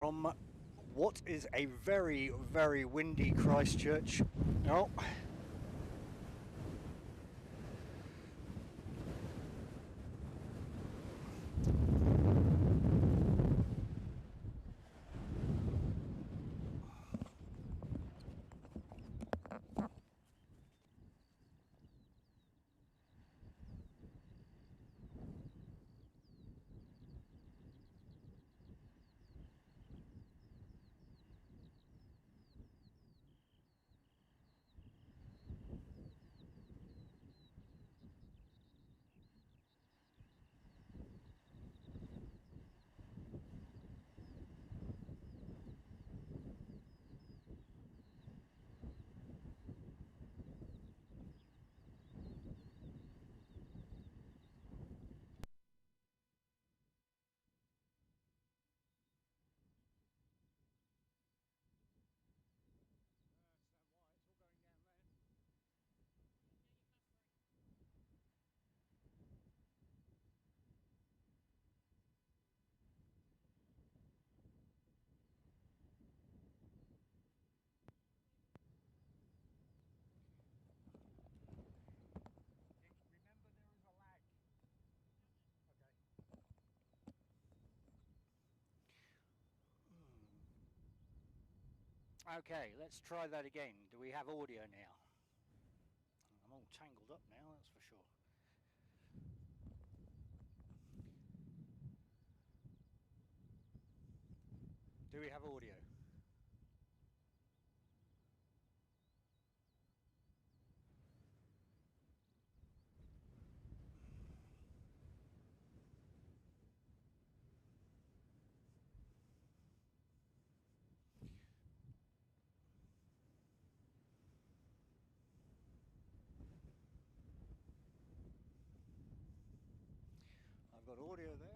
From what is a very, very windy Christchurch. Oh. Okay, let's try that again. Do we have audio now? I'm all tangled up now, that's for sure. Do we have audio? I've got audio there.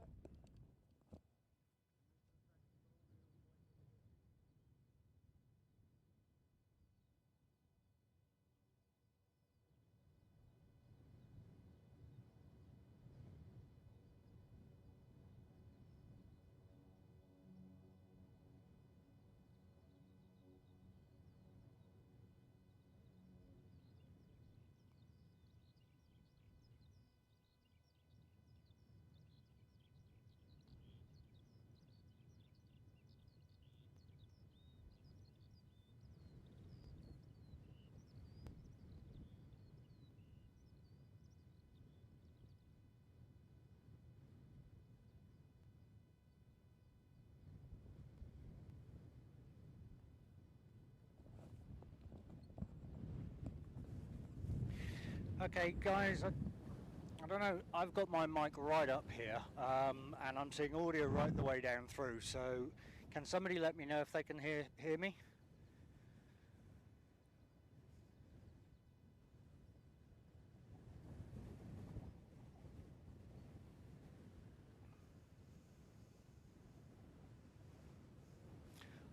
Okay, guys, I don't know, I've got my mic right up here, and I'm seeing audio right the way down through, so can somebody let me know if they can hear me?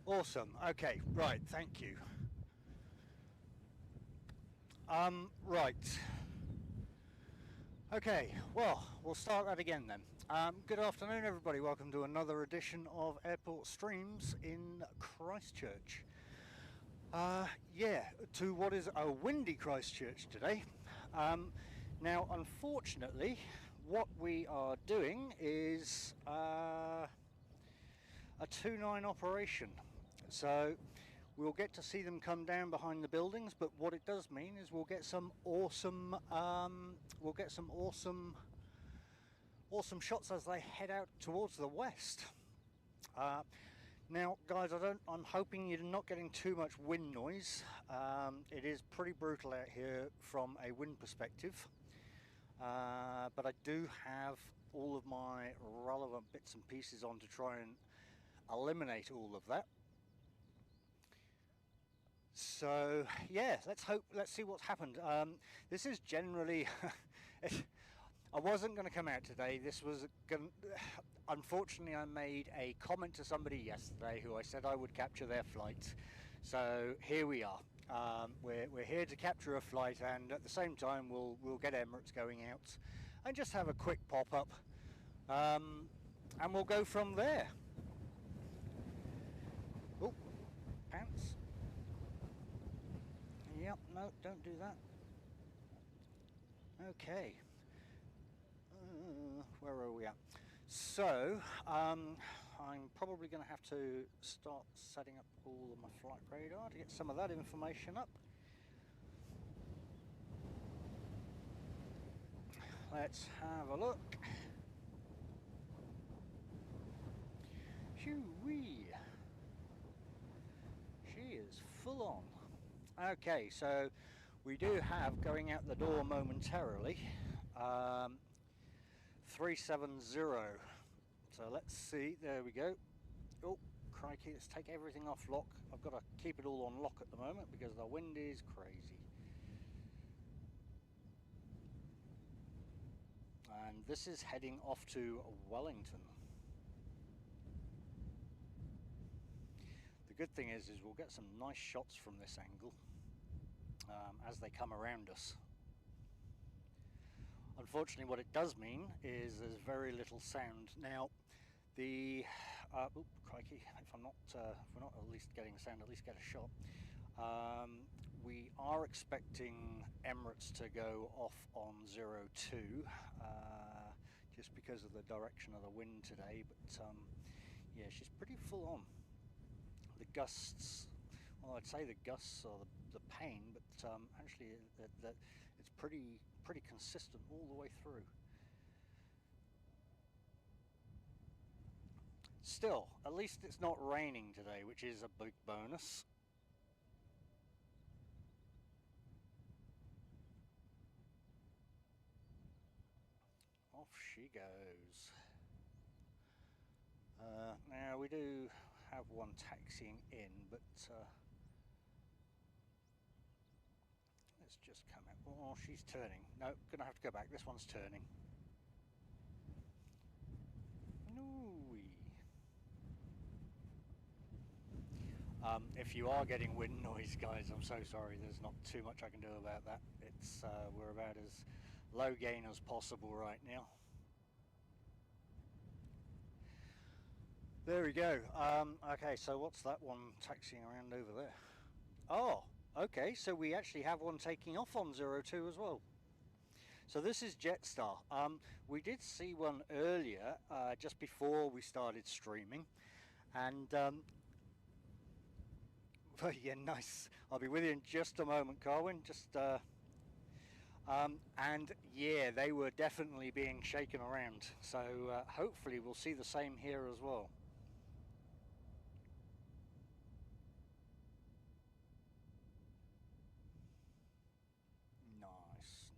Awesome, okay, right, thank you. Right. Okay, well, we'll start that again then. Good afternoon, everybody. Welcome to another edition of Airport Streams in Christchurch. Yeah, to what is a windy Christchurch today. Now, unfortunately, what we are doing is a 2-9 operation. So we'll get to see them come down behind the buildings, but what it does mean is we'll get some awesome awesome shots as they head out towards the west. Now, guys, I'm hoping you're not getting too much wind noise. It is pretty brutal out here from a wind perspective, but I do have all of my relevant bits and pieces on to try and eliminate all of that. So yeah, let's see what's happened. This is generally I wasn't going to come out today. Unfortunately, I made a comment to somebody yesterday who I said I would capture their flight, so here we are. We're here to capture a flight, and at the same time we'll get Emirates going out and just have a quick pop-up, and we'll go from there. Yep, no, don't do that. Okay. Where are we at? So, I'm probably going to have to start setting up all of my flight radar to get some of that information up. Let's have a look. Shoo-wee. She is full on. Okay, so we do have going out the door momentarily 370. So let's see, there we go. Oh, crikey, let's take everything off lock. I've got to keep it all on lock at the moment because the wind is crazy. And this is heading off to Wellington. The good thing is we'll get some nice shots from this angle as they come around us. Unfortunately, what it does mean is there's very little sound. Now, the crikey, if we're not at least getting sound, at least get a shot. We are expecting Emirates to go off on 02, just because of the direction of the wind today. But yeah, she's pretty full on. The gusts, well, I'd say the gusts are the pain, but actually it's pretty consistent all the way through. Still, at least it's not raining today, which is a big bonus. Off she goes. Now we do have one taxiing in, but let's just come out. Oh, she's turning. No, gonna have to go back. This one's turning. If you are getting wind noise, guys, I'm so sorry. There's not too much I can do about that. It's we're about as low gain as possible right now. There we go. Okay, so what's that one taxiing around over there? Oh, okay, so we actually have one taking off on 02 as well. So this is Jetstar. We did see one earlier, just before we started streaming, and but yeah, nice. I'll be with you in just a moment, Carwin. Just and yeah, they were definitely being shaken around. So hopefully we'll see the same here as well. Nice.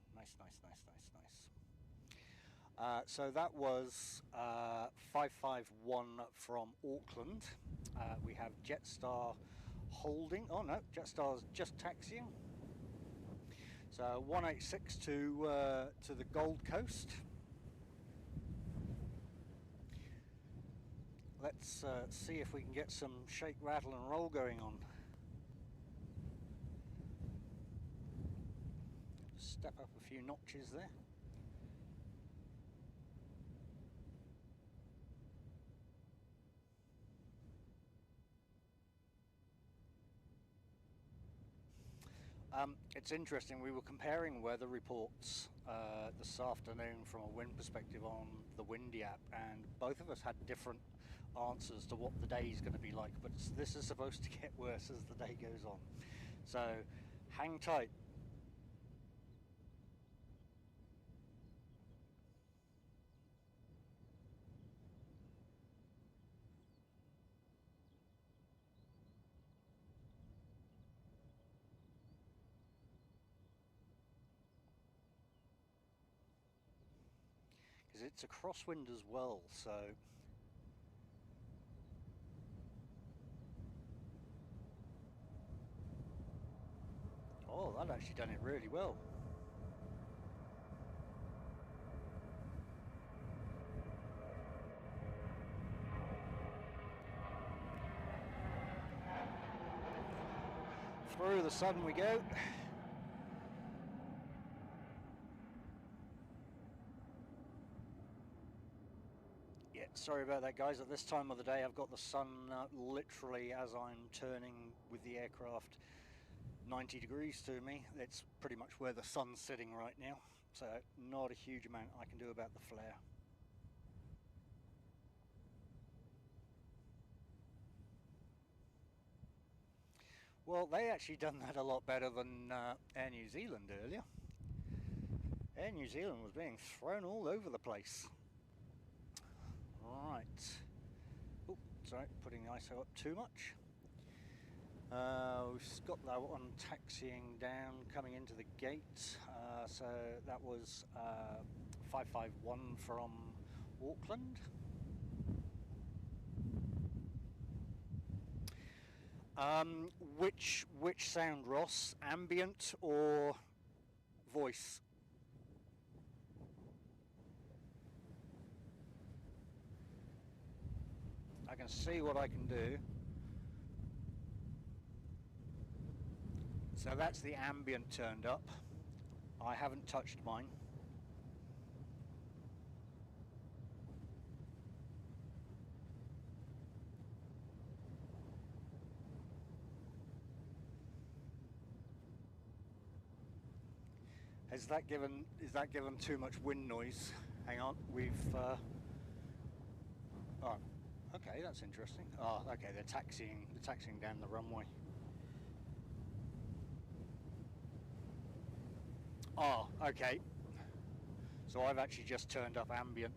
So that was 551 from Auckland. We have Jetstar holding. Oh no, Jetstar's just taxiing. So 186 to the Gold Coast. Let's see if we can get some shake, rattle and roll going on. Step up a few notches there. It's interesting, we were comparing weather reports this afternoon from a wind perspective on the Windy app, and both of us had different answers to what the day is going to be like, but this is supposed to get worse as the day goes on. So hang tight. Because it's a crosswind as well, so oh, that actually done it really well. Through the sun we go. Yeah, sorry about that, guys. At this time of the day, I've got the sun literally as I'm turning with the aircraft 90 degrees to me. It's pretty much where the sun's sitting right now, so not a huge amount I can do about the flare. Well, they actually done that a lot better than Air New Zealand earlier. Air New Zealand was being thrown all over the place. Right. Oh, sorry, putting the ISO up too much. We've got that one taxiing down, coming into the gate. So that was 551 from Auckland. Which sound, Ross? Ambient or voice? I can see what I can do. So that's the ambient turned up. I haven't touched mine. Is that given too much wind noise? Hang on, we've oh, okay, that's interesting. Oh, okay, they're taxiing down the runway. Oh, okay. So I've actually just turned up ambient.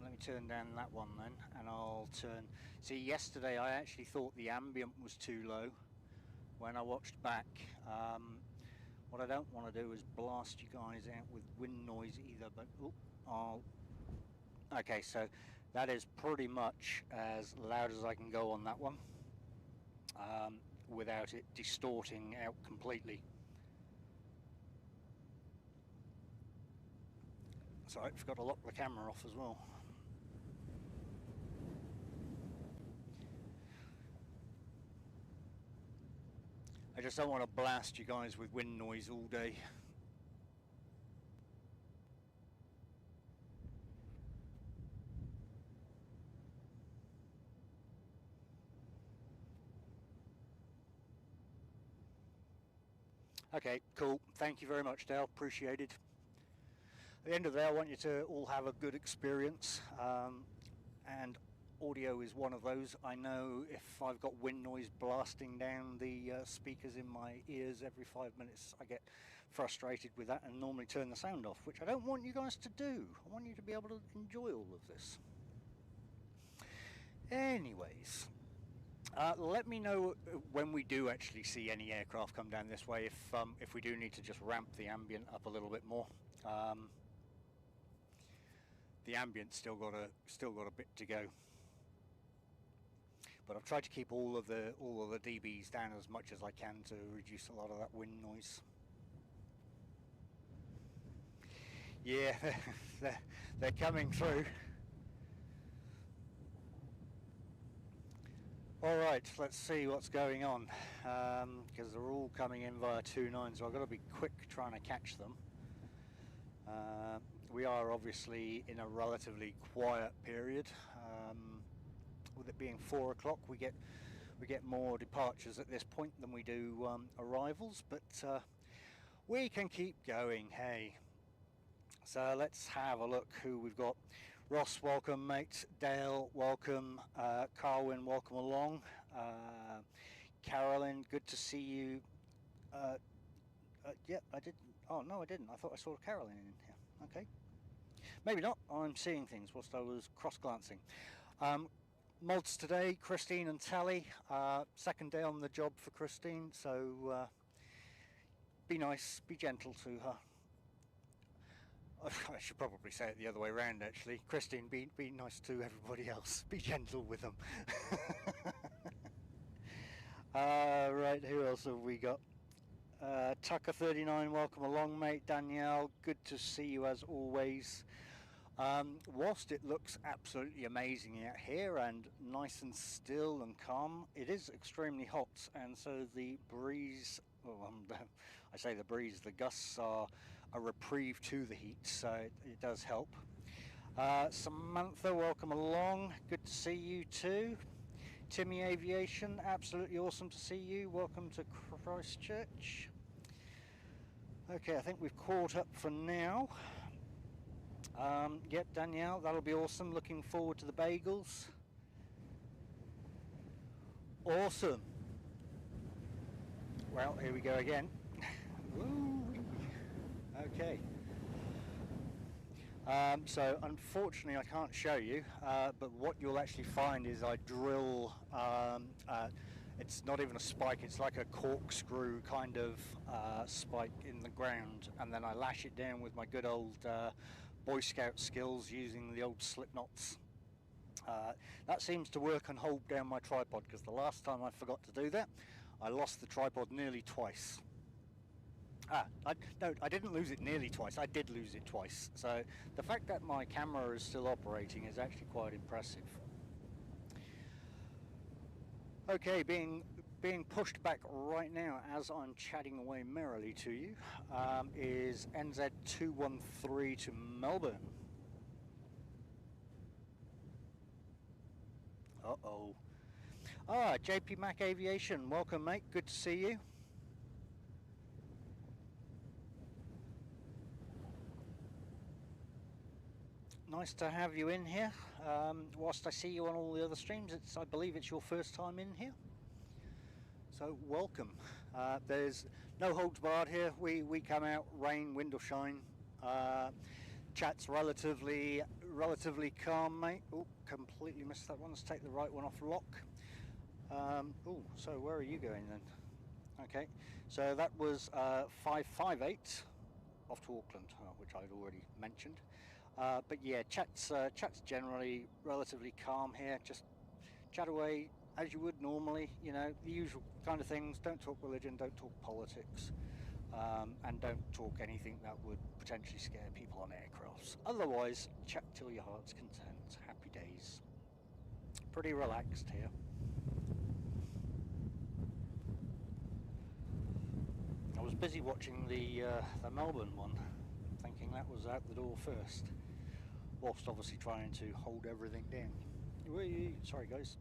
Let me turn down that one then, and I'll turn. See, yesterday I actually thought the ambient was too low. When I watched back, what I don't want to do is blast you guys out with wind noise either, but okay, so that is pretty much as loud as I can go on that one, without it distorting out completely. Sorry, I forgot to lock the camera off as well. I just don't want to blast you guys with wind noise all day. Okay, cool. Thank you very much, Dale. Appreciated. At the end of the day, I want you to all have a good experience, and audio is one of those. I know if I've got wind noise blasting down the speakers in my ears every 5 minutes, I get frustrated with that and normally turn the sound off, which I don't want you guys to do. I want you to be able to enjoy all of this. Anyways, let me know when we do actually see any aircraft come down this way, if we do need to just ramp the ambient up a little bit more. The ambient's still got a bit to go. But I've tried to keep all of the dBs down as much as I can to reduce a lot of that wind noise. Yeah, they're coming through. All right, let's see what's going on, because they're all coming in via 29, so I've got to be quick trying to catch them. We are obviously in a relatively quiet period. With it being 4 o'clock, we get more departures at this point than we do arrivals, but we can keep going. Hey, so let's have a look who we've got. Ross, welcome, mate. Dale, welcome. Carwin, welcome along. Carolyn, good to see you. Yeah, I did. Oh no, I didn't. I thought I saw Carolyn in here. Okay, maybe not. I'm seeing things whilst I was cross-glancing. Mods today, Christine and Tally. Second day on the job for Christine, so be nice, be gentle to her. I should probably say it the other way around, actually. Christine, be nice to everybody else. Be gentle with them. Right, who else have we got? Tucker39, welcome along, mate. Danielle, good to see you as always. Whilst it looks absolutely amazing out here and nice and still and calm, it is extremely hot, and so the breeze, well, I say the breeze, the gusts are a reprieve to the heat, so it does help. Samantha, welcome along, good to see you too. Timmy Aviation, absolutely awesome to see you. Welcome to Christchurch. Okay, I think we've caught up for now. Yep, Danielle, that'll be awesome. Looking forward to the bagels. Awesome. Well, here we go again. Woo. Okay. So unfortunately I can't show you, but what you'll actually find is I drill, it's not even a spike, it's like a corkscrew kind of spike in the ground, and then I lash it down with my good old Boy Scout skills using the old slip knots. That seems to work and hold down my tripod, because the last time I forgot to do that, I lost the tripod nearly twice. No, I didn't lose it nearly twice, I did lose it twice. So the fact that my camera is still operating is actually quite impressive. Okay, being pushed back right now as I'm chatting away merrily to you is NZ213 to Melbourne. Uh-oh. JP Mac Aviation, welcome mate, good to see you. Nice to have you in here. Whilst I see you on all the other streams, I believe it's your first time in here. So welcome. There's no holds barred here. We come out, rain, wind or shine. Chat's relatively calm, mate. Oh, completely missed that one. Let's take the right one off lock. Oh, so where are you going then? Okay, so that was 558 off to Auckland, which I'd already mentioned. But yeah, chat's generally relatively calm here. Just chat away as you would normally, you know, the usual kind of things. Don't talk religion, don't talk politics, and don't talk anything that would potentially scare people on aircrafts. Otherwise, chat till your heart's content. Happy days. Pretty relaxed here. I was busy watching the Melbourne one, thinking that was out the door first, whilst obviously trying to hold everything down. Sorry guys,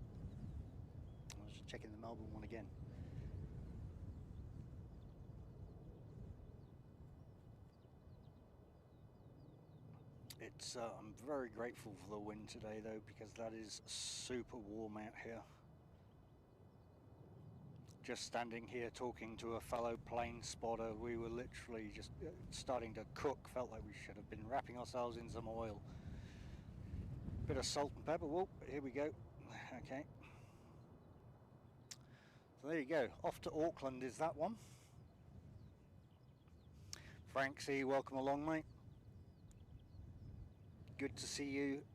I was just checking the Melbourne one again. It's I'm very grateful for the wind today though, because that is super warm out here. Just standing here talking to a fellow plane spotter, we were literally just starting to cook. Felt like we should have been wrapping ourselves in some oil. Bit of salt and pepper. Whoop, here we go. Okay. So there you go. Off to Auckland is that one. Frank C, welcome along, mate. Good to see you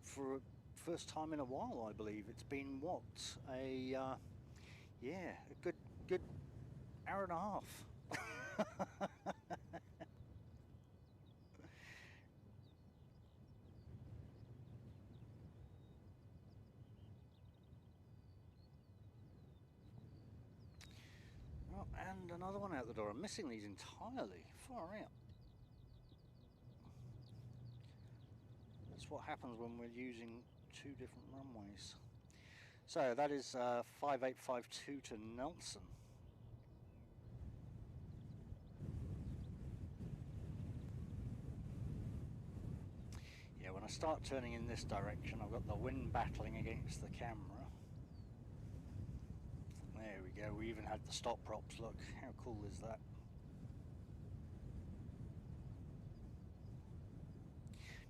for first time in a while, I believe. It's been what? Yeah, a good hour and a half. Oh, and another one out the door. I'm missing these entirely. Far out. That's what happens when we're using two different runways. So that is 5852 to Nelson. Yeah, when I start turning in this direction, I've got the wind battling against the camera. There we go, we even had the stop props, look, how cool is that?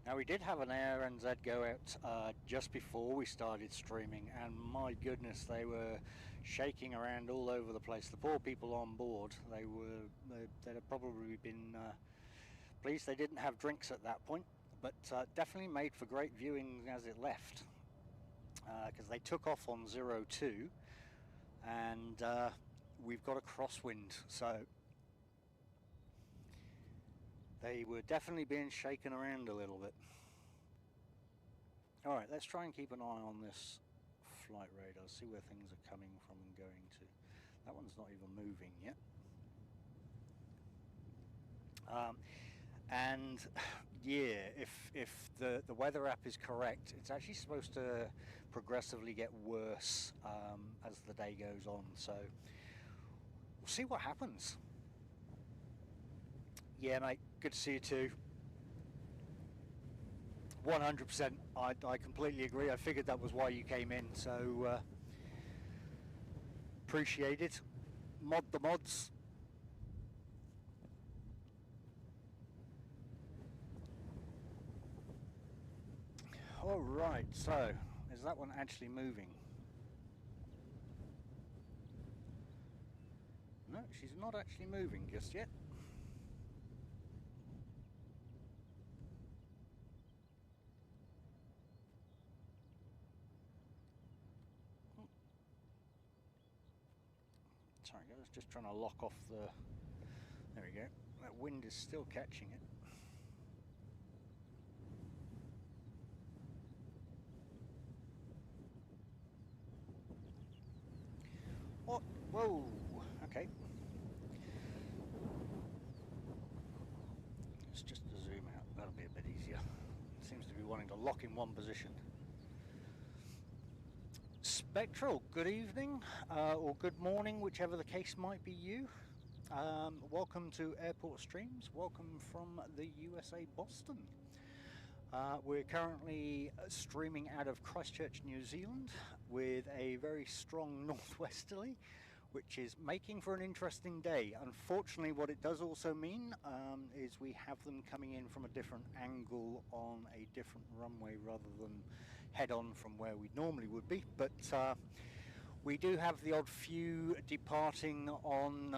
Now we did have an ANZ go out just before we started streaming, and my goodness, they were shaking around all over the place. The poor people on board, they'd have probably been pleased they didn't have drinks at that point, but definitely made for great viewing as it left, because they took off on 02, and we've got a crosswind, so they were definitely being shaken around a little bit. Alright, let's try and keep an eye on this flight radar, see where things are coming from and going to. That one's not even moving yet. And Yeah, if the weather app is correct, it's actually supposed to progressively get worse as the day goes on. So we'll see what happens. Yeah, mate. Good to see you too. 100%. I completely agree. I figured that was why you came in. So appreciate it. Mod the mods. All right. So is that one actually moving? No, she's not actually moving just yet. Sorry, I was just trying to lock off the... There we go. That wind is still catching it. What? Whoa. Okay. Let's just zoom out. That'll be a bit easier. It seems to be wanting to lock in one position. Spectral, good evening or good morning, whichever the case might be you. Welcome to Airport Streams. Welcome from the USA, Boston. We're currently streaming out of Christchurch, New Zealand, with a very strong northwesterly, which is making for an interesting day. Unfortunately, what it does also mean is we have them coming in from a different angle on a different runway rather than head on from where we normally would be. But we do have the odd few departing on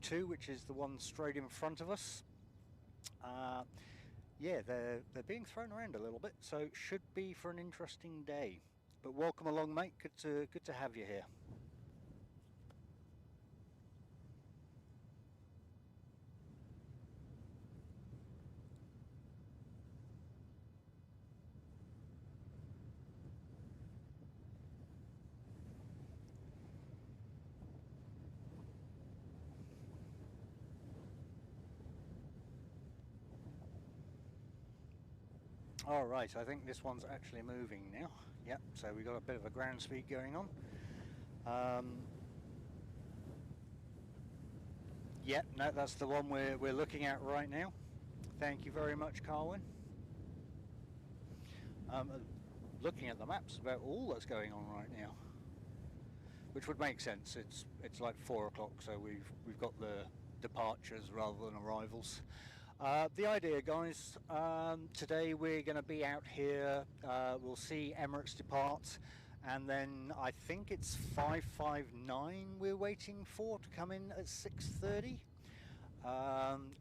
02, which is the one straight in front of us. Yeah, they're being thrown around a little bit, so should be for an interesting day. But welcome along, mate. Good to have you here. All right, I think this one's actually moving now. Yep, so we've got a bit of a ground speed going on. Yep, no, that's the one we're looking at right now. Thank you very much, Carwin. Looking at the maps, about all that's going on right now, which would make sense. It's like 4 o'clock, so we've got the departures rather than arrivals. The idea, guys, today we're going to be out here. We'll see Emirates depart, and then I think it's 559 we're waiting for to come in at 6:30,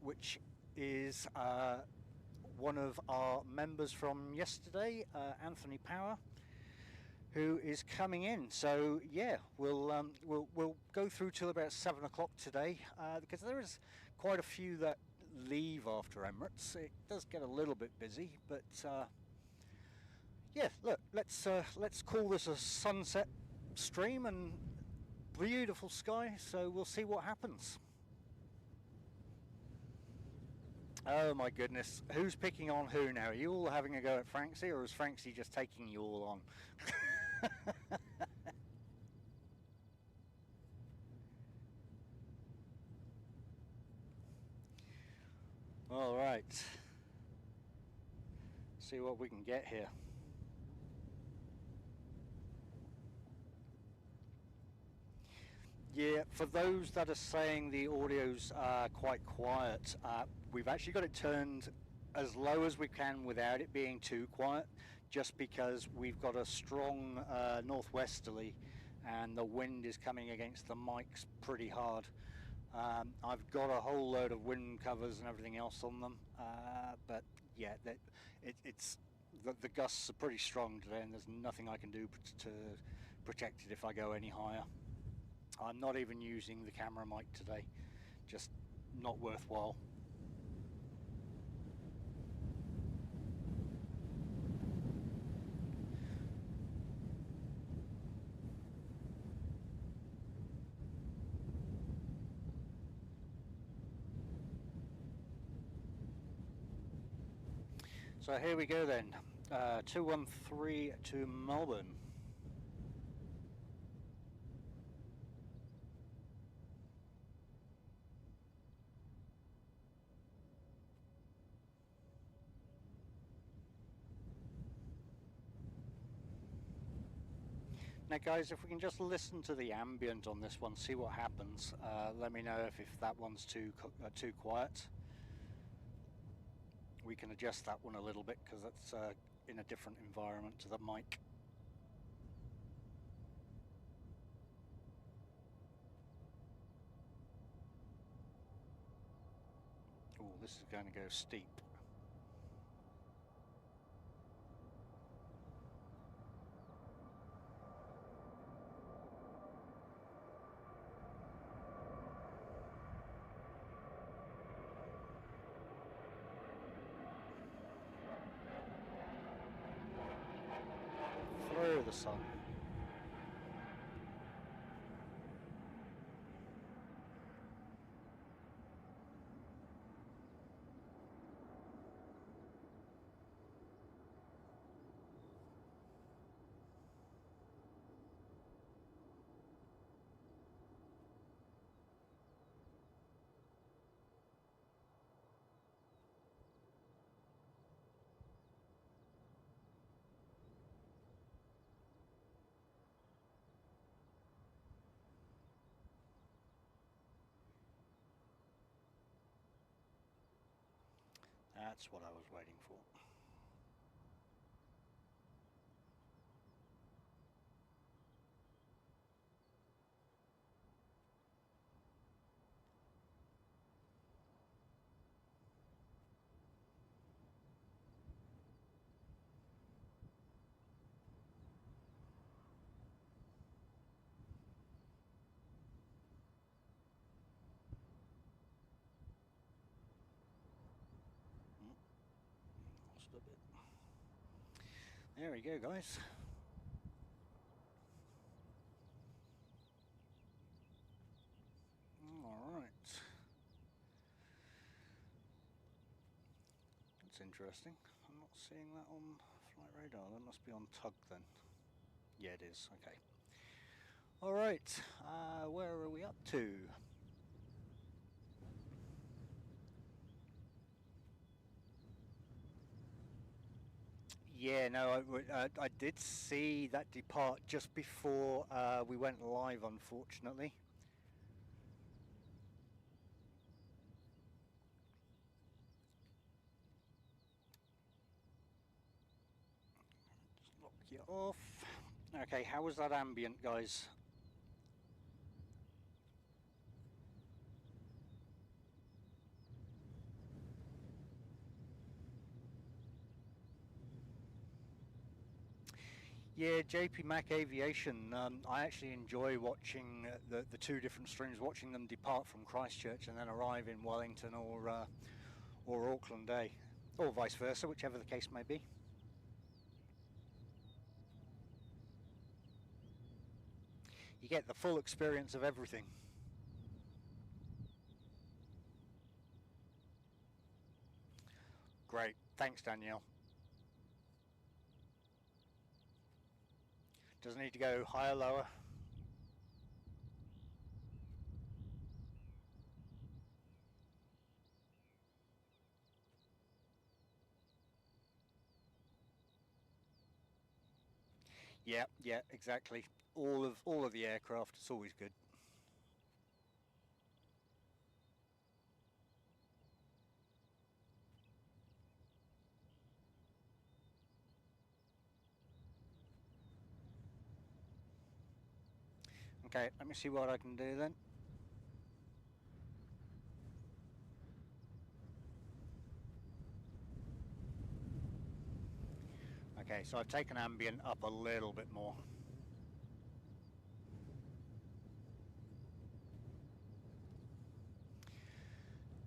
which is one of our members from yesterday, Anthony Power, who is coming in. So yeah, we'll go through till about 7 o'clock today, because there is quite a few that leave after Emirates. It does get a little bit busy, but yeah, look, let's call this a sunset stream and beautiful sky, so we'll see what happens. Oh my goodness, who's picking on who now? Are you all having a go at Franksy, or is Franksy just taking you all on? All right, see what we can get here. Yeah, for those that are saying the audio's quite quiet, we've actually got it turned as low as we can without it being too quiet, just because we've got a strong northwesterly and the wind is coming against the mics pretty hard. I've got a whole load of wind covers and everything else on them, but yeah, it's the gusts are pretty strong today, and there's nothing I can do to protect it if I go any higher. I'm not even using the camera mic today, just not worthwhile. So here we go then, 213 to Melbourne. Now guys, if we can just listen to the ambient on this one, see what happens. Let me know if that one's too quiet. We can adjust that one a little bit because that's in a different environment to the mic. Oh, this is going to go steep. Through the sun. That's what I was waiting for. Lost a bit. There we go, guys. All right. That's interesting. I'm not seeing that on flight radar. That must be on tug then. Yeah, it is. Okay. All right. Where are we up to? Yeah, no, I did see that depart just before we went live, unfortunately. Just lock you off. Okay, how was that ambient, guys? Yeah, JP Mac Aviation. I actually enjoy watching the two different streams, watching them depart from Christchurch and then arrive in Wellington or Auckland, or vice versa, whichever the case may be. You get the full experience of everything. Great, thanks, Danielle. Doesn't need to go higher, lower. Yeah, yeah, exactly. All of the aircraft. It's always good. Okay, let me see what I can do then. Okay, so I've taken ambient up a little bit more.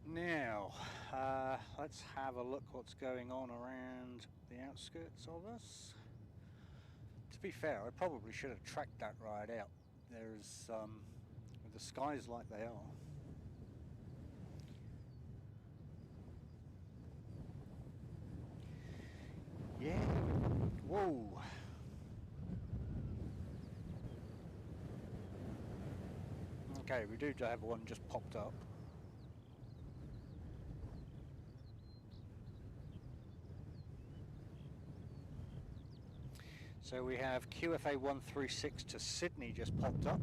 Now, let's have a look what's going on around the outskirts of us. To be fair, I probably should have tracked that ride out. There's, with the skies like they are. Okay, we do have one just popped up. So we have QFA 136 to Sydney just popped up.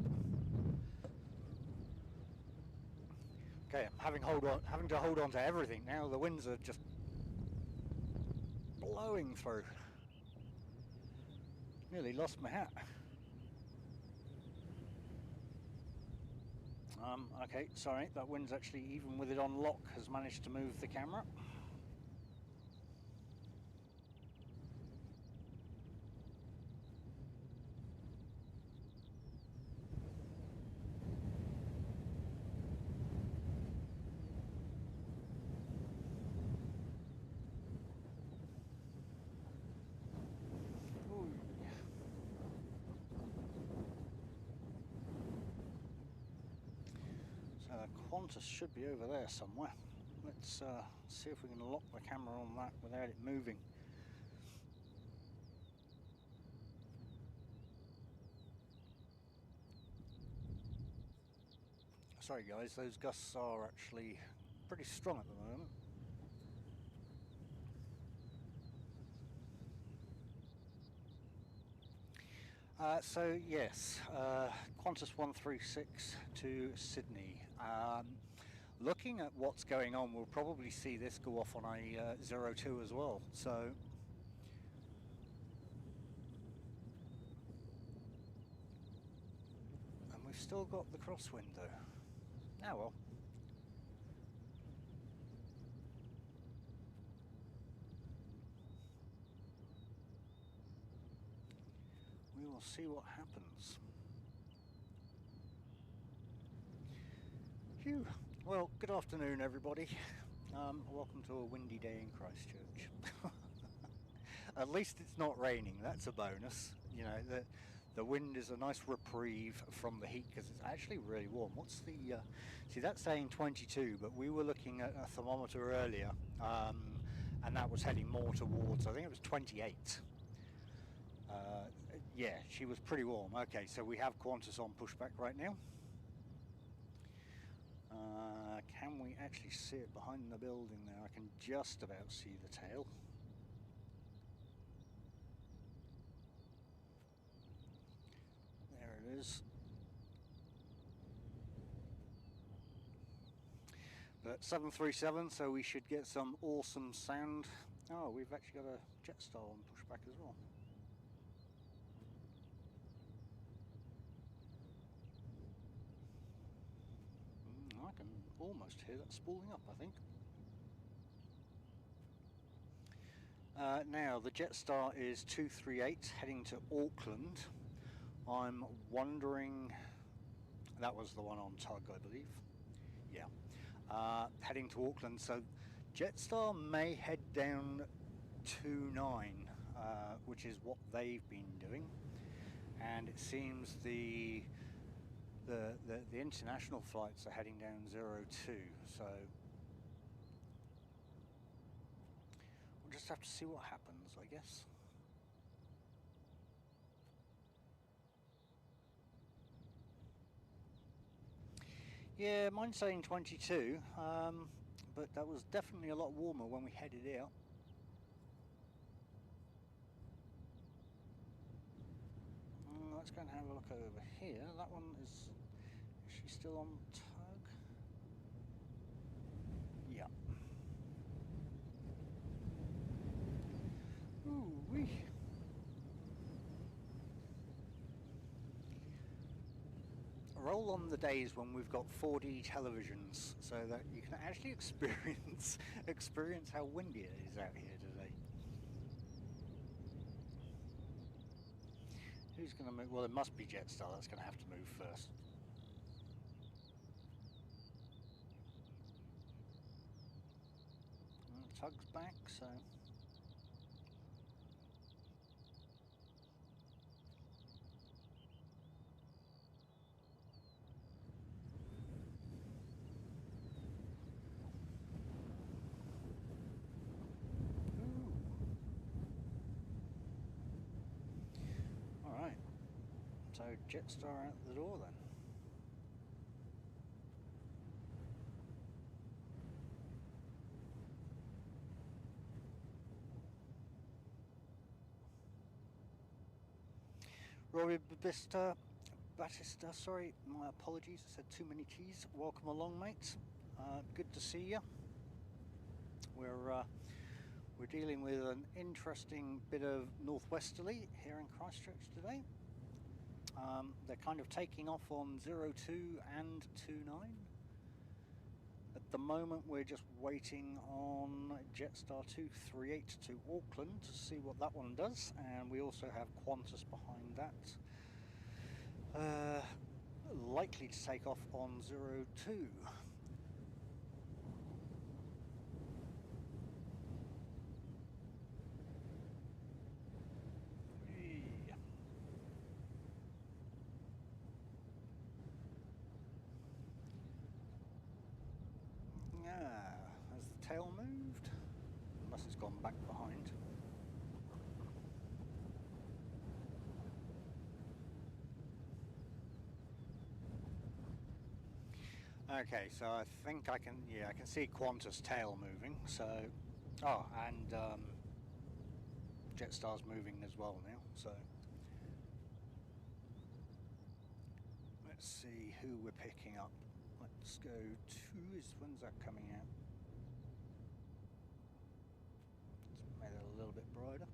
Okay, I'm having to hold on to everything now. The winds are just blowing through. Nearly lost my hat. Okay, sorry, that wind's actually, even with it on lock, has managed to move the camera. Qantas should be over there somewhere. Let's see if we can lock the camera on that without it moving. Sorry guys, those gusts are actually pretty strong at the moment. So yes, Qantas 136 to Sydney. Looking at what's going on, we'll probably see this go off on a 02 as well. So, and we've still got the crosswind though. Ah well. We will see what happens. Phew. Well, good afternoon everybody. Welcome to a windy day in Christchurch. At least it's not raining, that's a bonus. You know, the wind is a nice reprieve from the heat because it's actually really warm. What's the, see that's saying 22, but we were looking at a thermometer earlier and that was heading more towards, I think it was 28. Yeah, she was pretty warm. Okay, so we have Qantas on pushback right now. Can we actually see it behind the building there? I can just about see the tail. There it is. But 737, so we should get some awesome sound. Oh, we've actually got a Jetstar on pushback as well. I can almost hear that spooling up, I think. Now, the Jetstar is 238 heading to Auckland. I'm wondering, that was the one on tug, I believe. Yeah. Heading to Auckland, so Jetstar may head down 29, which is what they've been doing. And it seems the international flights are heading down 02, so we'll just have to see what happens, I guess. Yeah, mine's saying 22, but that was definitely a lot warmer when we headed out. Let's go and have a look over here. That one is she still on tug? Yeah. Ooh-wee. Roll on the days when we've got 4D televisions so that you can actually experience how windy it is out here today. Who's going to move? Well, it must be Jetstar that's going to have to move first. Tug's back, so... Alright, so Jetstar out the door then. Robbie Batista, sorry, my apologies, I said too many T's. Welcome along, mate. Good to see you. We're dealing with an interesting bit of northwesterly here in Christchurch today. They're kind of taking off on 02 and 29. At the moment we're just waiting on Jetstar 238 to Auckland to see what that one does, and we also have Qantas behind that. Likely to take off on 02. Has the tail moved? Unless it's gone back behind. Okay, so I think I can see Qantas tail moving, so, and Jetstar's moving as well now, so let's see who we're picking up. Let's go to, when's that coming out? Let's make it a little bit brighter.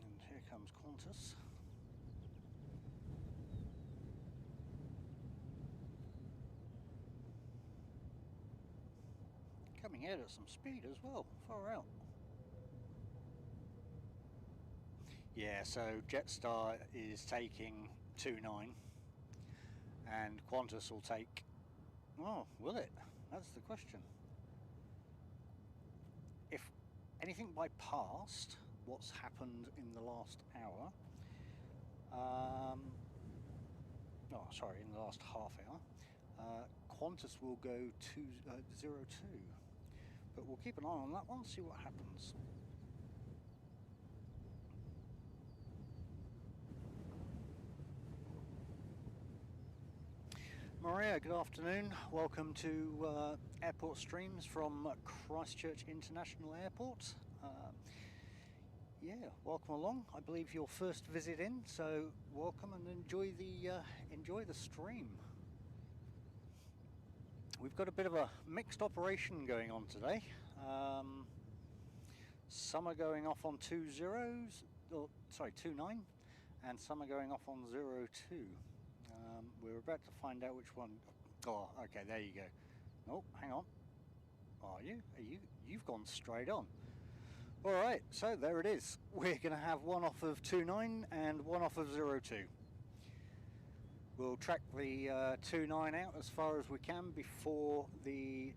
And here comes Qantas. Coming out at some speed as well, far out. Yeah, so Jetstar is taking 29 and Qantas will take, oh, will it? That's the question. If anything by past what's happened in the last hour, in the last half hour, Qantas will go to 02. But we'll keep an eye on that one, see what happens. Maria, good afternoon. Welcome to Airport Streams from Christchurch International Airport. Yeah, welcome along. I believe your first visit in, so welcome and enjoy the stream. We've got a bit of a mixed operation going on today. Some are going off on 29, and some are going off on 02. We're about to find out which one. Oh, okay, there you go. Oh, hang on. Are you? You've gone straight on. All right, so there it is. We're going to have one off of 29 and one off of 02. We'll track the 29 out as far as we can before the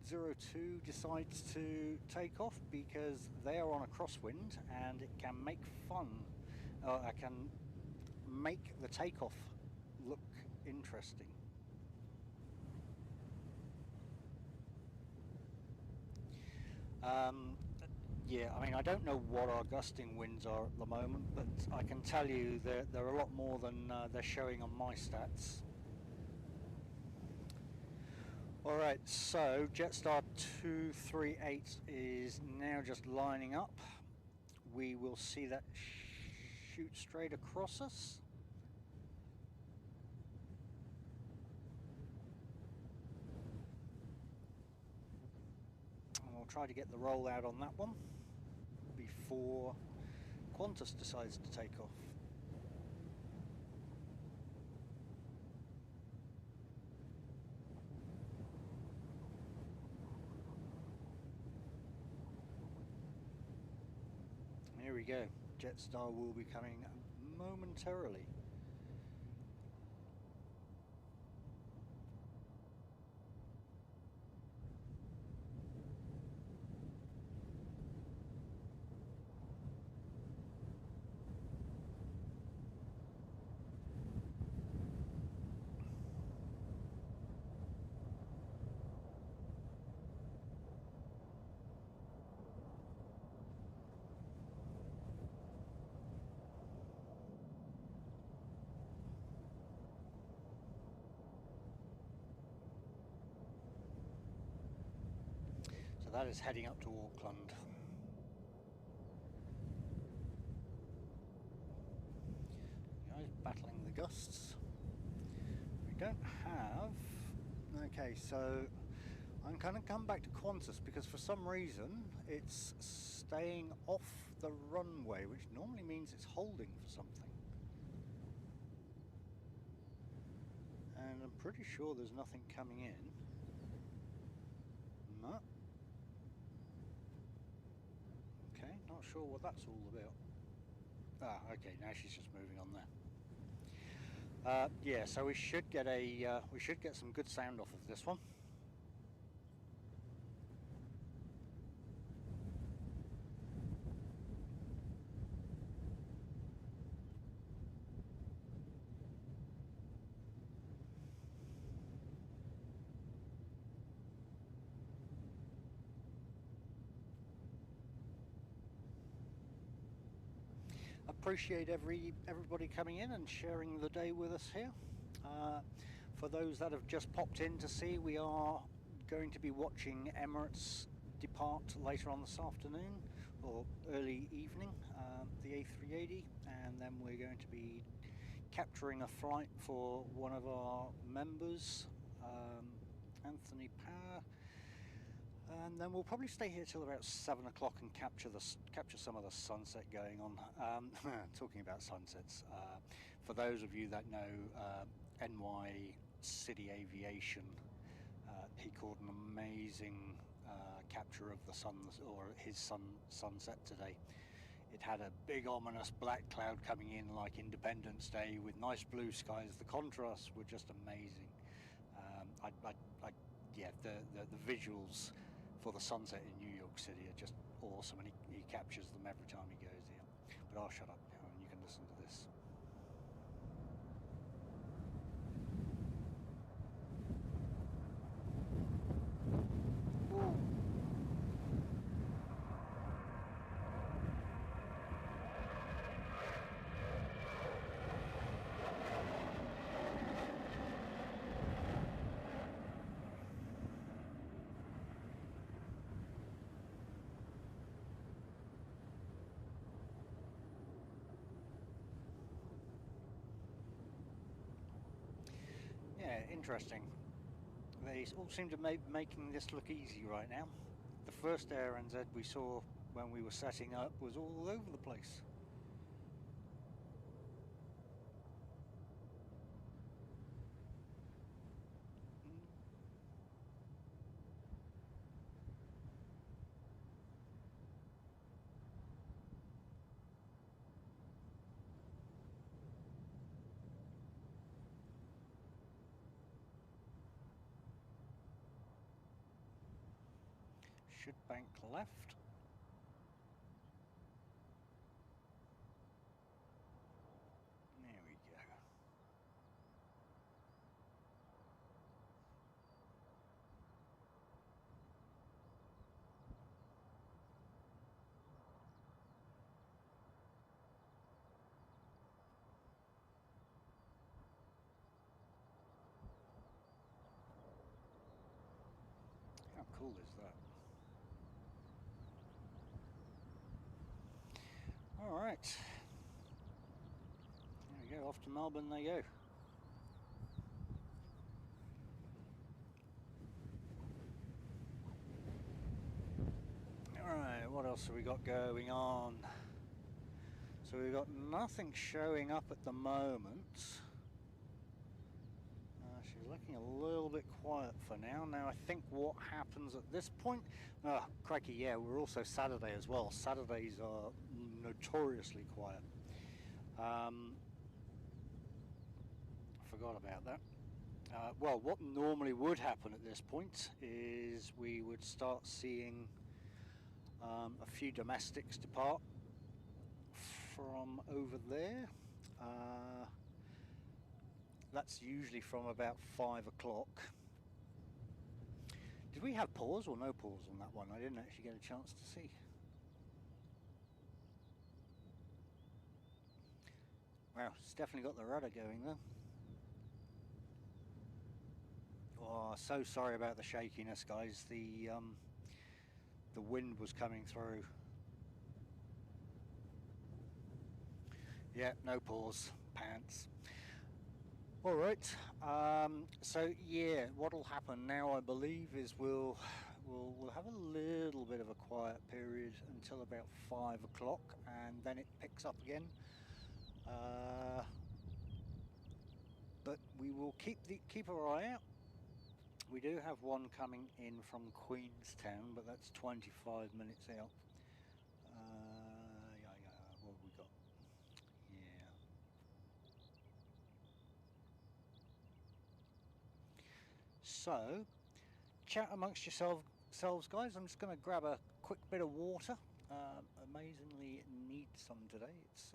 02 decides to take off, because they are on a crosswind and it can make make the takeoff look interesting. Yeah, I mean, I don't know what our gusting winds are at the moment, but I can tell you that they're a lot more than they're showing on my stats. Alright, so Jetstar 238 is now just lining up. We will see that shoot straight across us. And we'll try to get the roll out on that one before Qantas decides to take off. Here we go. Jetstar will be coming momentarily. that is heading up to Auckland. Guys, battling the gusts. We don't have... Okay, so I'm going to come back to Qantas because for some reason it's staying off the runway, which normally means it's holding for something. And I'm pretty sure there's nothing coming in. No. Okay, not sure what that's all about. Ah, okay, now she's just moving on there. Yeah, so we should get some good sound off of this one. Appreciate everybody coming in and sharing the day with us here. For those that have just popped in to see, we are going to be watching Emirates depart later on this afternoon or early evening, the A380, and then we're going to be capturing a flight for one of our members, Anthony Power. And then we'll probably stay here till about 7 o'clock and capture some of the sunset going on. Talking about sunsets, for those of you that know NY City Aviation, he caught an amazing capture of the sunset today. It had a big ominous black cloud coming in like Independence Day with nice blue skies. The contrasts were just amazing. Yeah, the visuals for the sunset in New York City are just awesome, and he captures them every time he goes here. But I'll shut up now and you can listen to this. Ooh. Yeah, interesting. They all seem to be making this look easy right now. The first ANZ we saw when we were setting up was all over the place. Should bank left. There we go. How cool is that? All right, there we go, off to Melbourne they go. All right, what else have we got going on? So we've got nothing showing up at the moment. She's looking a little bit quiet for now. Now I think what happens at this point, crikey, yeah, we're also Saturday as well. Saturdays are notoriously quiet. Forgot about that. Well, what normally would happen at this point is we would start seeing a few domestics depart from over there. That's usually from about 5 o'clock. Did we have pause or no pause on that one? I didn't actually get a chance to see. Wow, it's definitely got the rudder going though. Oh, so sorry about the shakiness, guys. The the wind was coming through. Yeah, no pause, pants. All right. So yeah, what'll happen now, I believe, is we'll have a little bit of a quiet period until about 5 o'clock, and then it picks up again. But we will keep our eye out. We do have one coming in from Queenstown, but that's 25 minutes out. Yeah, what have we got? Yeah. So, chat amongst yourselves, guys. I'm just going to grab a quick bit of water. Amazingly need some today. It's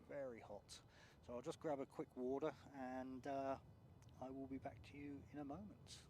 very hot. So I'll just grab a quick water, and I will be back to you in a moment.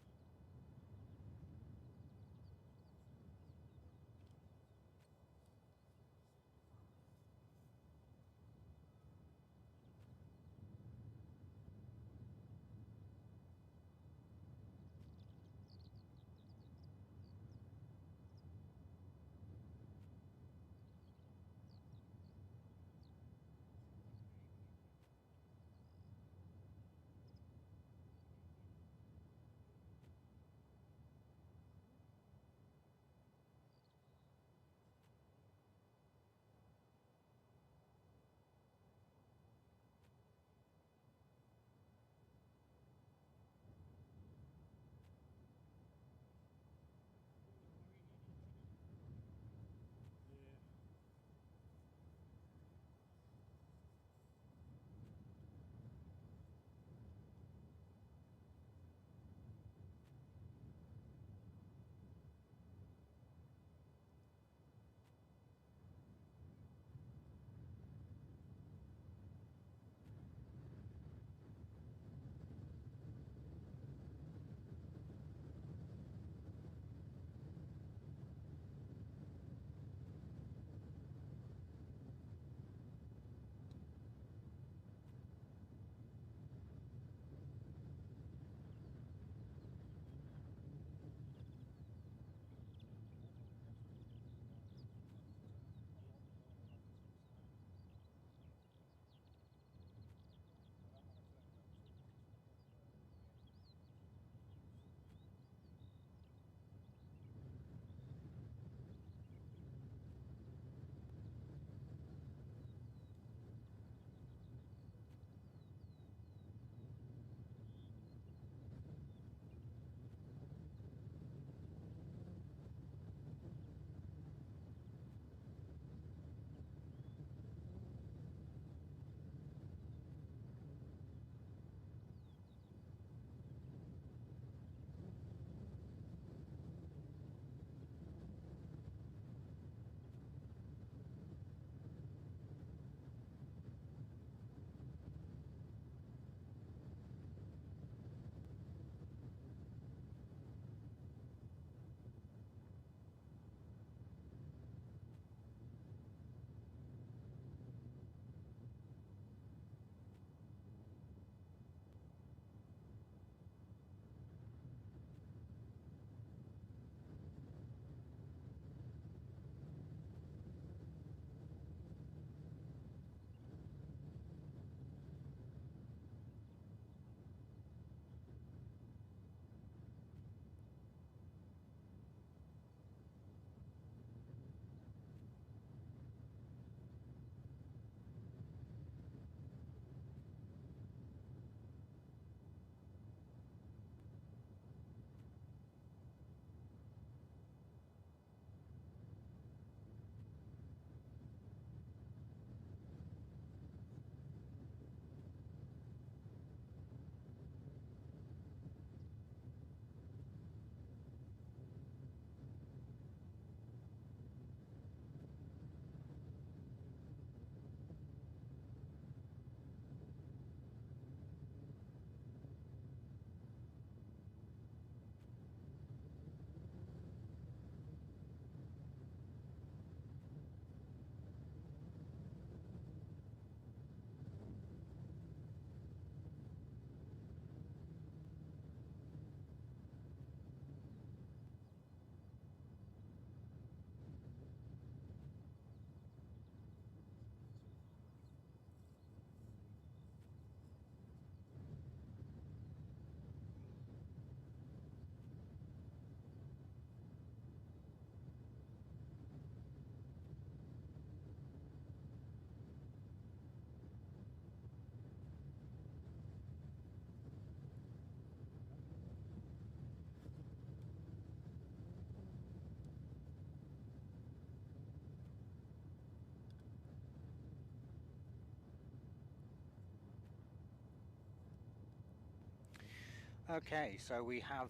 Okay, so we have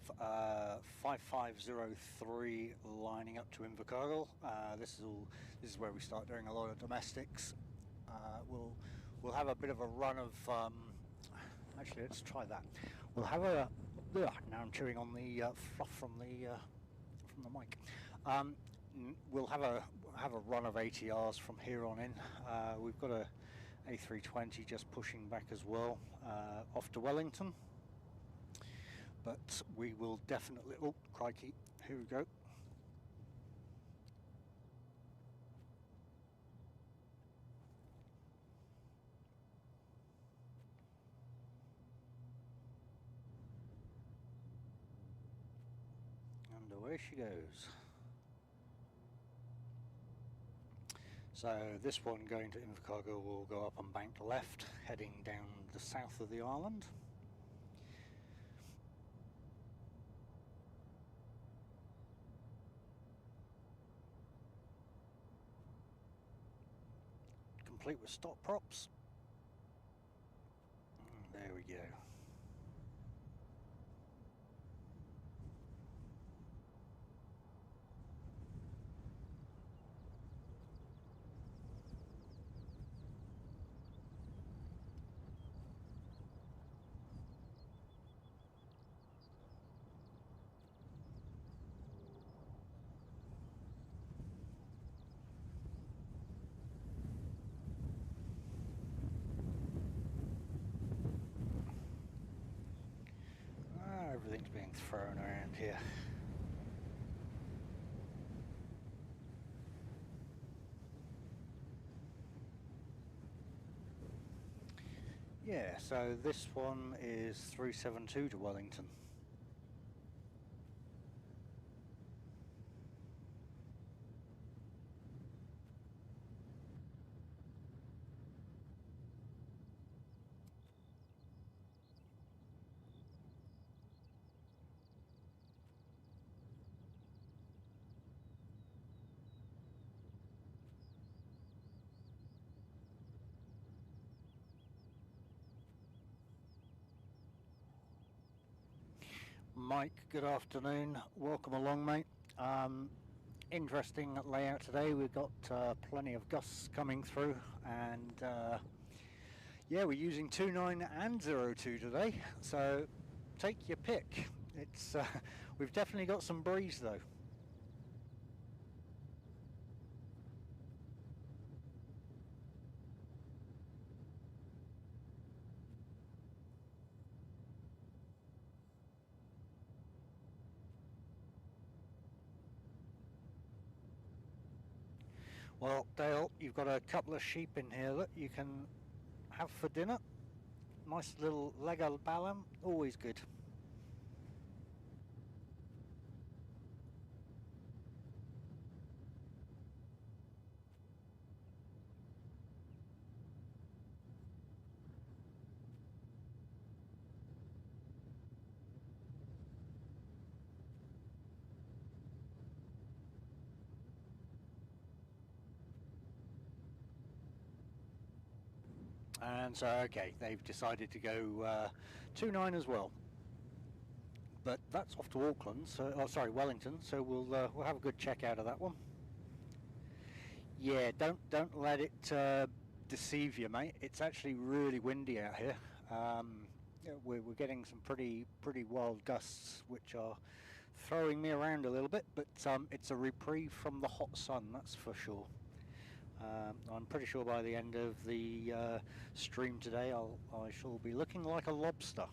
5503 lining up to Invercargill. This is where we start doing a lot of domestics. We'll have a bit of a run of. Actually, let's try that. We'll have a. Now I'm chewing on the fluff from the mic. We'll have a run of ATRs from here on in. We've got a A320 just pushing back as well, off to Wellington. But we will definitely. Oh, crikey! Here we go. And away she goes. So this one going to Invercargill will go up and bank left, heading down the south of the island. Complete with stop props. And there we go. Everything's being thrown around here. Yeah, so this one is 372 to Wellington. Mike, good afternoon. Welcome along, mate. Interesting layout today. We've got plenty of gusts coming through, and yeah, we're using 29 and 02 today. So take your pick. It's we've definitely got some breeze though. Well, Dale, you've got a couple of sheep in here that you can have for dinner. Nice little leg of balam, always good. And so, okay, they've decided to go 29 as well. But that's off to Auckland, so Wellington. So we'll have a good check out of that one. Yeah, don't let it deceive you, mate. It's actually really windy out here. We're getting some pretty wild gusts, which are throwing me around a little bit. But it's a reprieve from the hot sun, that's for sure. I'm pretty sure by the end of the stream today, I shall be looking like a lobster.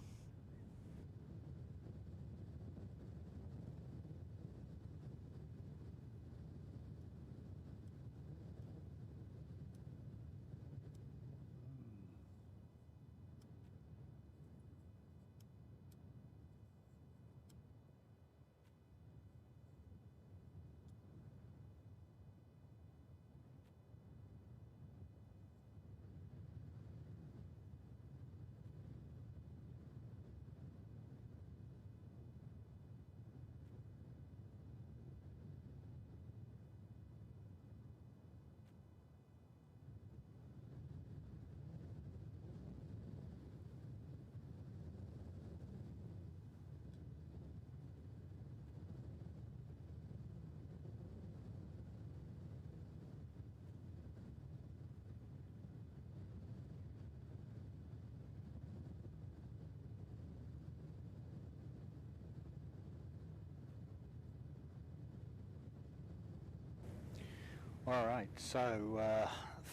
Alright, so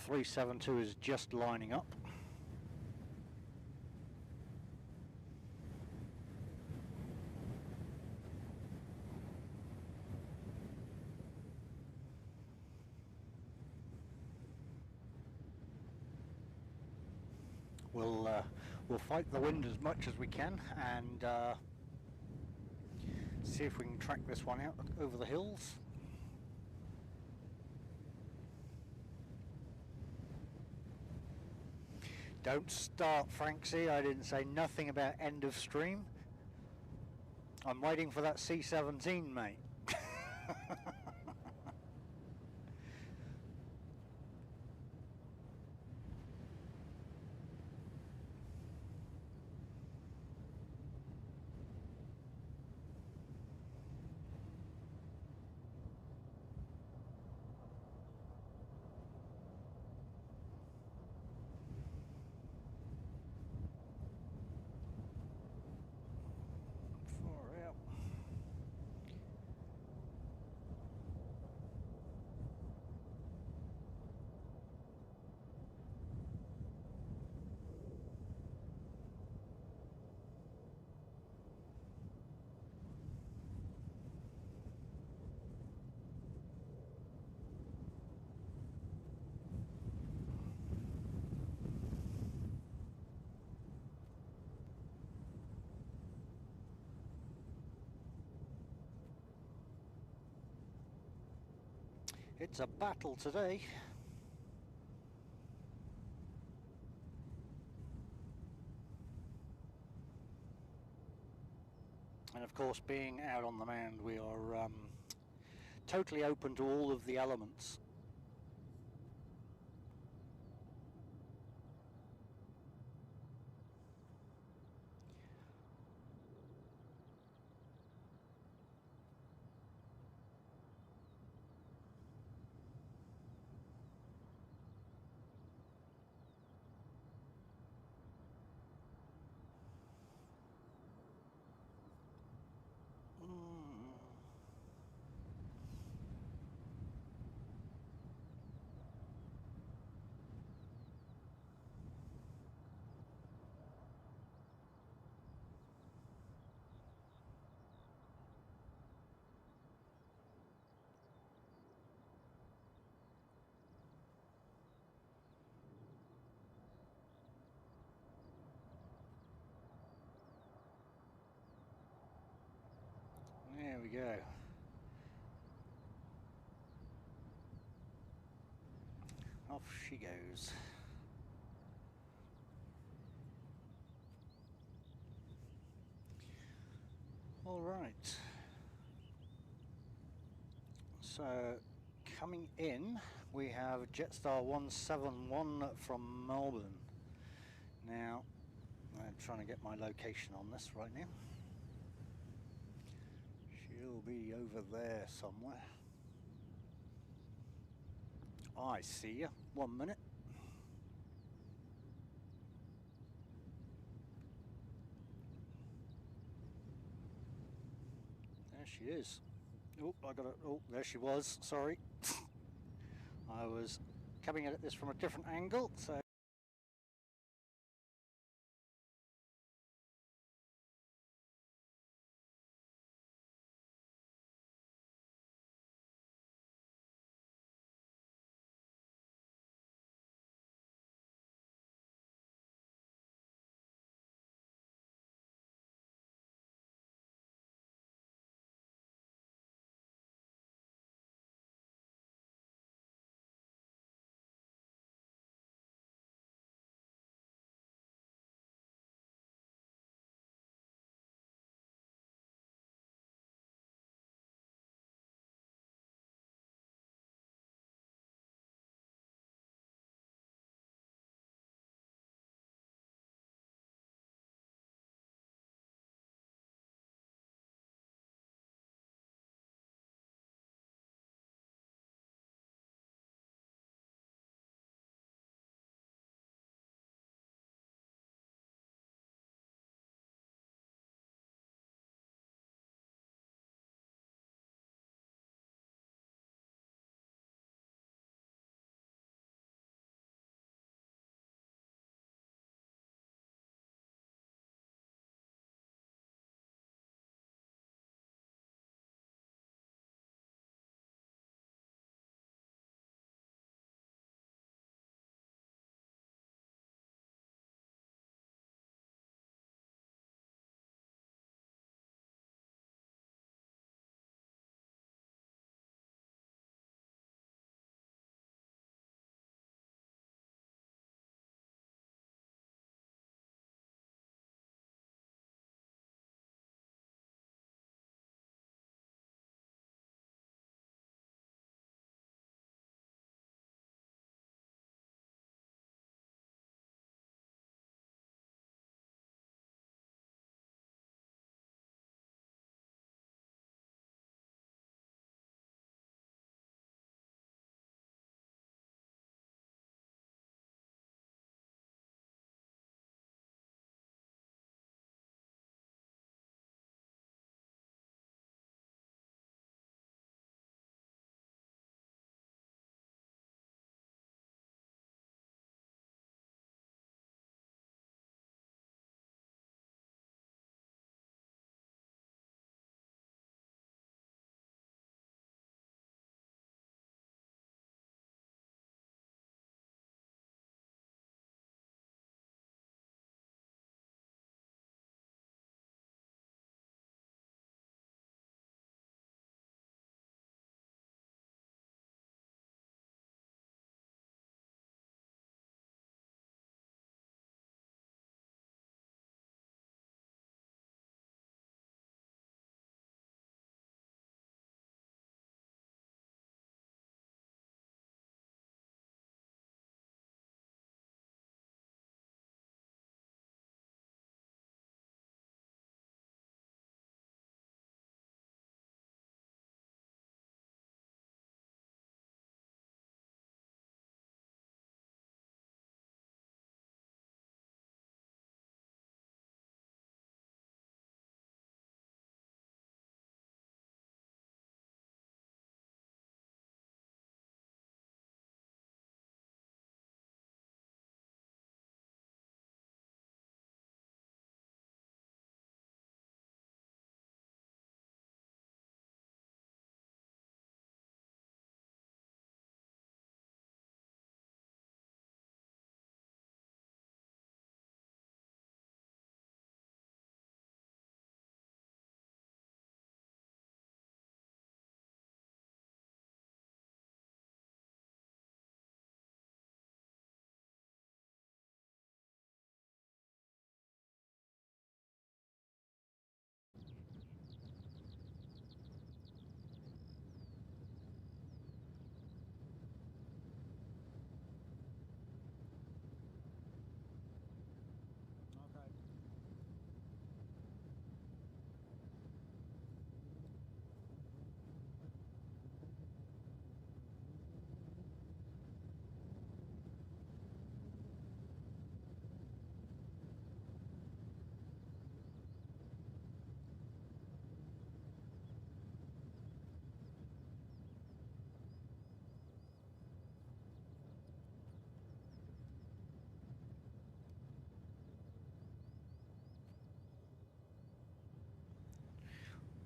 372 is just lining up. We'll fight the wind as much as we can and see if we can track this one out over the hills. Don't start, Franksy. I didn't say nothing about end of stream. I'm waiting for that C-17, mate. It's a battle today. And of course, being out on the mound, we are totally open to all of the elements. There we go. Off she goes. All right. So coming in, we have Jetstar 171 from Melbourne. Now, I'm trying to get my location on this right now. She'll be over there somewhere. I see you. 1 minute. There she is. Oh, I got it. Oh, there she was. Sorry. I was coming at this from a different angle, so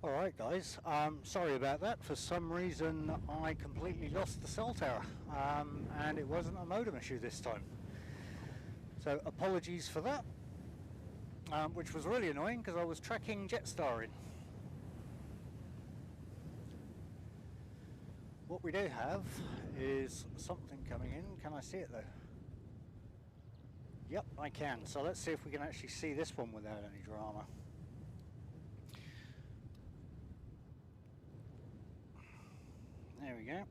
Alright guys, sorry about that. For some reason I completely lost the cell tower, and it wasn't a modem issue this time. So apologies for that, which was really annoying because I was tracking Jetstar in. What we do have is something coming in. Can I see it though? Yep, I can. So let's see if we can actually see this one without any drama. There we go.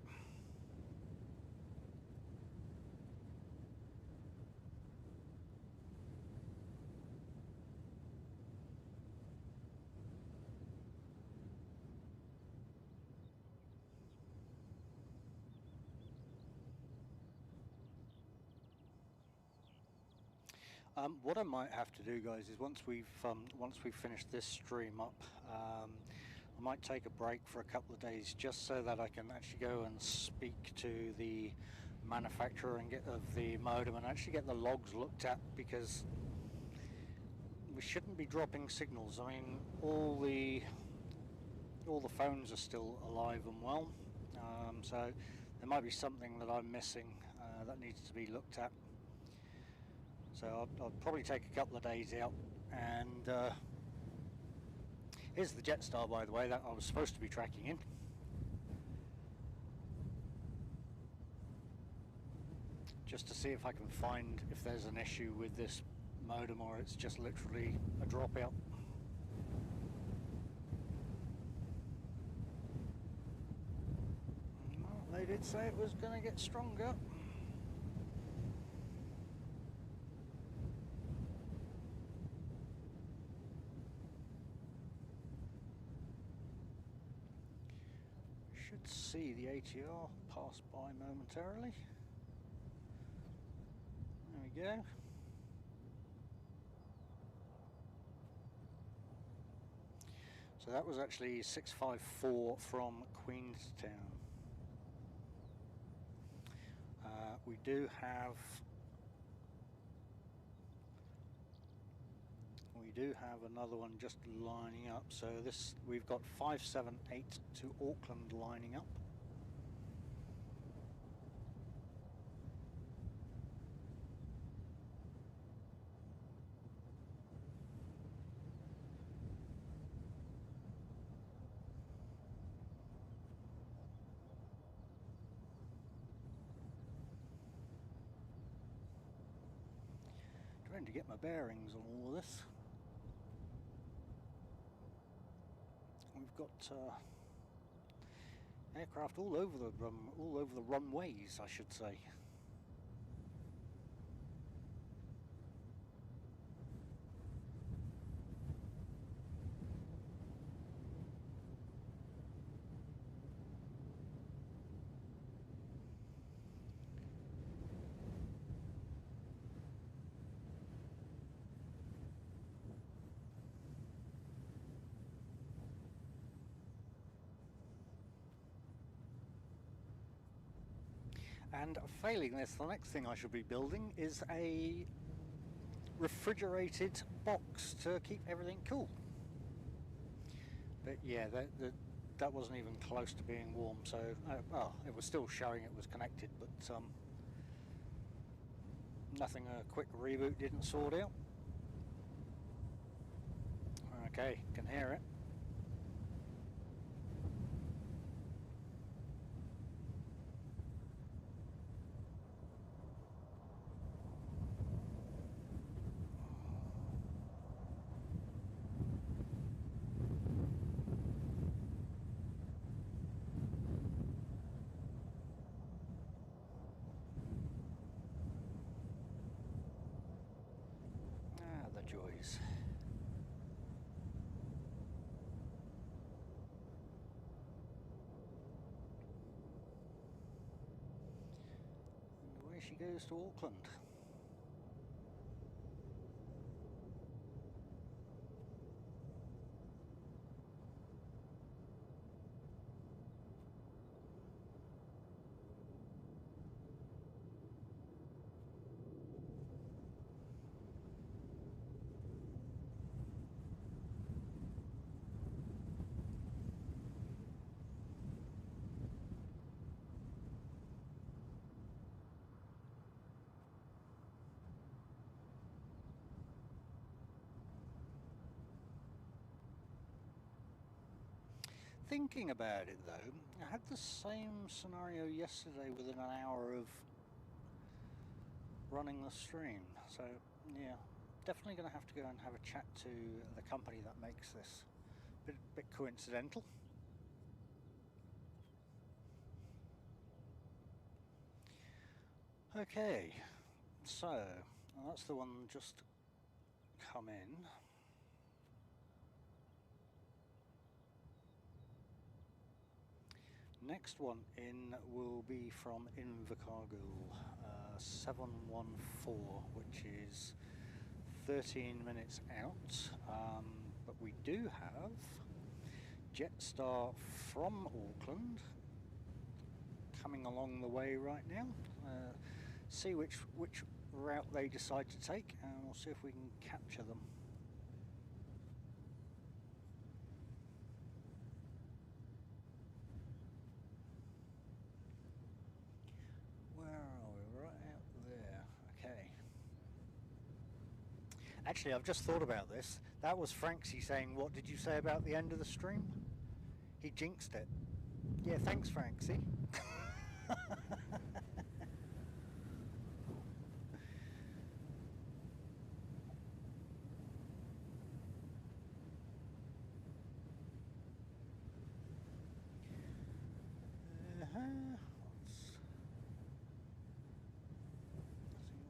What I might have to do, guys, is once we've finished this stream up, I might take a break for a couple of days just so that I can actually go and speak to the manufacturer and of the modem and actually get the logs looked at, because we shouldn't be dropping signals. I mean, all the phones are still alive and well, so there might be something that I'm missing that needs to be looked at. So I'll probably take a couple of days out. And here's the Jetstar, by the way, that I was supposed to be tracking in. Just to see if I can find if there's an issue with this modem or it's just literally a dropout. Well, they did say it was going to get stronger. Should see the ATR pass by momentarily. There we go. So that was actually 654 from Queenstown. We do have another one just lining up. So this, we've got 578 to Auckland lining up. Trying to get my bearings on all of this. We've got aircraft all over the runways, I should say. And failing this, the next thing I should be building is a refrigerated box to keep everything cool. But yeah, that wasn't even close to being warm, so well, it was still showing it was connected, but nothing a quick reboot didn't sort out. Okay, can hear it. Joys. And away she goes to Auckland. thinking about it though, I had the same scenario yesterday within an hour of running the stream. So yeah, definitely going to have to go and have a chat to the company that makes this. Bit coincidental. Okay, so that's the one just come in. Next one in will be from Invercargill, 714, which is 13 minutes out, but we do have Jetstar from Auckland coming along the way right now. See which route they decide to take, and we'll see if we can capture them. Where are we? Right out there. Okay. Actually, I've just thought about this. That was Franksy saying, "What did you say about the end of the stream?" He jinxed it. Yeah, thanks, Franksy.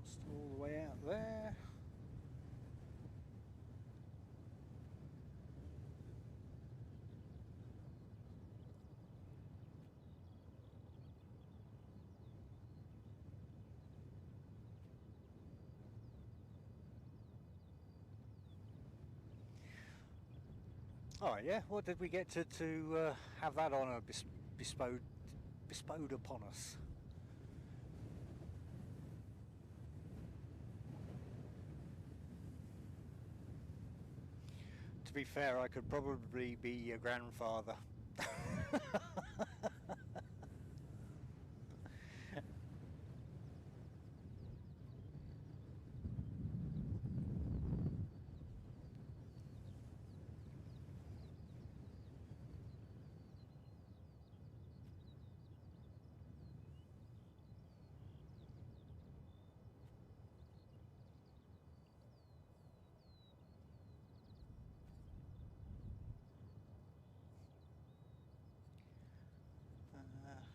Still all the way out there. Oh yeah, what did we get to have that honour bestowed upon us? To be fair, I could probably be your grandfather.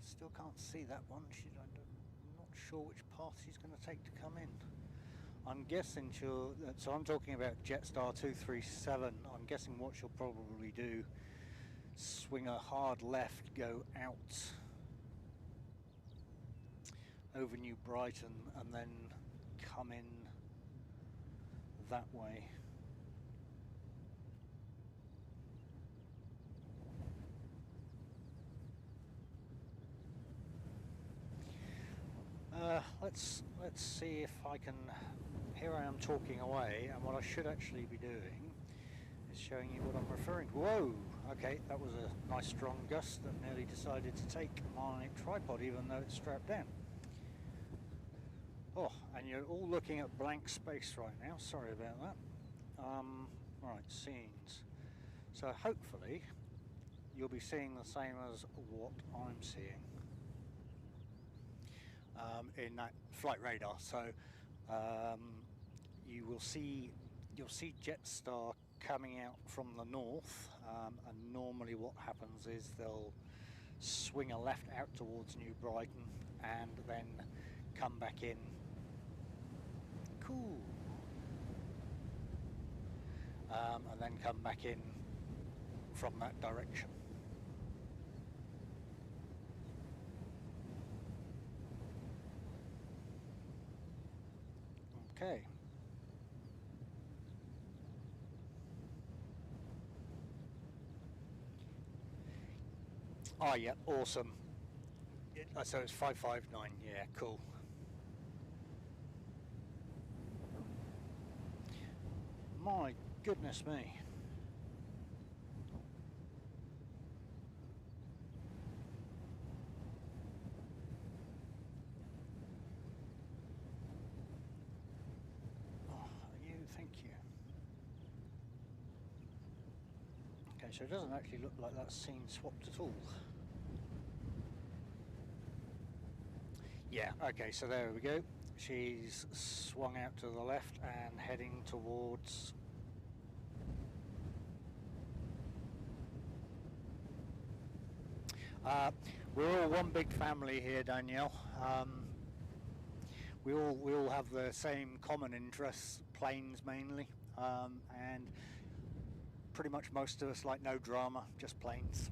Still can't see that one. I'm not sure which path she's going to take to come in. I'm guessing so I'm talking about Jetstar 237. I'm guessing what she'll probably do, swing a hard left, go out over New Brighton and then come in that way. Let's see if I can. Here I am talking away, and what I should actually be doing is showing you what I'm referring to. Whoa! Okay, that was a nice strong gust that nearly decided to take my tripod, even though it's strapped down. Oh, and you're all looking at blank space right now. Sorry about that. Right, scenes. So hopefully you'll be seeing the same as what I'm seeing. In that flight radar, so you'll see Jetstar coming out from the north, and normally what happens is they'll swing a left out towards New Brighton and then come back in. Cool. And then come back in from that direction. Okay. Oh yeah, awesome. So it's 559, yeah, cool. My goodness me. Thank you. Okay, so it doesn't actually look like that scene swapped at all. Yeah, okay, so there we go. She's swung out to the left and heading towards... we're all one big family here, Danielle. We all have the same common interests, planes mainly, and pretty much most of us like no drama, just planes.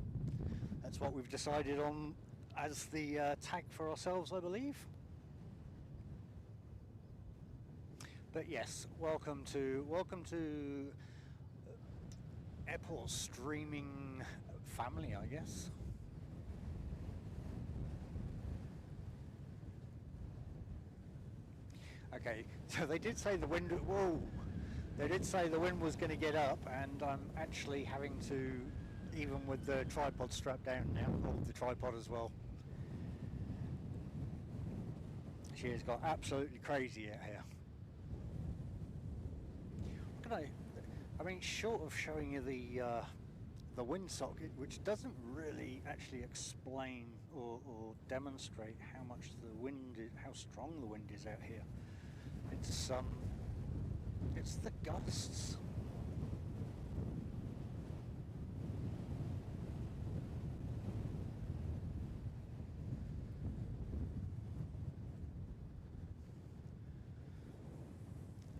That's what we've decided on as the tag for ourselves, I believe. But yes, welcome to airport streaming family, I guess. Okay, so they did say the wind. Whoa! They did say the wind was going to get up, and I'm actually having to, even with the tripod strapped down now, or the tripod as well. She has got absolutely crazy out here. I mean, short of showing you the windsock, which doesn't really actually explain or demonstrate how much the wind is, how strong the wind is out here. It's the gusts.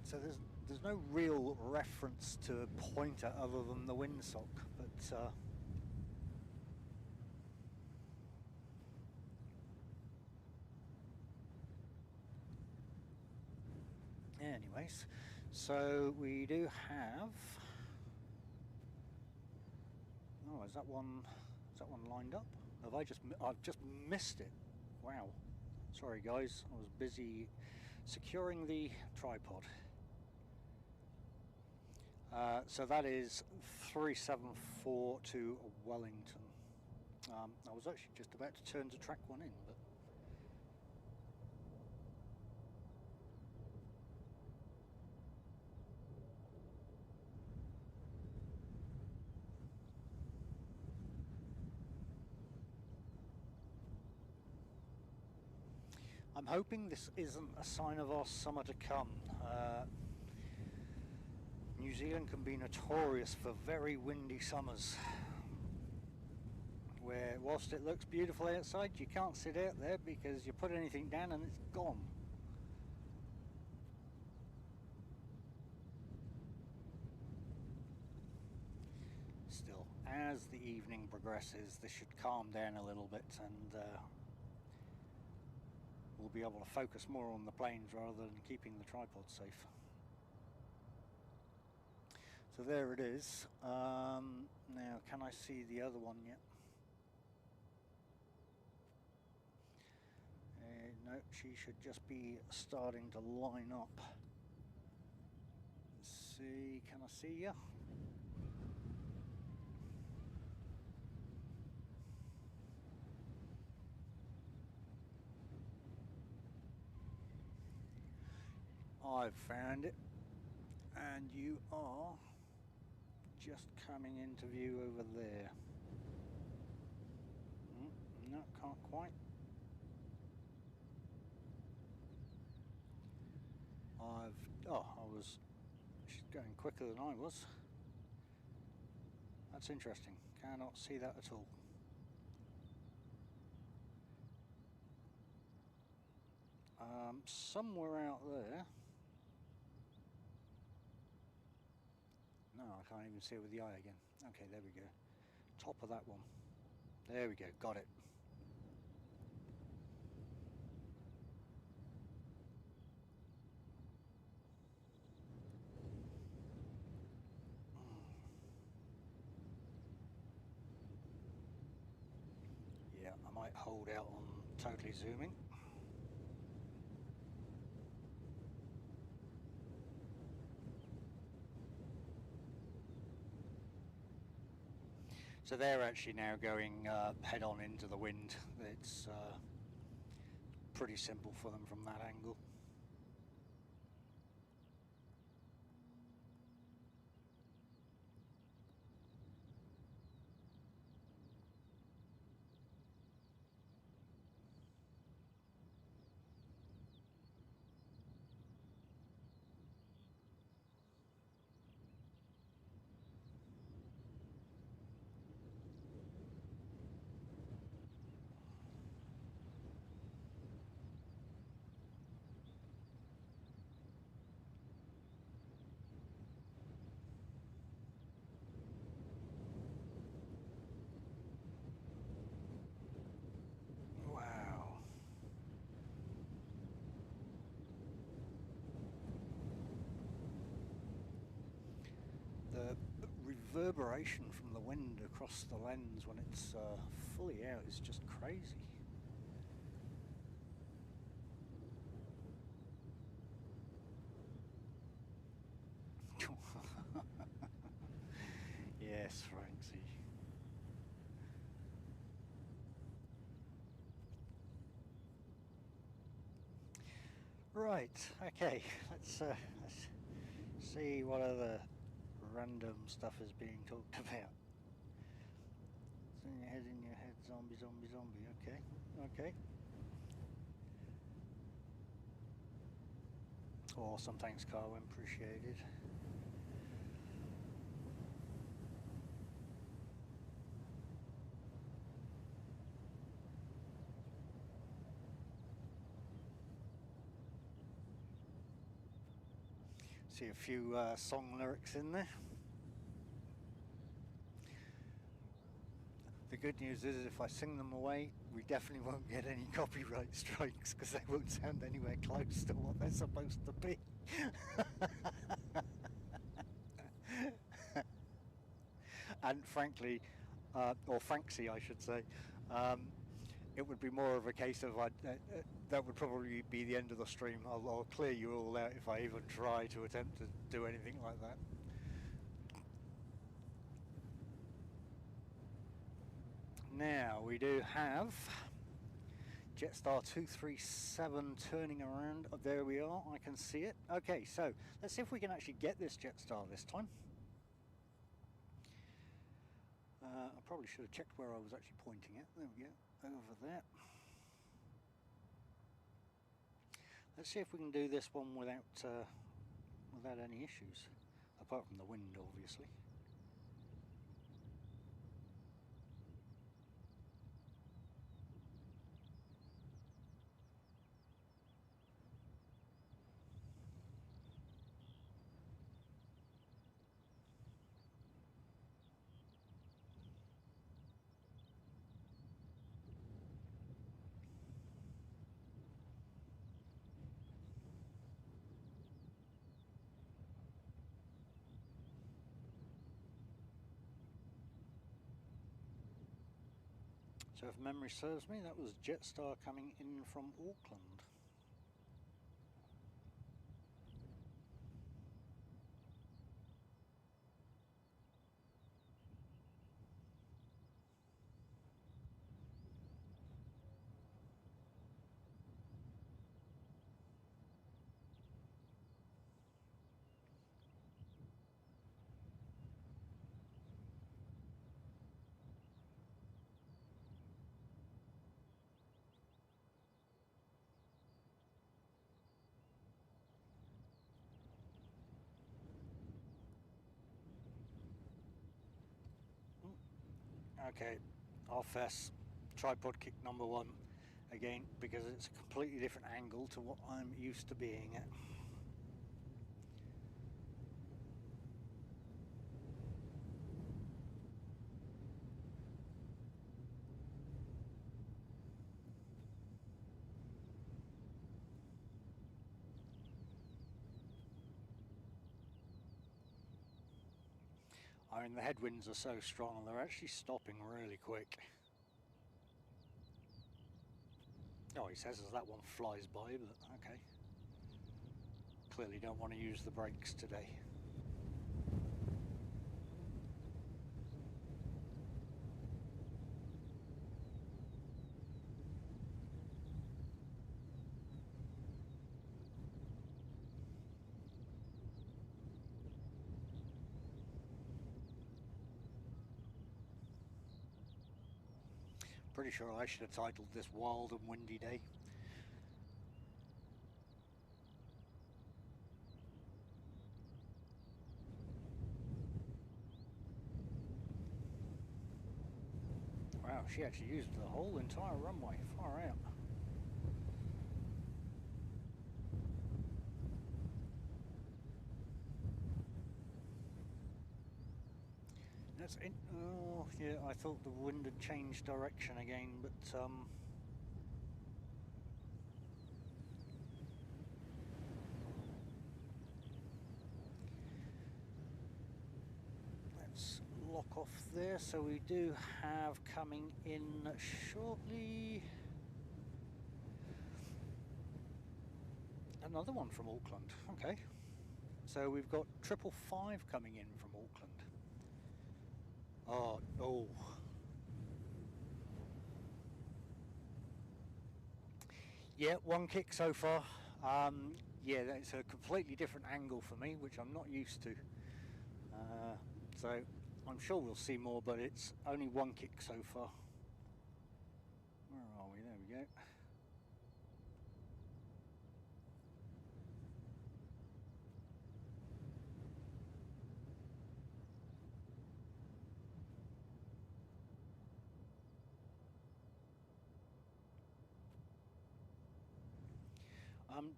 So there's no real reference to a pointer other than the windsock, but anyways, so we do have. Oh, is that one lined up? I've just missed it. Wow. Sorry guys, I was busy securing the tripod. So that is 374 to Wellington. I was actually just about to turn to track one in, but I'm hoping this isn't a sign of our summer to come. New Zealand can be notorious for very windy summers, where whilst it looks beautiful outside, you can't sit out there because you put anything down and it's gone. Still, as the evening progresses, this should calm down a little bit, and we'll be able to focus more on the planes rather than keeping the tripod safe. So there it is. Now, can I see the other one yet? No, she should just be starting to line up. Let's see, can I see you? I've found it, and you are just coming into view over there. No, can't quite. She's going quicker than I was. That's interesting. Cannot see that at all. Somewhere out there. No, I can't even see it with the eye again. Okay, there we go. Top of that one. There we go, got it. Yeah, I might hold out on totally zooming. So they're actually now going head on into the wind. It's pretty simple for them from that angle. the reverberation from the wind across the lens when it's fully out is just crazy. Yes, Francie. Right, okay, let's see what other random stuff is being talked about. It's in your head, zombie, zombie, zombie, okay, okay. Awesome, thanks Carwin, appreciated. See a few song lyrics in there. The good news is if I sing them away, we definitely won't get any copyright strikes because they won't sound anywhere close to what they're supposed to be. And frankly, or Franksy I should say, it would be more of a case of that would probably be the end of the stream. I'll clear you all out if I even try to attempt to do anything like that. Now we do have Jetstar 237 turning around. Oh, there we are, I can see it. Okay, so let's see if we can actually get this Jetstar this time. I probably should have checked where I was actually pointing at. There we go, over there. Let's see if we can do this one without any issues, apart from the wind, obviously. So if memory serves me, that was Jetstar coming in from Auckland. Okay, I'll fess, tripod kick number one again because it's a completely different angle to what I'm used to being at. I mean, the headwinds are so strong, they're actually stopping really quick. Oh, he says as that one flies by, but okay. Clearly don't want to use the brakes today. Pretty sure I should have titled this Wild and Windy Day. Wow, she actually used the whole entire runway, far out. That's it. Oh, yeah, I thought the wind had changed direction again, but let's lock off there. So we do have coming in shortly another one from Auckland. Okay, so we've got 555 coming in from Auckland. Oh. Yeah, one kick so far. Yeah, that's a completely different angle for me, which I'm not used to. So I'm sure we'll see more, but it's only one kick so far. Where are we? There we go.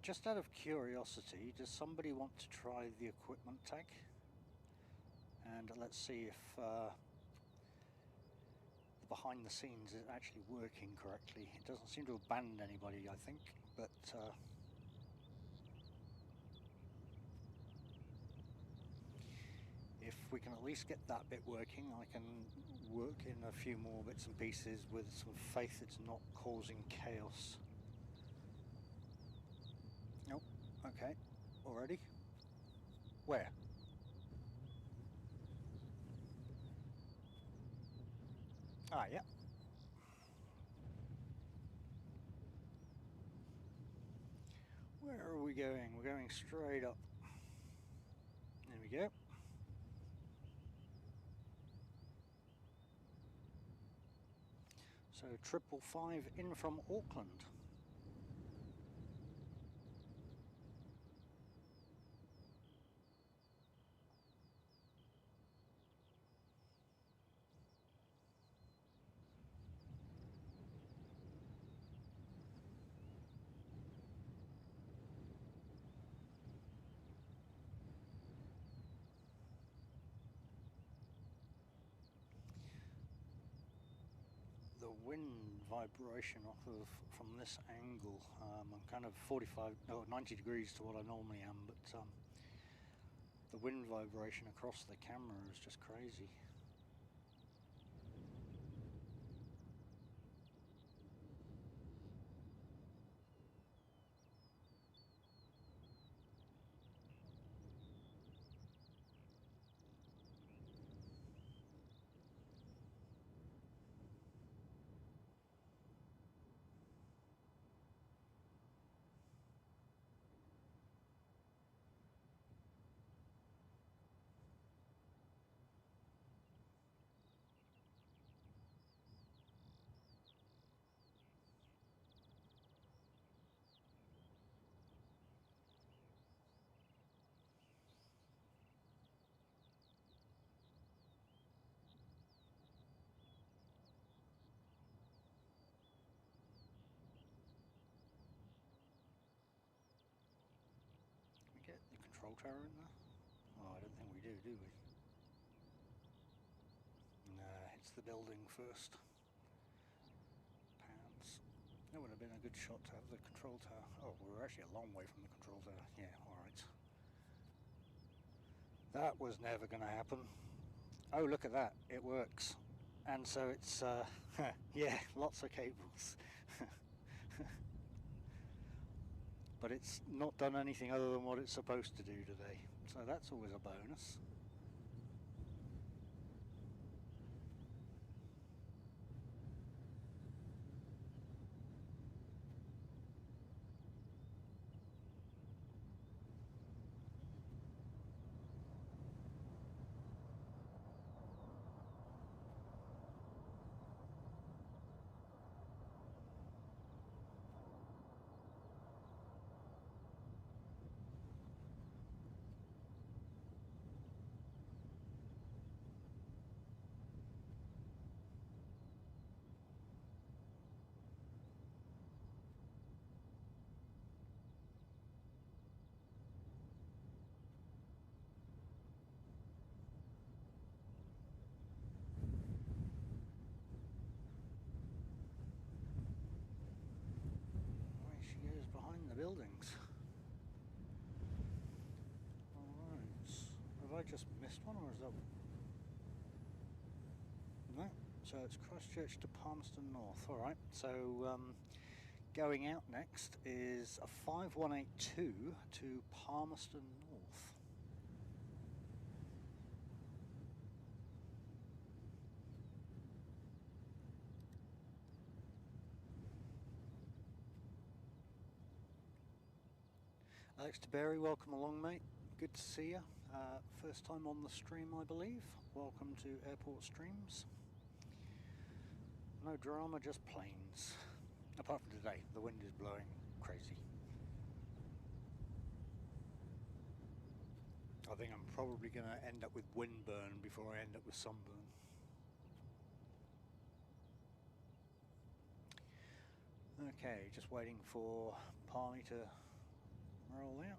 Just out of curiosity, does somebody want to try the equipment tag? And let's see if the behind the scenes is actually working correctly. It doesn't seem to have banned anybody, I think, but if we can at least get that bit working, I can work in a few more bits and pieces with some faith it's not causing chaos. Nope. Okay. Already? Where? Ah, yeah. Where are we going? We're going straight up. There we go. So 555 in from Auckland. The wind vibration from this angle, I'm kind of 90 degrees to what I normally am, but the wind vibration across the camera is just crazy. Get the control tower in there? Oh, I don't think we do we? Nah, it's the building first. Pans. That would have been a good shot to have the control tower. Oh, we're actually a long way from the control tower. Yeah, alright. That was never going to happen. Oh, look at that. It works. And so it's, yeah, lots of cables. But it's not done anything other than what it's supposed to do today. So that's always a bonus. Behind the buildings. Alright. Have I just missed one, or is that... So it's Christchurch to Palmerston North. Alright, so going out next is a 5182 to Palmerston North. Alex DeBerry, welcome along, mate. Good to see you. First time on the stream, I believe. Welcome to Airport Streams. No drama, just planes. Apart from today, the wind is blowing crazy. I think I'm probably going to end up with windburn before I end up with sunburn. Okay, just waiting for Palmy to roll out.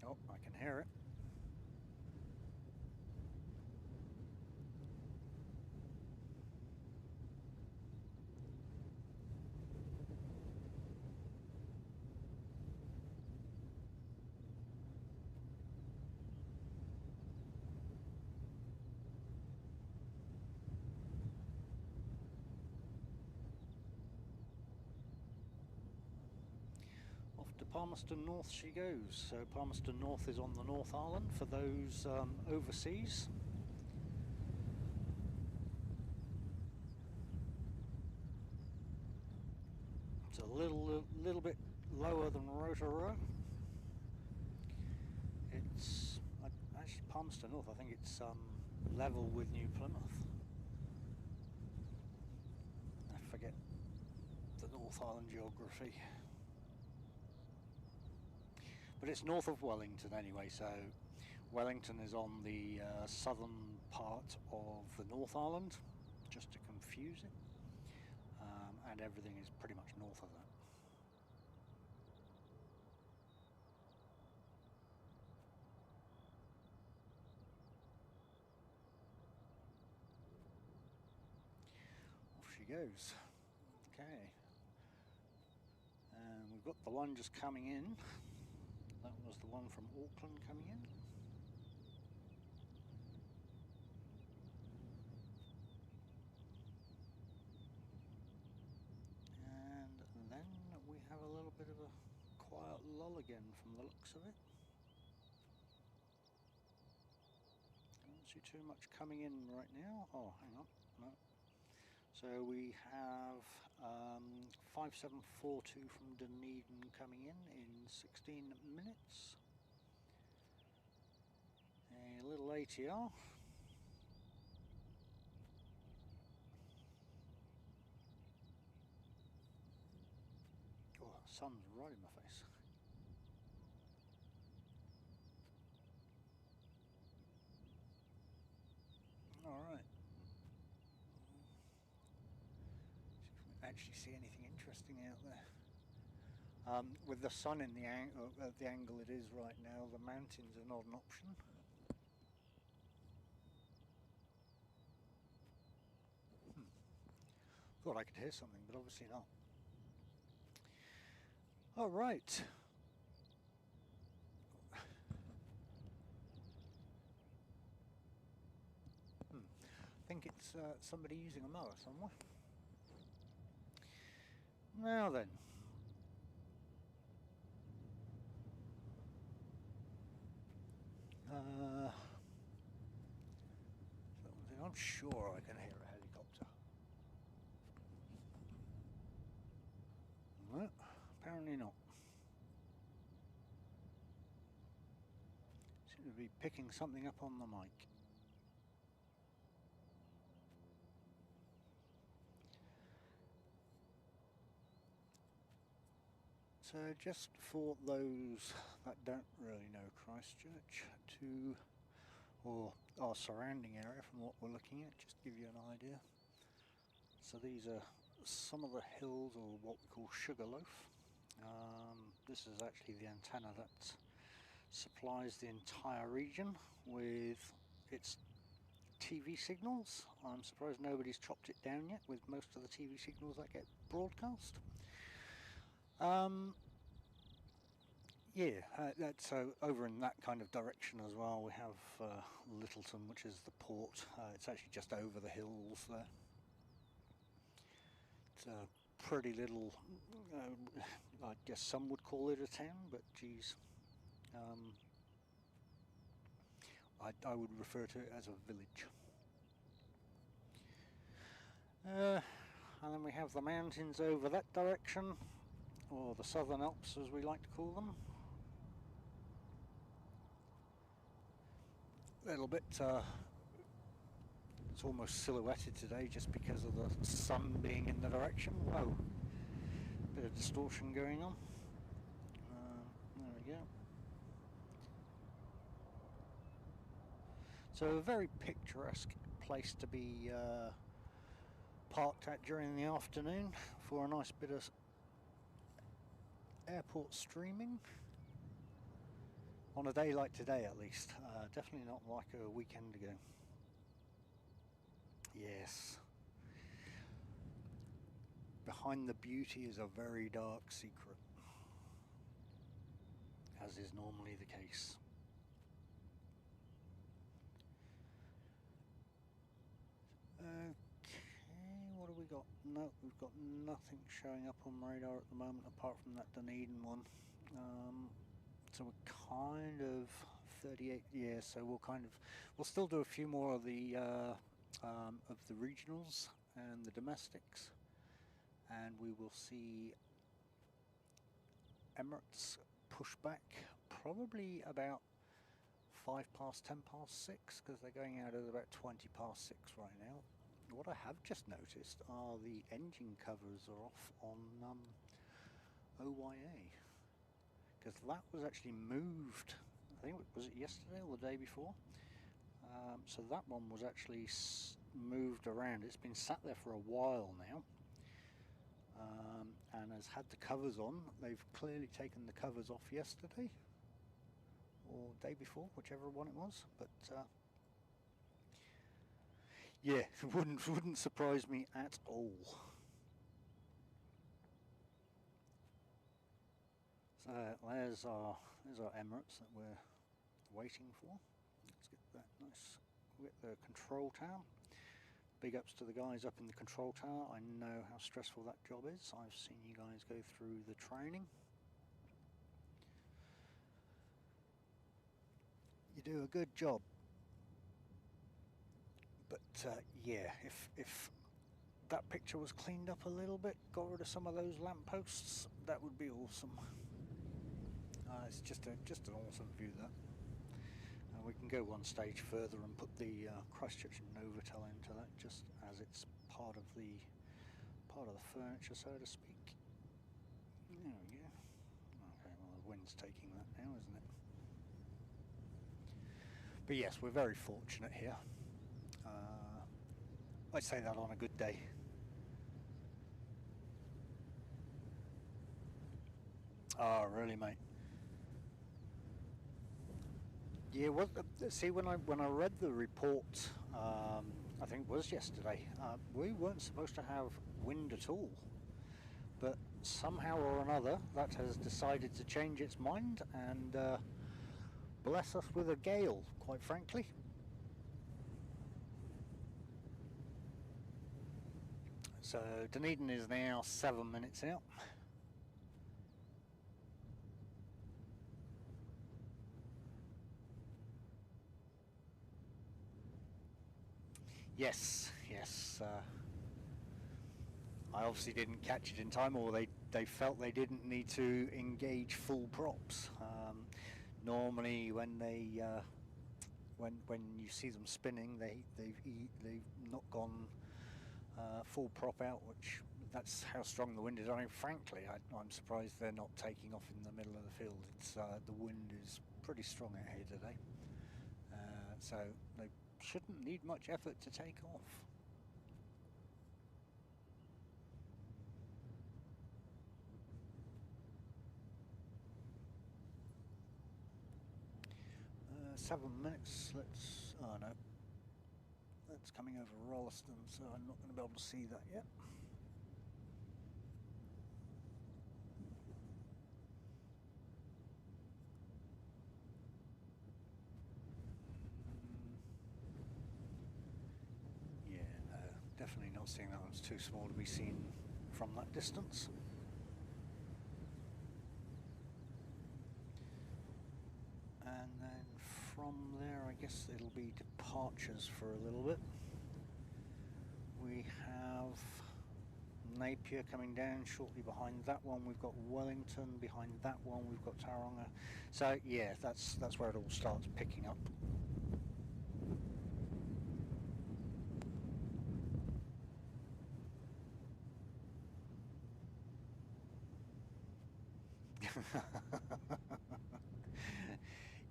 Oh, I can hear it. To Palmerston North she goes. So Palmerston North is on the North Island for those overseas. It's a little bit lower than Aotearoa. It's actually Palmerston North. I think it's level with New Plymouth. I forget the North Island geography. But it's north of Wellington anyway, so Wellington is on the southern part of the North Island, just to confuse it, and everything is pretty much north of that. Off she goes. Okay, and we've got the one just coming in. That was the one from Auckland coming in. And then we have a little bit of a quiet lull again from the looks of it. I don't see too much coming in right now. Oh, hang on. No. So we have 5742 from Dunedin coming in 16 minutes. A little ATR. Oh, the sun's right in my face. Alright. See if we actually see anything interesting out there. With the sun in the angle it is right now, the mountains are not an option. Thought I could hear something, but obviously not. All right. I think it's somebody using a mower somewhere. Now then. I'm sure I can hear a helicopter. No, apparently not. Seem to be picking something up on the mic. So just for those that don't really know Christchurch, or our surrounding area from what we're looking at, just to give you an idea. So these are some of the hills, or what we call Sugarloaf. This is actually the antenna that supplies the entire region with its TV signals. I'm surprised nobody's chopped it down yet with most of the TV signals that get broadcast. Yeah, that's over in that kind of direction as well. We have Littleton, which is the port. It's actually just over the hills there. It's a pretty little, I guess some would call it a town, but geez, I would refer to it as a village. And then we have the mountains over that direction, or the Southern Alps as we like to call them. A little bit, it's almost silhouetted today just because of the sun being in the direction. Whoa, bit of distortion going on. There we go. So a very picturesque place to be parked at during the afternoon for a nice bit of airport streaming. On a day like today at least, definitely not like a weekend ago. Yes. Behind the beauty is a very dark secret, as is normally the case. Okay, what have we got? No, we've got nothing showing up on radar at the moment apart from that Dunedin one. So we're kind of 38, yeah, so we'll still do a few more of the regionals and the domestics, and we will see Emirates push back probably about 5 past 10 past 6, because they're going out at about 20 past 6 right now. What I have just noticed are the engine covers are off on OYA, because that was actually moved, I think, was it yesterday or the day before? So that one was actually moved around. It's been sat there for a while now, and has had the covers on. They've clearly taken the covers off yesterday or day before, whichever one it was, but yeah, it wouldn't surprise me at all. So there's our Emirates that we're waiting for. Let's get that nice. We'll get the control tower. Big ups to the guys up in the control tower. I know how stressful that job is. I've seen you guys go through the training. You do a good job. But yeah, if that picture was cleaned up a little bit, got rid of some of those lampposts, that would be awesome. It's just an awesome view, that. We can go one stage further and put the Christchurch Novotel into that, just as it's part of the furniture, so to speak. There we go. Okay, well, the wind's taking that now, isn't it? But yes, we're very fortunate here. I'd say that on a good day. Oh, really, mate? Yeah, well, see, when I read the report, I think it was yesterday, we weren't supposed to have wind at all, but somehow or another that has decided to change its mind and bless us with a gale, quite frankly. So Dunedin is now 7 minutes out. Yes. I obviously didn't catch it in time, or they felt they didn't need to engage full props. Normally, when they when you see them spinning, they've not gone full prop out, which that's how strong the wind is. I mean, frankly, I'm surprised they're not taking off in the middle of the field. It's the wind is pretty strong out here today, so they shouldn't need much effort to take off. Uh, 7 minutes. Oh no, that's coming over Rolleston, so I'm not going to be able to see that yet. seeing that one's too small to be seen from that distance. And then from there, I guess it'll be departures for a little bit. We have Napier coming down shortly behind that one. We've got Wellington behind that one. We've got Tauranga. So yeah, that's where it all starts picking up.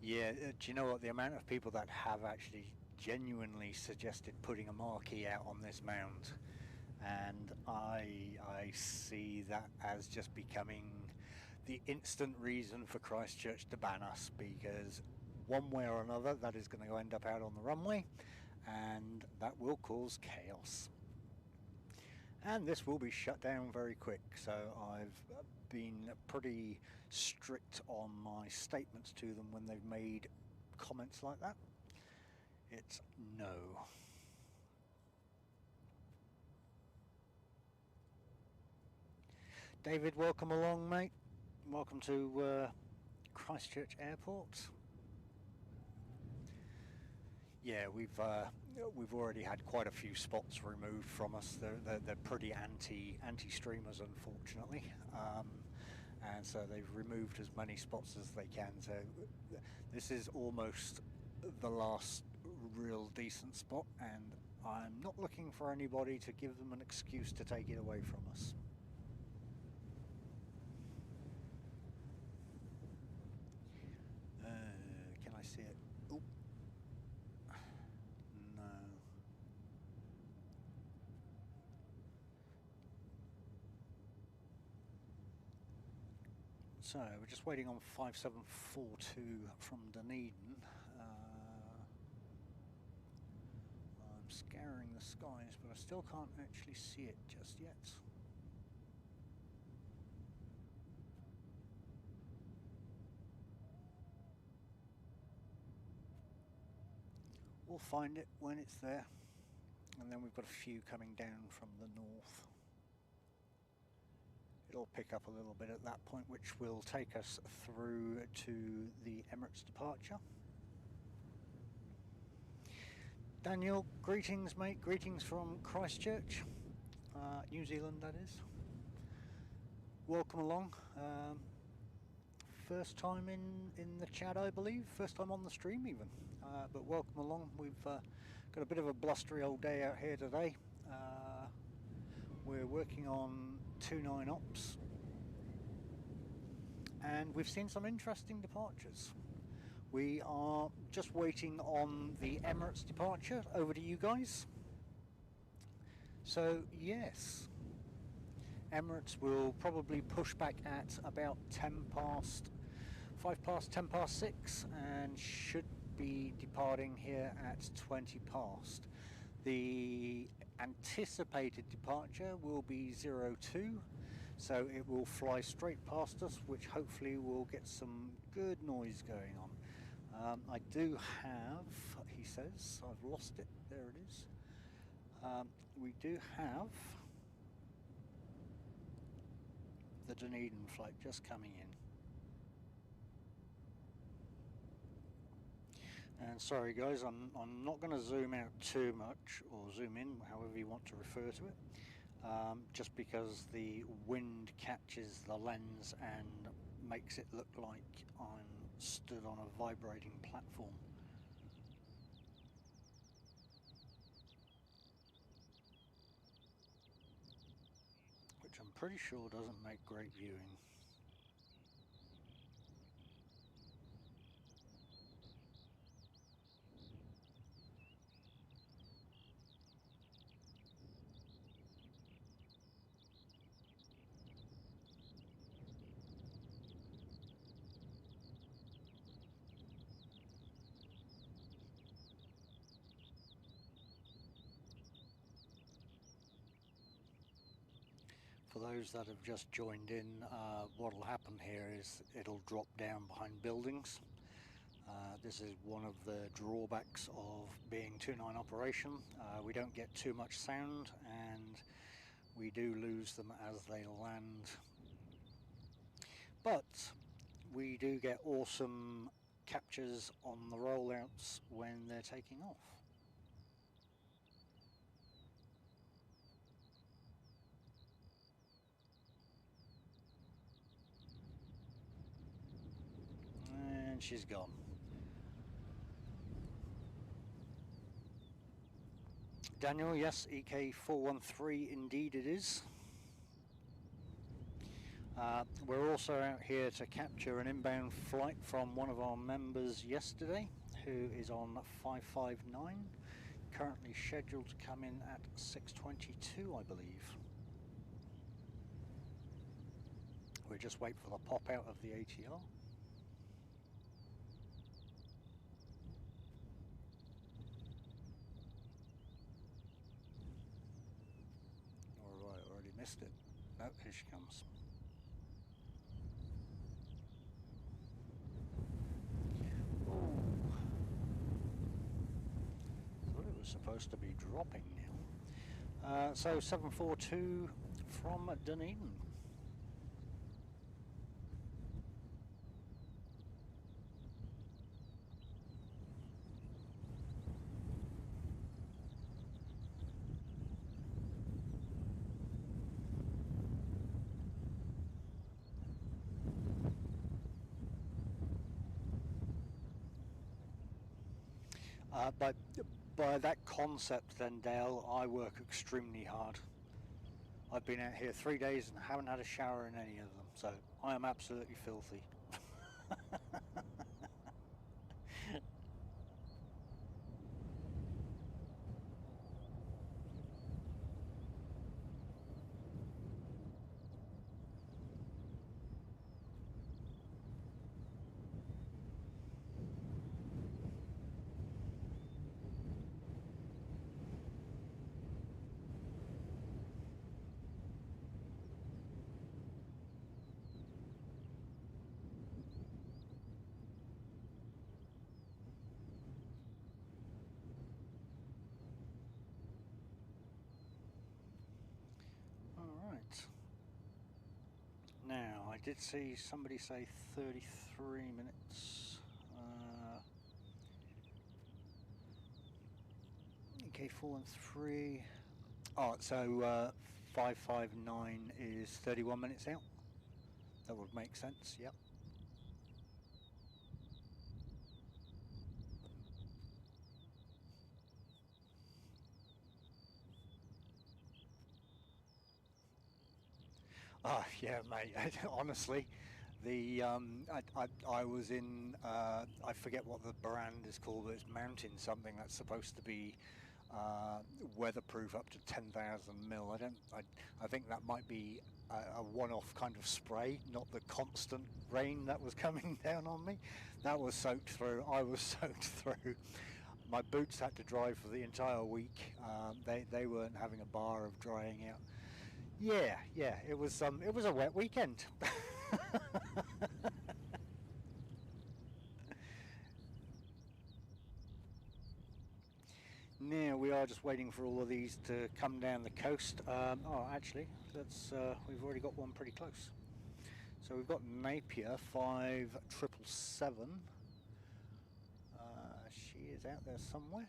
Yeah, do you know what? The amount of people that have actually genuinely suggested putting a marquee out on this mound, and I see that as just becoming the instant reason for Christchurch to ban us, because one way or another that is going to end up out on the runway, and that will cause chaos. And this will be shut down very quick, so I've been pretty strict on my statements to them when they've made comments like that. It's no. David, welcome along, mate. Welcome to Christchurch Airport. Yeah, we've already had quite a few spots removed from us. They're pretty anti-streamers, unfortunately, and so they've removed as many spots as they can. So this is almost the last real decent spot, and I'm not looking for anybody to give them an excuse to take it away from us. Can I see it? Oop. No. So we're just waiting on 5742 from Dunedin. I'm scouring the skies, but I still can't actually see it just yet. We'll find it when it's there. And then we've got a few coming down from the north. It'll pick up a little bit at that point, which will take us through to the Emirates departure. Daniel, greetings, mate. Greetings from Christchurch, New Zealand, that is. Welcome along. First time in the chat, I believe. First time on the stream, even. But welcome along. We've got a bit of a blustery old day out here today. We're working on 29 ops, and we've seen some interesting departures. We are just waiting on the Emirates departure. Over to you guys. So yes, Emirates will probably push back at about 5 past 10 past 6, and should be departing here at 20 past. The anticipated departure will be 02, so it will fly straight past us, which hopefully will get some good noise going on. I do have, he says, I've lost it, there it is. We do have the Dunedin flight just coming in. And sorry guys, I'm not going to zoom out too much, or zoom in, however you want to refer to it, just because the wind catches the lens and makes it look like I'm stood on a vibrating platform. Which I'm pretty sure doesn't make great viewing. For those that have just joined in, what will happen here is it'll drop down behind buildings. This is one of the drawbacks of being 2.9 operation. We don't get too much sound and we do lose them as they land. But we do get awesome captures on the rollouts when they're taking off. And she's gone. Daniel, yes, EK413 indeed it is. We're also out here to capture an inbound flight from one of our members yesterday, who is on 559, currently scheduled to come in at 6:22, I believe. We're just waiting for the pop out of the ATR. Or have I already missed it? No, here she comes. Thought it was supposed to be dropping now. So 742 from Dunedin. But by that concept then, Dale, I work extremely hard. I've been out here 3 days and haven't had a shower in any of them, so I am absolutely filthy. Now, I did see somebody say 33 minutes. K4 and 3. Oh, so 559 is 31 minutes out. That would make sense, yep. Oh, yeah, mate, honestly. I was in, I forget what the brand is called, but it's Mountain something that's supposed to be weatherproof up to 10,000 mil. I think that might be a one-off kind of spray, not the constant rain that was coming down on me. That was soaked through. I was soaked through. My boots had to dry for the entire week. They weren't having a bar of drying out. Yeah, it was a wet weekend. Now we are just waiting for all of these to come down the coast. Oh, actually, we've already got one pretty close. So we've got Napier 5777. She is out there somewhere.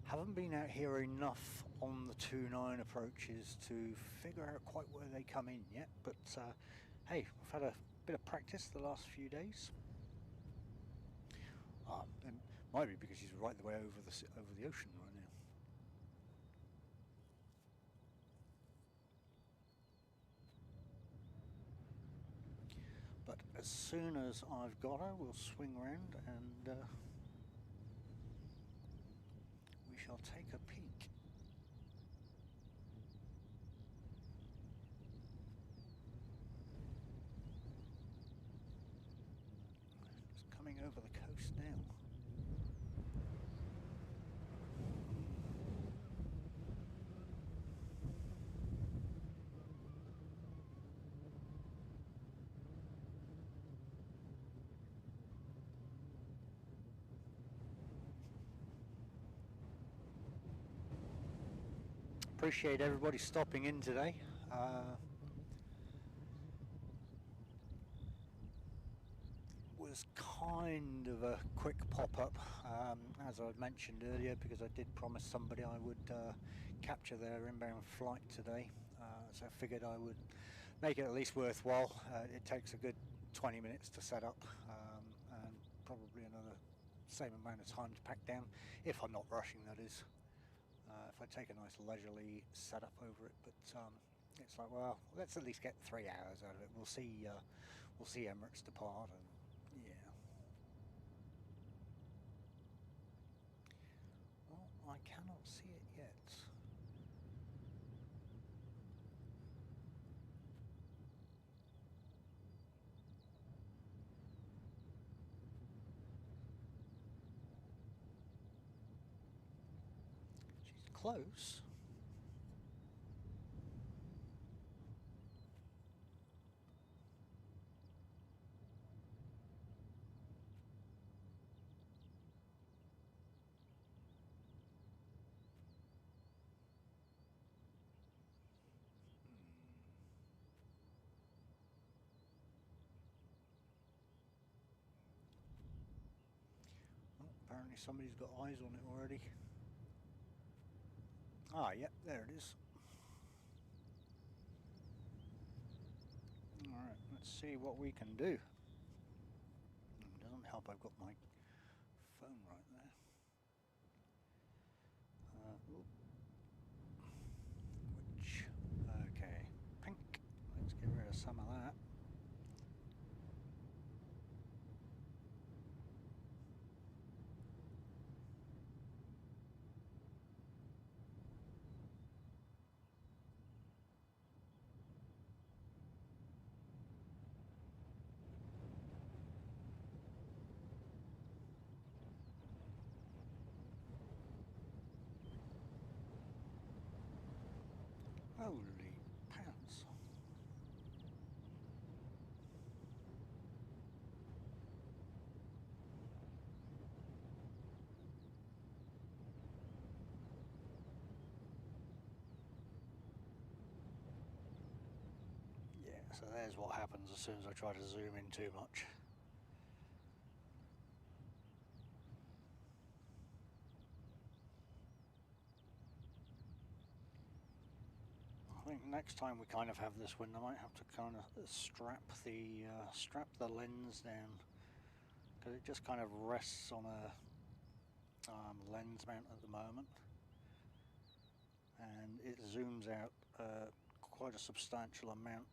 Haven't been out here enough on the 2.9 approaches to figure out quite where they come in yet, but hey, I've had a bit of practice the last few days. It might be because she's right the way over the ocean right now. But as soon as I've got her, we'll swing around and we shall take a peek. Just coming over the coast now. Appreciate everybody stopping in today. Was kind of a quick pop-up, as I mentioned earlier, because I did promise somebody I would capture their inbound flight today, so I figured I would make it at least worthwhile. It takes a good 20 minutes to set up, and probably another same amount of time to pack down, if I'm not rushing, that is. If I take a nice leisurely setup over it, but it's like, well, let's at least get 3 hours out of it. We'll see Emirates depart, and yeah. Well, I cannot see it yet. She's close. Well, apparently somebody's got eyes on it already. Ah, yep, there it is. Alright, let's see what we can do. It doesn't help I've got my phone right there. Okay, pink. Let's get rid of some of that. Holy pants. Yeah, so there's what happens as soon as I try to zoom in too much. I think next time we kind of have this wind, I might have to kind of strap the lens down, because it just kind of rests on a lens mount at the moment, and it zooms out quite a substantial amount.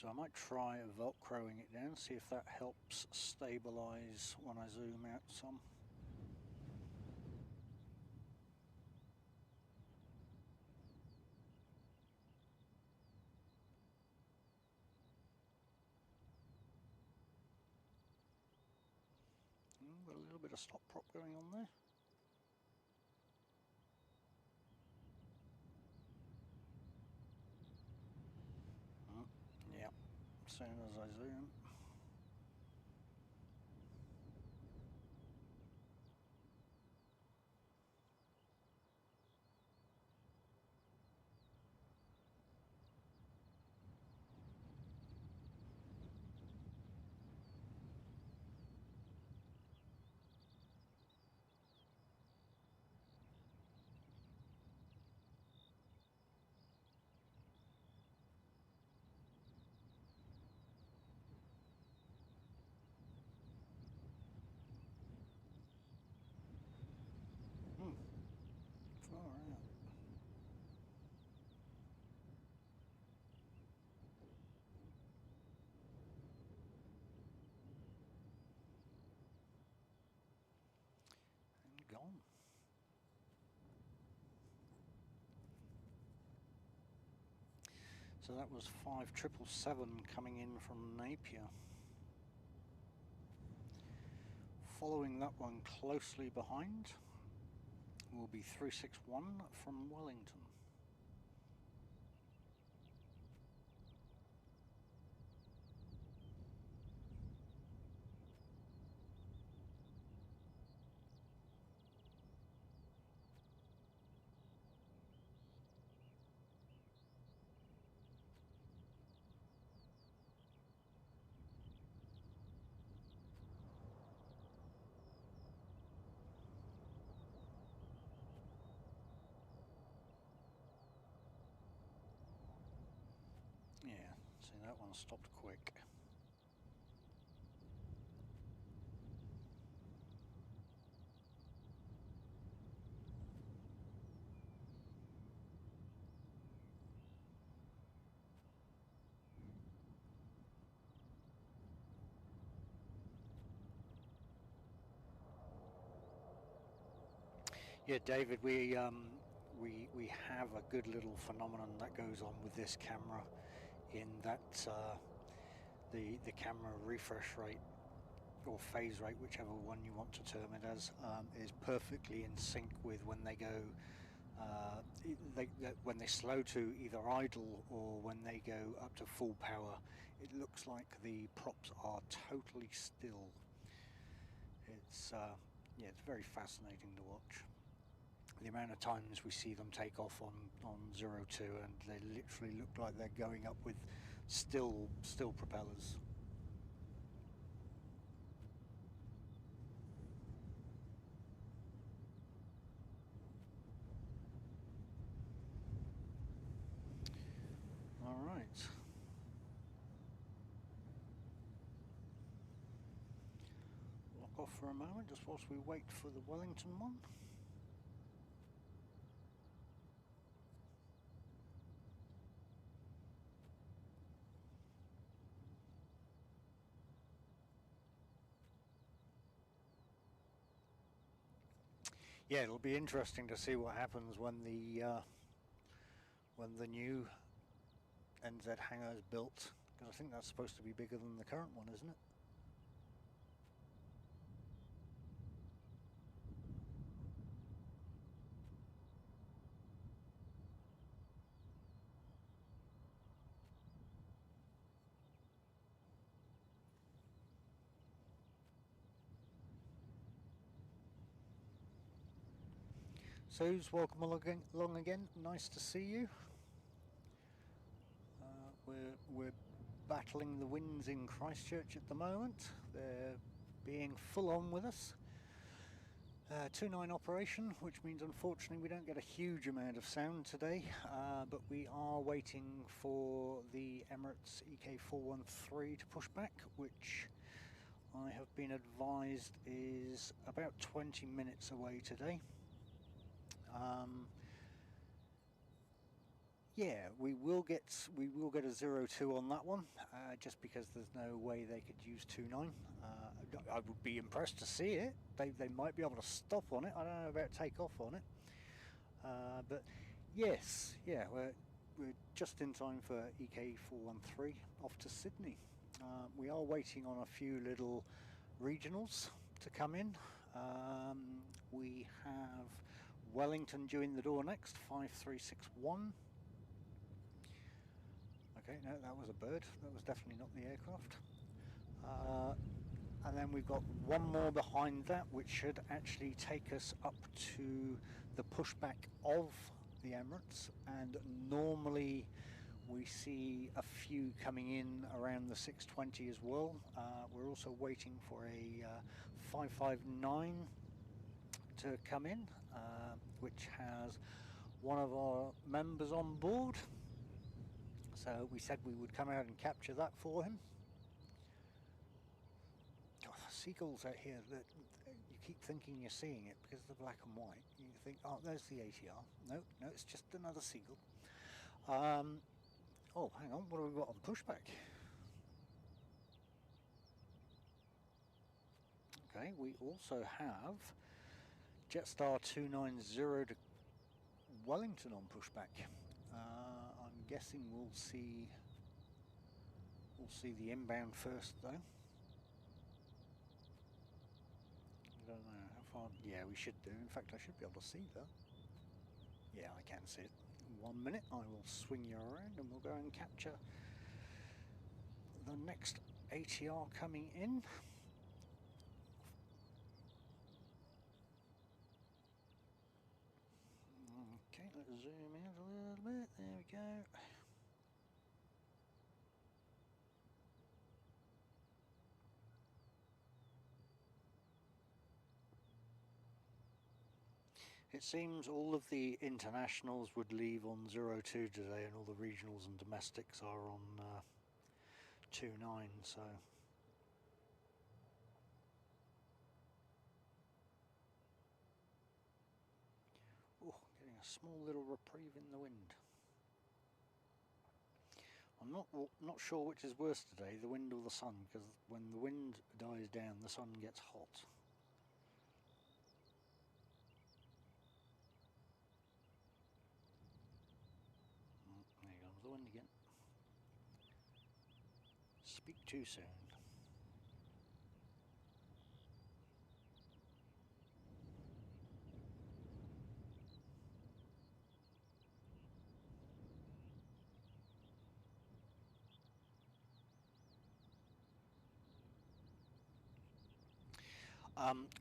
So I might try velcroing it down, see if that helps stabilize when I zoom out some. Got a little bit of stop prop going on there. Yeah, as soon as I zoom. Far out. And gone. So that was 5777 coming in from Napier. Following that one closely behind will be 361 from Wellington. that one stopped quick. Yeah, David, we have a good little phenomenon that goes on with this camera, in that the camera refresh rate or phase rate, whichever one you want to term it as, is perfectly in sync with when they go when they slow to either idle or when they go up to full power. It looks like the props are totally still. It's yeah, it's very fascinating to watch. The amount of times we see them take off on 02 and they literally look like they're going up with still propellers. All right. Lock off for a moment just whilst we wait for the Wellington one. Yeah, it'll be interesting to see what happens when the new NZ hangar is built. I think that's supposed to be bigger than the current one, isn't it? Suze, welcome along again. Nice to see you. We're battling the winds in Christchurch at the moment. They're being full on with us. 2-9 operation, which means unfortunately we don't get a huge amount of sound today, but we are waiting for the Emirates EK413 to push back, which I have been advised is about 20 minutes away today. Yeah, we will get a 02 on that one, just because there's no way they could use 2.9. I would be impressed to see it. They might be able to stop on it. I don't know about takeoff on it, but yes, yeah, we're just in time for EK413 off to Sydney. We are waiting on a few little regionals to come in. We have Wellington due in the door next, 5361. Okay, no, that was a bird. That was definitely not the aircraft. And then we've got one more behind that, which should actually take us up to the pushback of the Emirates. And normally we see a few coming in around the 620 as well. We're also waiting for a 559 to come in, which has one of our members on board. So we said we would come out and capture that for him. Oh, seagulls out here, that you keep thinking you're seeing it because they're black and white. You think, oh, there's the ATR. No, it's just another seagull. Oh, hang on, what have we got on pushback? Okay, we also have Jetstar 290 to Wellington on pushback. I'm guessing we'll see the inbound first though. I don't know how far. Yeah, we should do. In fact, I should be able to see that. Yeah, I can see it. 1 minute, I will swing you around and we'll go and capture the next ATR coming in. Okay, let's zoom in a little bit. There we go. It seems all of the internationals would leave on 02 today, and all the regionals and domestics are on 29, so oh, getting a small little reprieve in the wind. I'm not sure which is worse today, the wind or the sun, because when the wind dies down, the sun gets hot. There comes the wind again. Speak too soon.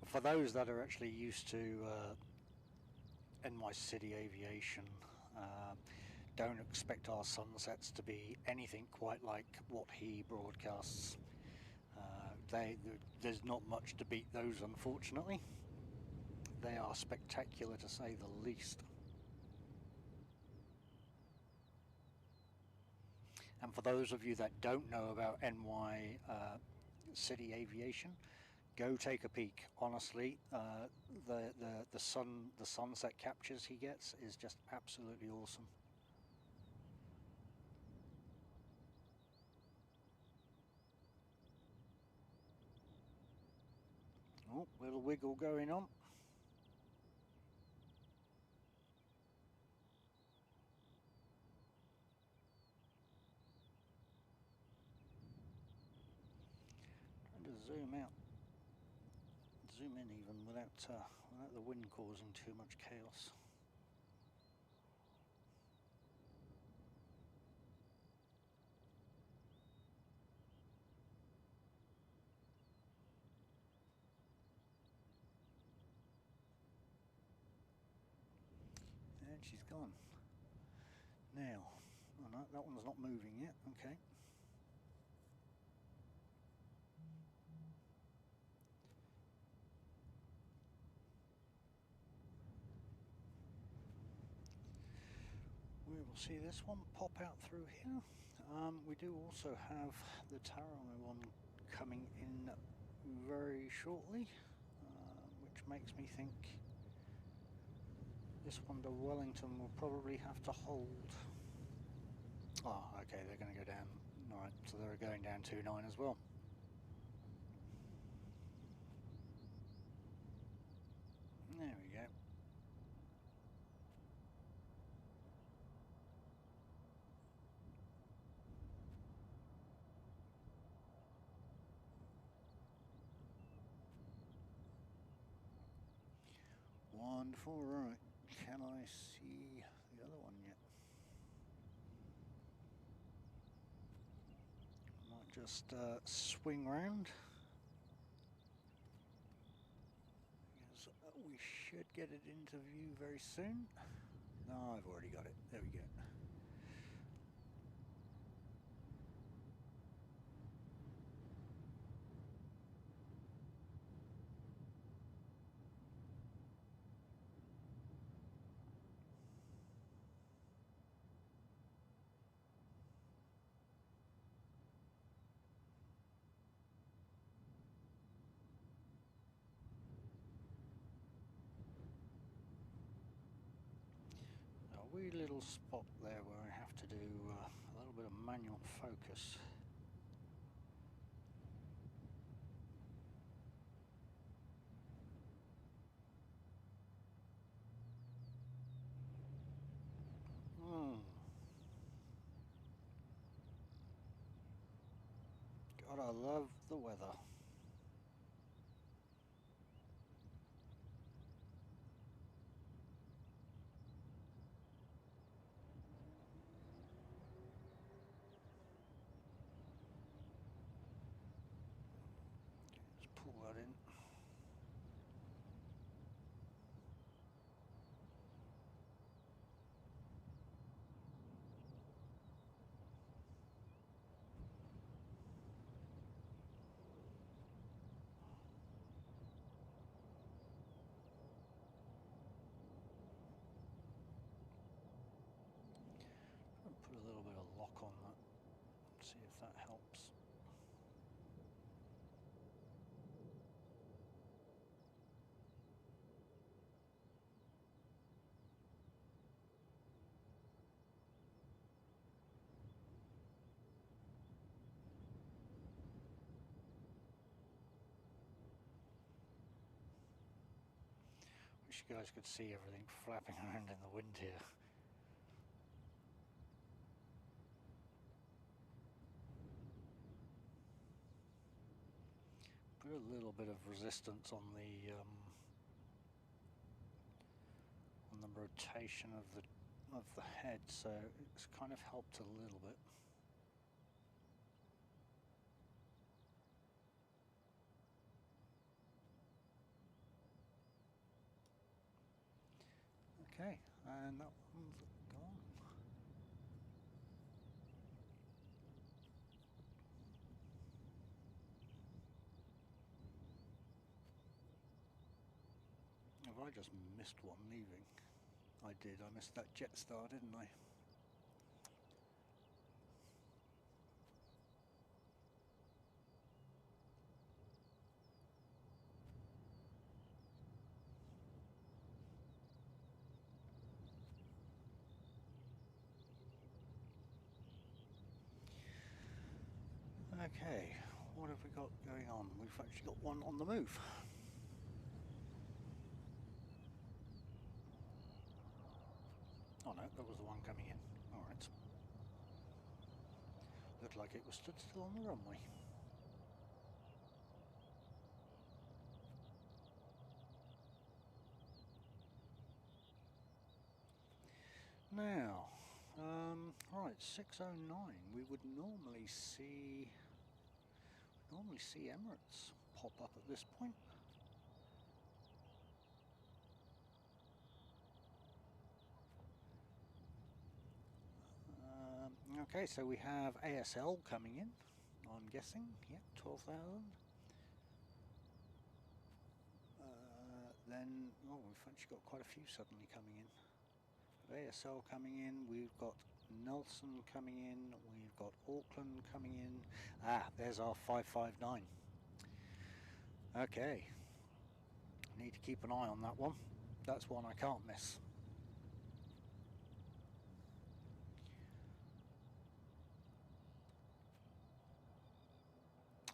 For those that are actually used to NY City Aviation, don't expect our sunsets to be anything quite like what he broadcasts. There's not much to beat those, unfortunately. They are spectacular, to say the least. And for those of you that don't know about NY City Aviation, go take a peek. Honestly, the sunset captures he gets is just absolutely awesome. Oh, little wiggle going on. Trying to zoom out, zoom in even without the wind causing too much chaos. And she's gone. Now, oh no, that one's not moving yet. Okay. We will see this one pop out through here. We do also have the Aotearoa one coming in very shortly, which makes me think this one to Wellington will probably have to hold. Oh, okay, they're going to go down. Alright, so they're going down 29 as well. There we go. Wonderful, right. Can I see the other one yet? Might just swing round. Because we should get it into view very soon. No, I've already got it. There we go. A wee little spot there where I have to do a little bit of manual focus. Gotta love the weather. Just pull that in. you guys could see everything flapping around in the wind here. Put a little bit of resistance on the rotation of the head, so it's kind of helped a little bit. Okay, and that one's gone. Have I just missed one leaving? I did, I missed that Jetstar, didn't I? Okay, what have we got going on? We've actually got one on the move. Oh no, that was the one coming in. Alright. Looked like it was stood still on the runway. Now, right, 609. We would normally see Emirates pop up at this point. Okay, so we have ASL coming in, I'm guessing. Yep, 12,000. Then, oh, we've actually got quite a few suddenly coming in. ASL coming in, we've got Nelson coming in, we've got Auckland coming in. Ah, there's our 559. Okay, need to keep an eye on that one. That's one I can't miss.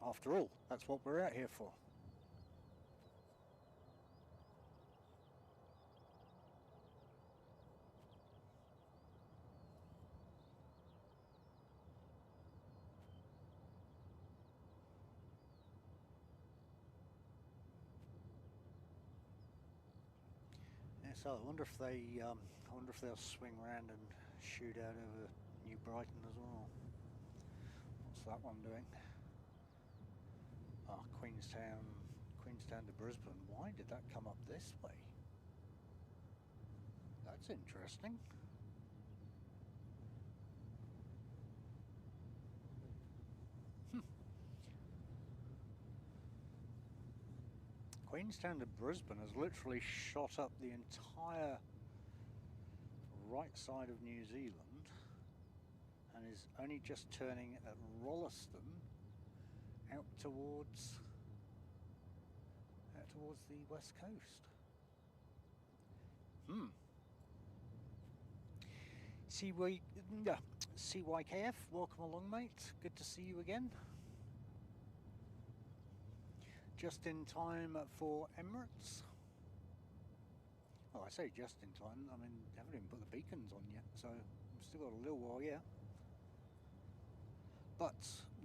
After all, that's what we're out here for. So I wonder if they'll swing around and shoot out over New Brighton as well. What's that one doing? Ah, Queenstown to Brisbane. Why did that come up this way? That's interesting. Queenstown to Brisbane has literally shot up the entire right side of New Zealand and is only just turning at Rolleston out towards the west coast. CYKF, welcome along, mate. Good to see you again. Just in time for Emirates. Well, I say just in time, I mean, I haven't even put the beacons on yet, so we've still got a little while, yeah. But,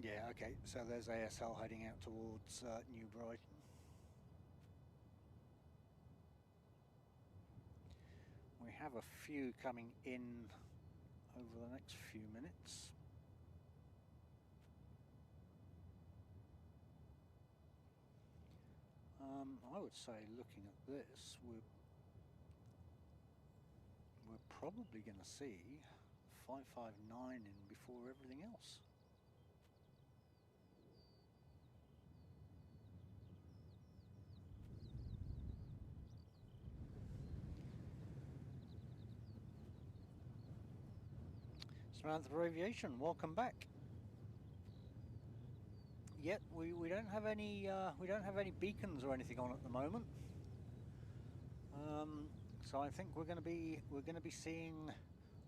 yeah, okay, so there's ASL heading out towards New Brighton. We have a few coming in over the next few minutes. I would say, looking at this, we're probably going to see 559 in before everything else. Samantha for Aviation, welcome back. Yet we don't have any beacons or anything on at the moment. So I think we're going to be seeing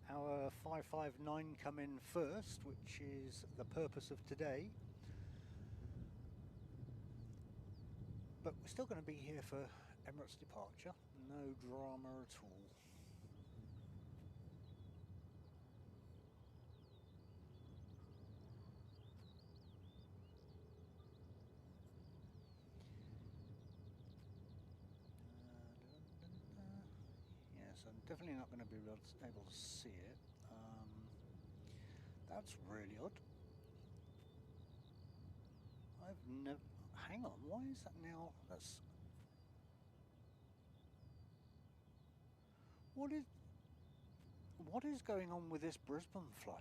our 559 come in first, which is the purpose of today. But we're still going to be here for Emirates departure, No drama at all. Yes, I'm definitely not going to be able to see it. That's really odd. I've never... Hang on, why is that now? That's... What is going on with this Brisbane flight?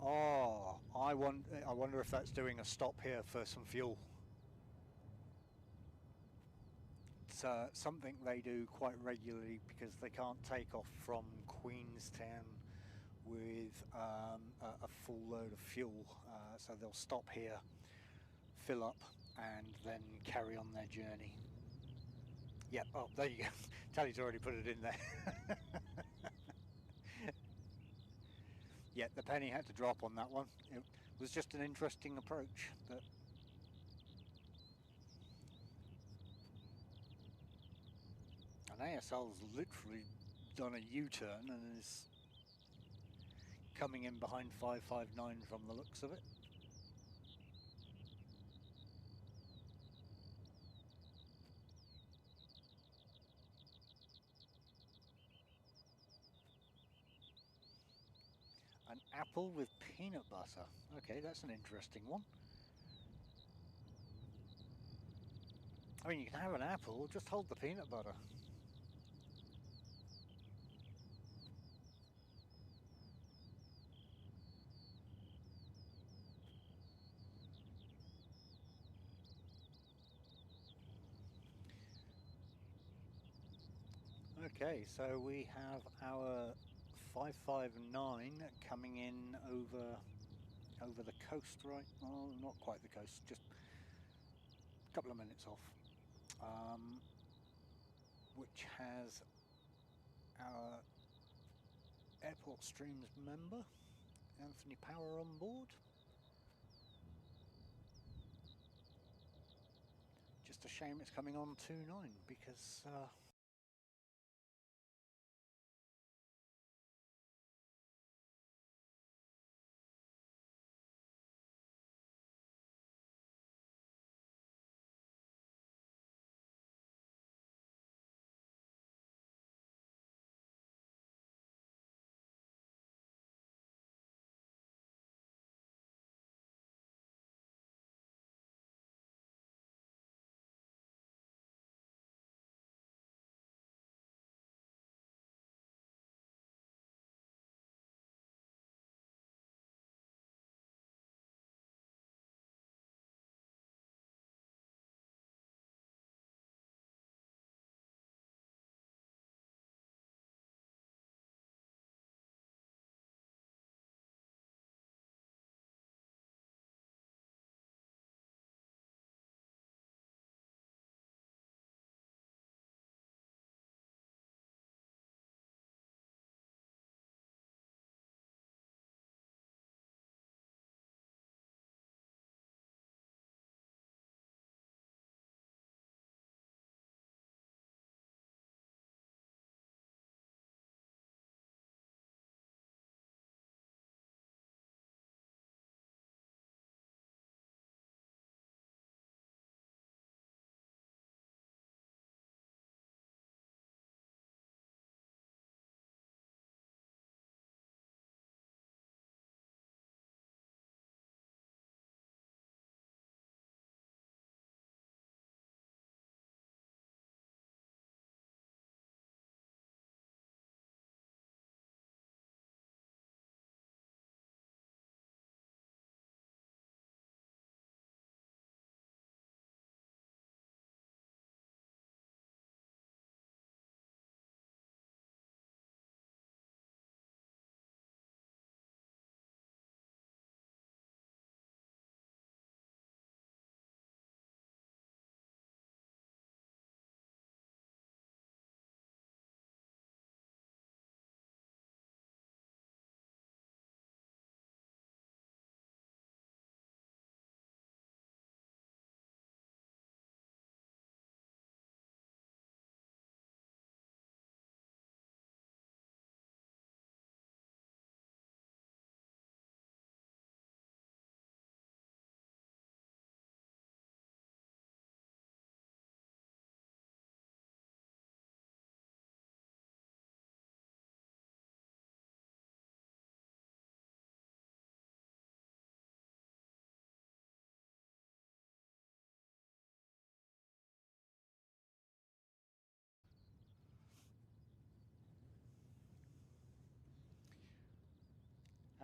Oh, I wonder if that's doing a stop here for some fuel. It's something they do quite regularly because they can't take off from Queenstown with a full load of fuel, so they'll stop here, fill up, and then carry on their journey. Yep, oh, there you go. Tally's already put it in there. Yeah, the penny had to drop on that one. It was just an interesting approach. But an ASL's literally done a U-turn and is coming in behind 559 from the looks of it. An apple with peanut butter. Okay, that's an interesting one. I mean, you can have an apple, just hold the peanut butter. Okay, so we have our 559 coming in over the coast, right? Well, not quite the coast, just a couple of minutes off. Which has our Airport Streams member, Anthony Power, on board. Just a shame it's coming on 2.9 because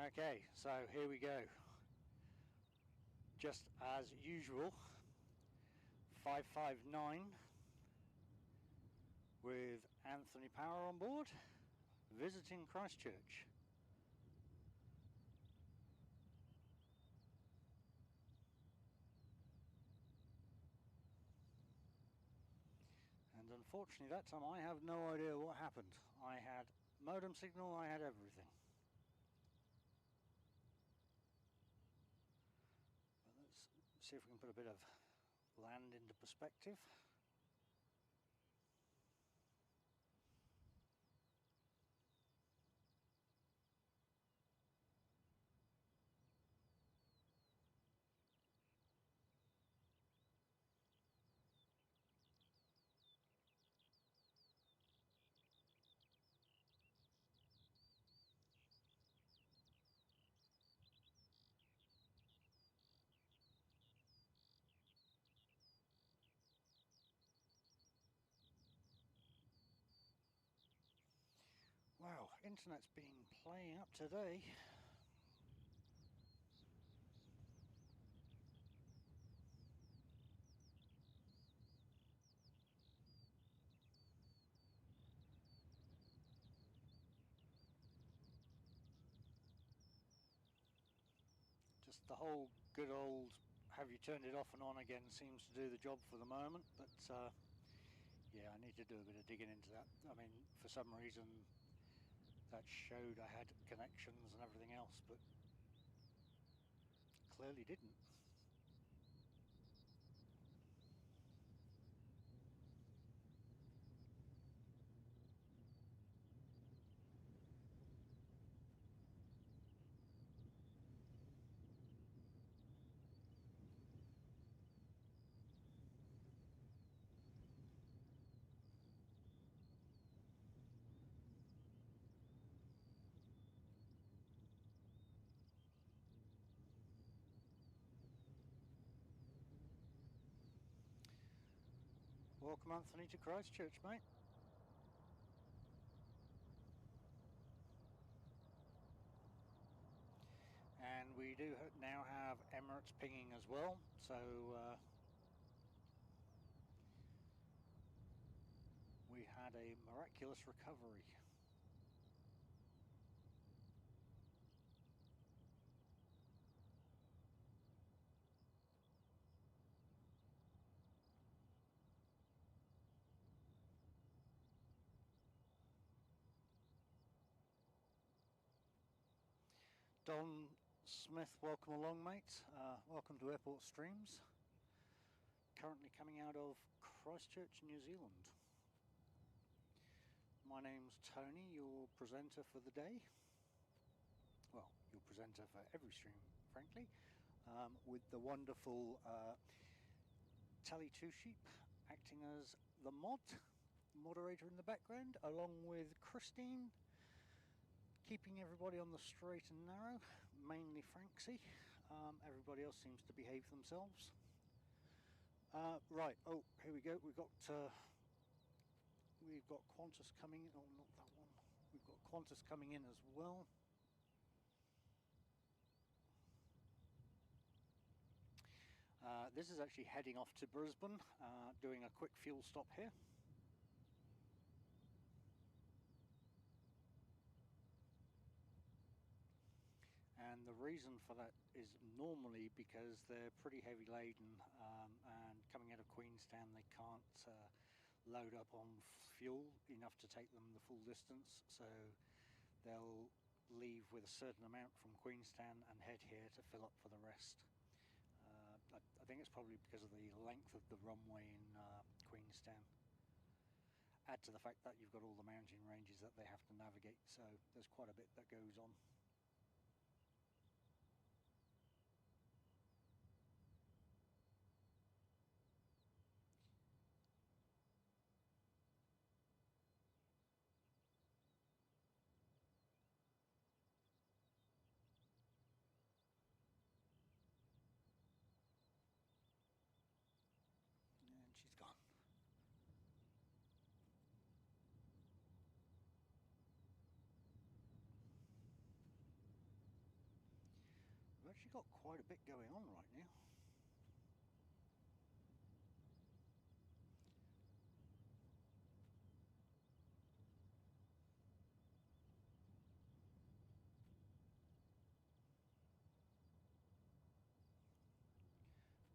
Okay, so here we go. Just as usual, 559 with Anthony Power on board, visiting Christchurch. And unfortunately that time I have no idea what happened. I had modem signal, I had everything. But let's see if we can put a bit of land into perspective. Wow, internet's been playing up today. Just the whole good old have you turned it off and on again seems to do the job for the moment, but yeah, I need to do a bit of digging into that. I mean, for some reason that showed I had connections and everything else, but clearly didn't. Welcome, Anthony, to Christchurch, mate. And we do now have Emirates pinging as well, so we had a miraculous recovery. Don Smith, welcome along, mate. Welcome to Airport Streams. Currently coming out of Christchurch, New Zealand. My name's Tony, your presenter for the day. Well, your presenter for every stream, frankly, with the wonderful Tally Two Sheep acting as the moderator in the background, along with Christine, keeping everybody on the straight and narrow, mainly Franksy. Everybody else seems to behave themselves. Right, oh, here we go. We've got Qantas coming in. Oh, not that one. We've got Qantas coming in as well. This is actually heading off to Brisbane, doing a quick fuel stop here. And the reason for that is normally because they're pretty heavy laden, and coming out of Queenstown they can't load up on fuel enough to take them the full distance, so they'll leave with a certain amount from Queenstown and head here to fill up for the rest. I think it's probably because of the length of the runway in Queenstown. Add to the fact that you've got all the mountain ranges that they have to navigate, so there's quite a bit that goes on. And she's gone. Actually got quite a bit going on right now.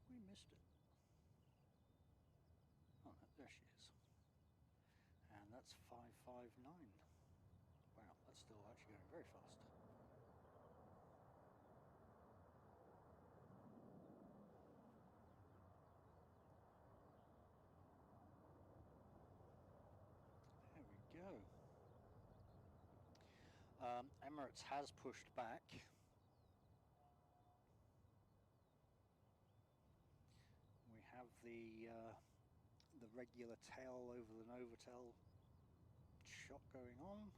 We missed it. Oh, no, there she is. And that's 559. Wow, that's still actually going very fast. There we go. Emirates has pushed back. We have the regular tail over the Novotel shot going on.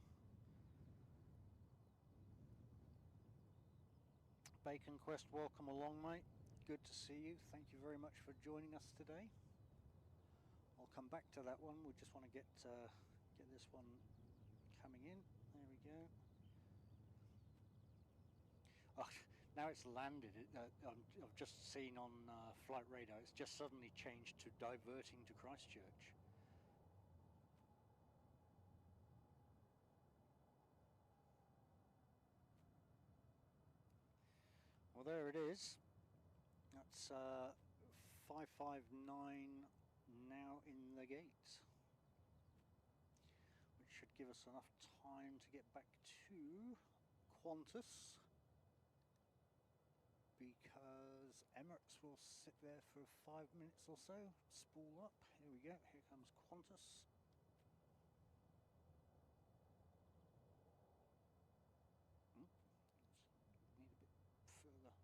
Bacon Quest, welcome along, mate. Good to see you. Thank you very much for joining us today. I'll come back to that one. We just want to get this one coming in. There we go. Oh, now it's landed. I've just seen on flight radar. It's just suddenly changed to diverting to Christchurch. Well, there it is. That's 559 now in the gate, which should give us enough time to get back to Qantas, because Emirates will sit there for 5 minutes or so, spool up. Here we go, here comes Qantas. Need a bit further.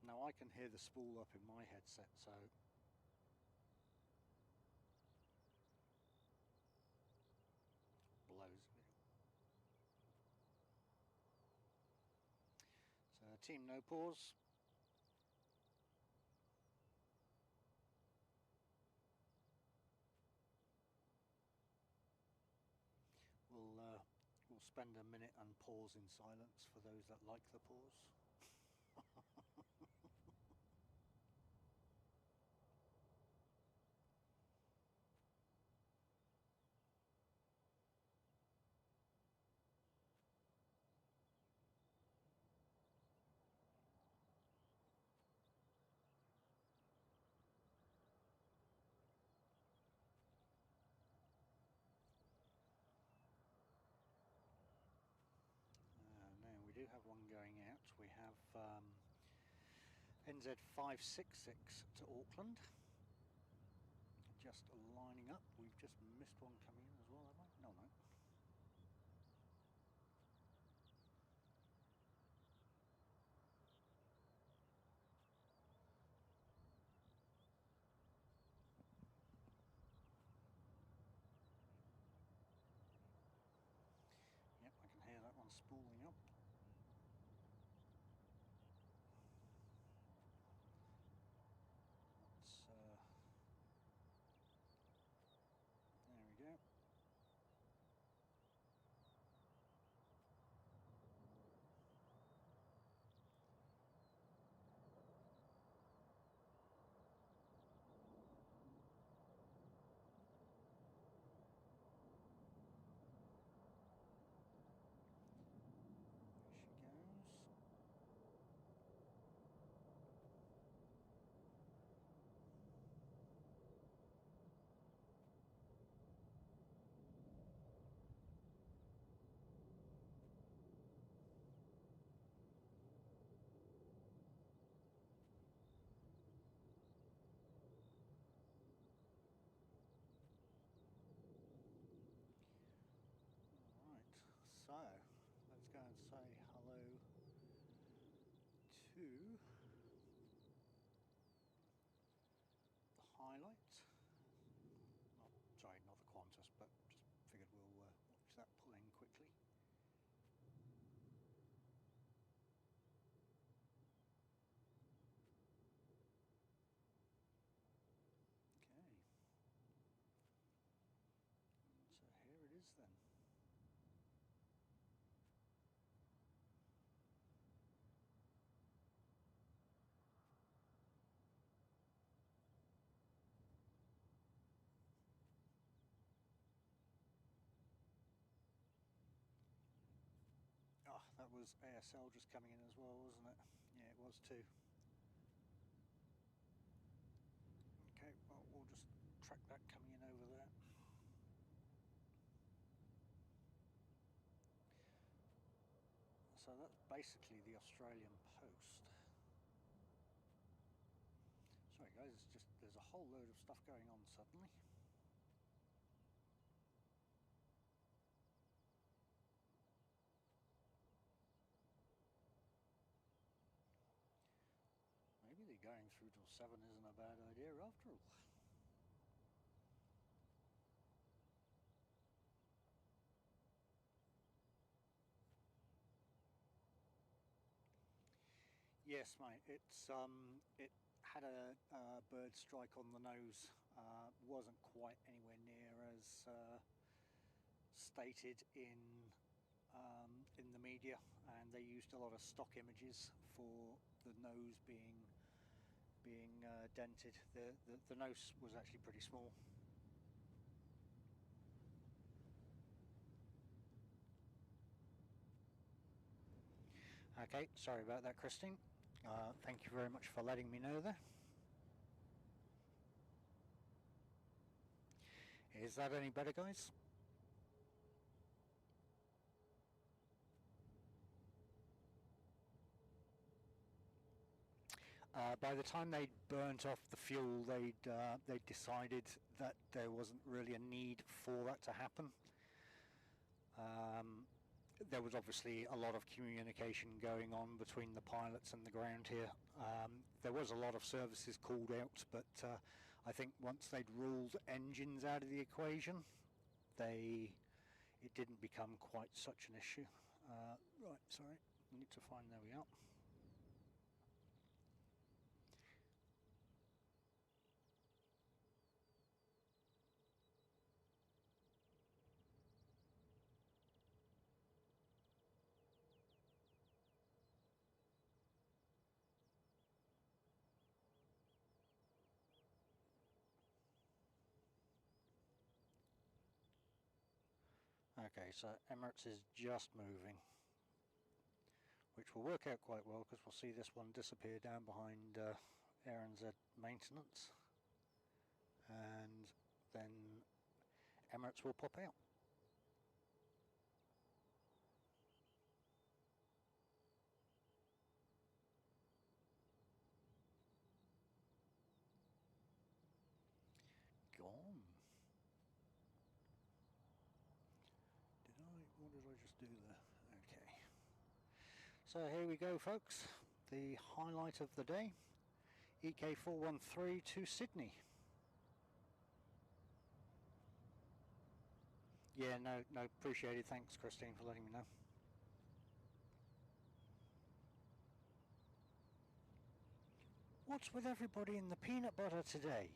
Now I can hear the spool up in my headset, so blows. So team no pause. We'll spend a minute and pause in silence for those that like the pause. Now we do have one going out. We have NZ566 to Auckland. Just lining up. We've just missed one coming in as well, have I? No. Yep, I can hear that one spooling up. There we go. There she goes. So, let's go and say hello to the highlight. Sorry, not the Qantas, but just figured we'll watch that pull in quickly. Okay. So here it is then. was ASL just coming in as well, wasn't it? Yeah, it was too. Okay, well, we'll just track that coming in over there. So that's basically the Australian Post. Sorry guys, it's just there's a whole load of stuff going on suddenly. Maybe they're going through till 7 isn't a bad idea after all. Yes, mate. It had a bird strike on the nose. Wasn't quite anywhere near as stated in the media, and they used a lot of stock images for the nose being dented. The nose was actually pretty small. Okay, sorry about that, Christine. Thank you very much for letting me know there. Is that any better, guys? By the time they'd burnt off the fuel, they'd decided that there wasn't really a need for that to happen. There was obviously a lot of communication going on between the pilots and the ground here. There was a lot of services called out, but I think once they'd ruled engines out of the equation, it didn't become quite such an issue. Right, sorry, need to find, there we are. Okay, so Emirates is just moving, which will work out quite well because we'll see this one disappear down behind Air and Z maintenance, and then Emirates will pop out. Gone. What did I just do there? Okay. So here we go, folks. The highlight of the day. EK413 to Sydney. Yeah, no, appreciate it. Thanks, Christine, for letting me know. What's with everybody in the peanut butter today?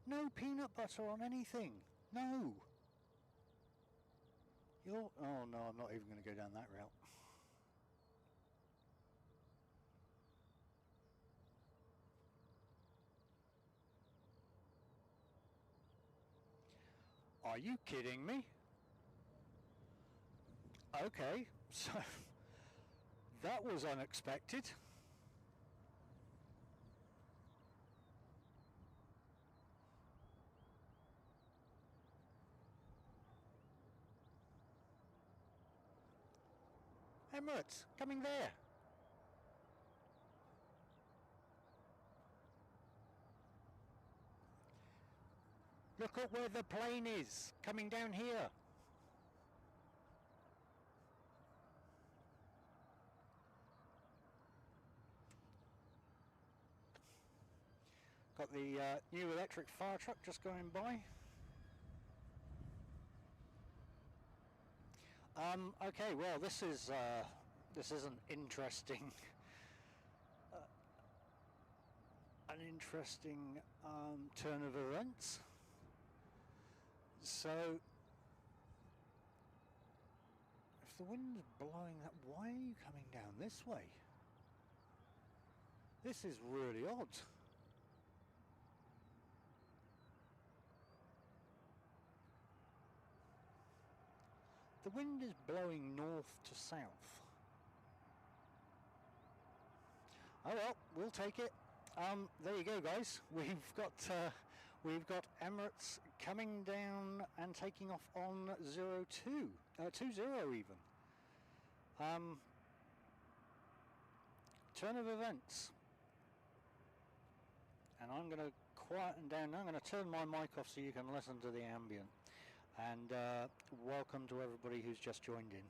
No peanut butter on anything. No. Oh no, I'm not even going to go down that route. Are you kidding me? Okay, so that was unexpected. Emirates, coming there. Look at where the plane is, coming down here. Got the new electric fire truck just going by. Okay, well, this is an interesting turn of events. So, if the wind's blowing that, why are you coming down this way? This is really odd. The wind is blowing north to south. Oh well, we'll take it. There you go, guys. We've got Emirates coming down and taking off on 02, 20 even. Turn of events. And I'm going to quieten down now. I'm going to turn my mic off so you can listen to the ambient. And welcome to everybody who's just joined in.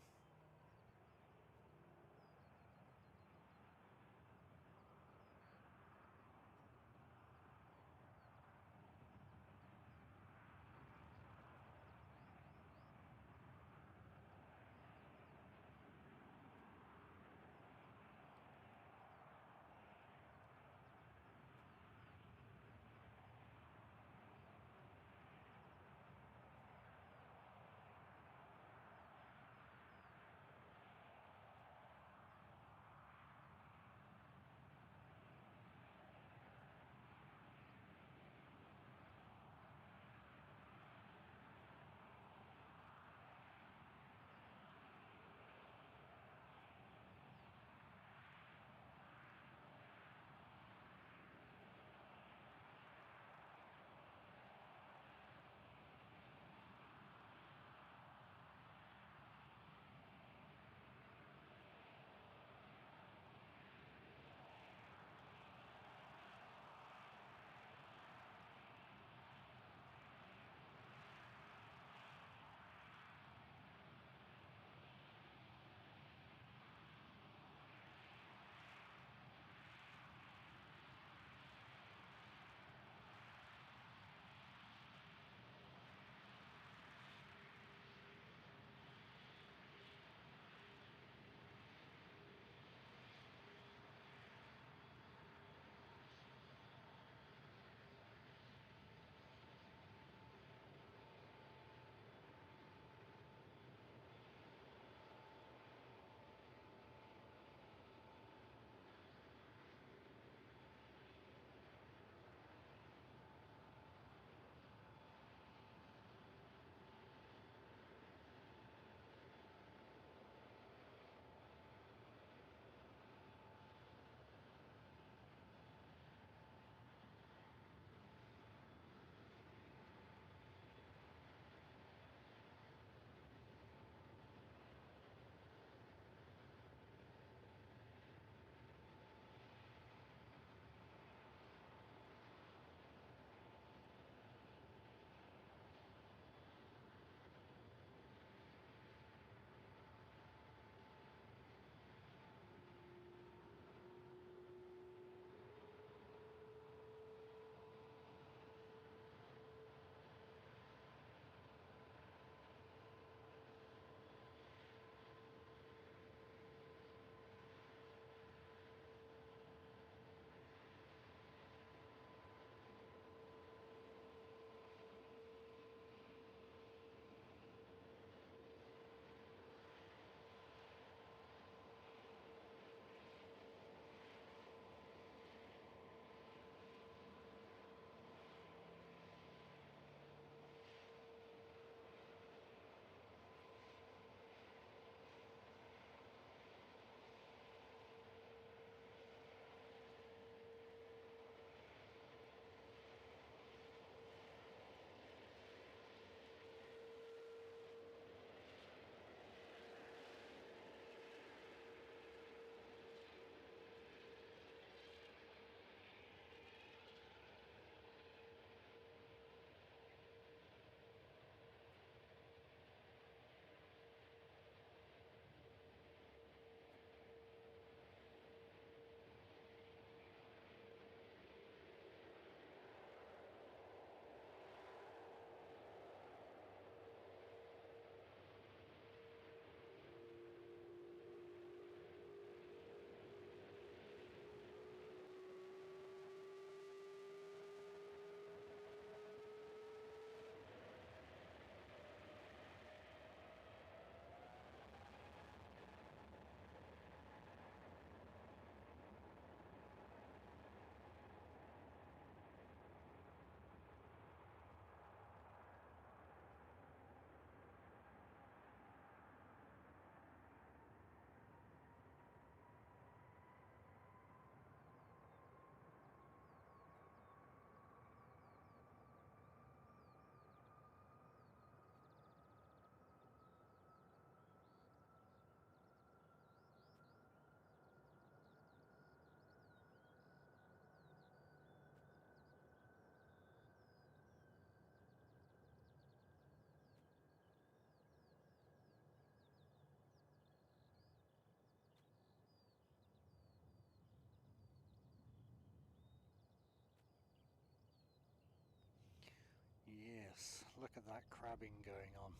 Yes, look at that crabbing going on.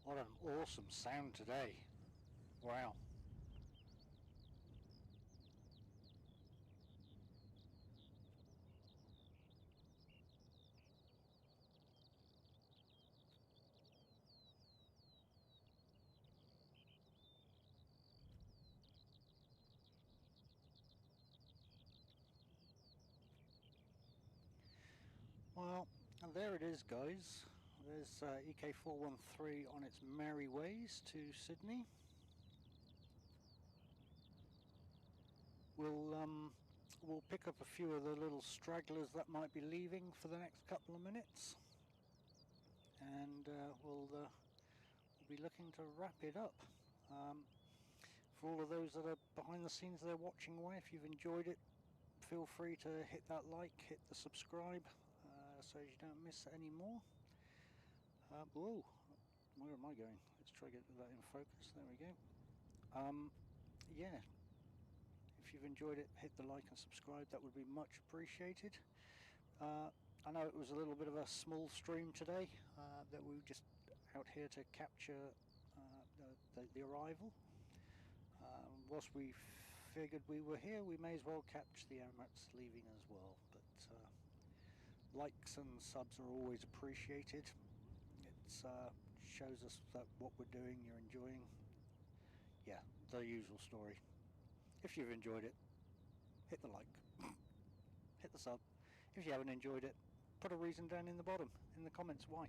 What an awesome sound today. Wow. Well, and there it is, guys. There's EK413 on its merry ways to Sydney. We'll pick up a few of the little stragglers that might be leaving for the next couple of minutes, and we'll be looking to wrap it up. For all of those that are behind the scenes there watching away, if you've enjoyed it, feel free to hit that like, hit the subscribe, so you don't miss any more. Whoa, where am I going? Let's try to get that in focus. There we go. Yeah, if you've enjoyed it, hit the like and subscribe. That would be much appreciated. I know it was a little bit of a small stream today, that we were just out here to capture the arrival. Whilst we figured we were here, we may as well catch the Emirates leaving as well. But likes and subs are always appreciated. It shows us that what we're doing, you're enjoying. Yeah, the usual story. If you've enjoyed it, hit the like, hit the sub. If you haven't enjoyed it, put a reason down in the bottom, in the comments why.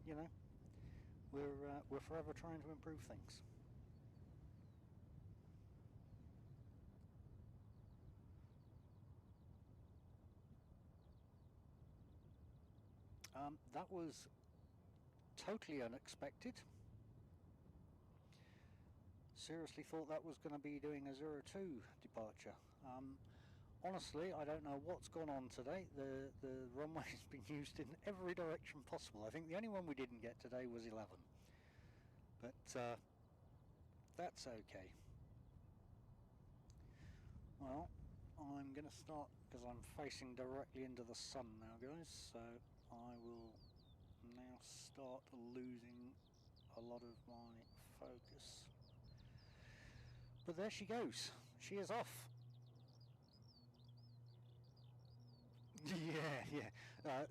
You know, we're forever trying to improve things. That was totally unexpected. Seriously thought that was going to be doing a 02 departure. Honestly, I don't know what's gone on today. The runway has been used in every direction possible. I think the only one we didn't get today was 11. But that's okay. Well, I'm going to start, because I'm facing directly into the sun now, guys, so I will now start losing a lot of my focus. But there she goes. She is off. Yeah.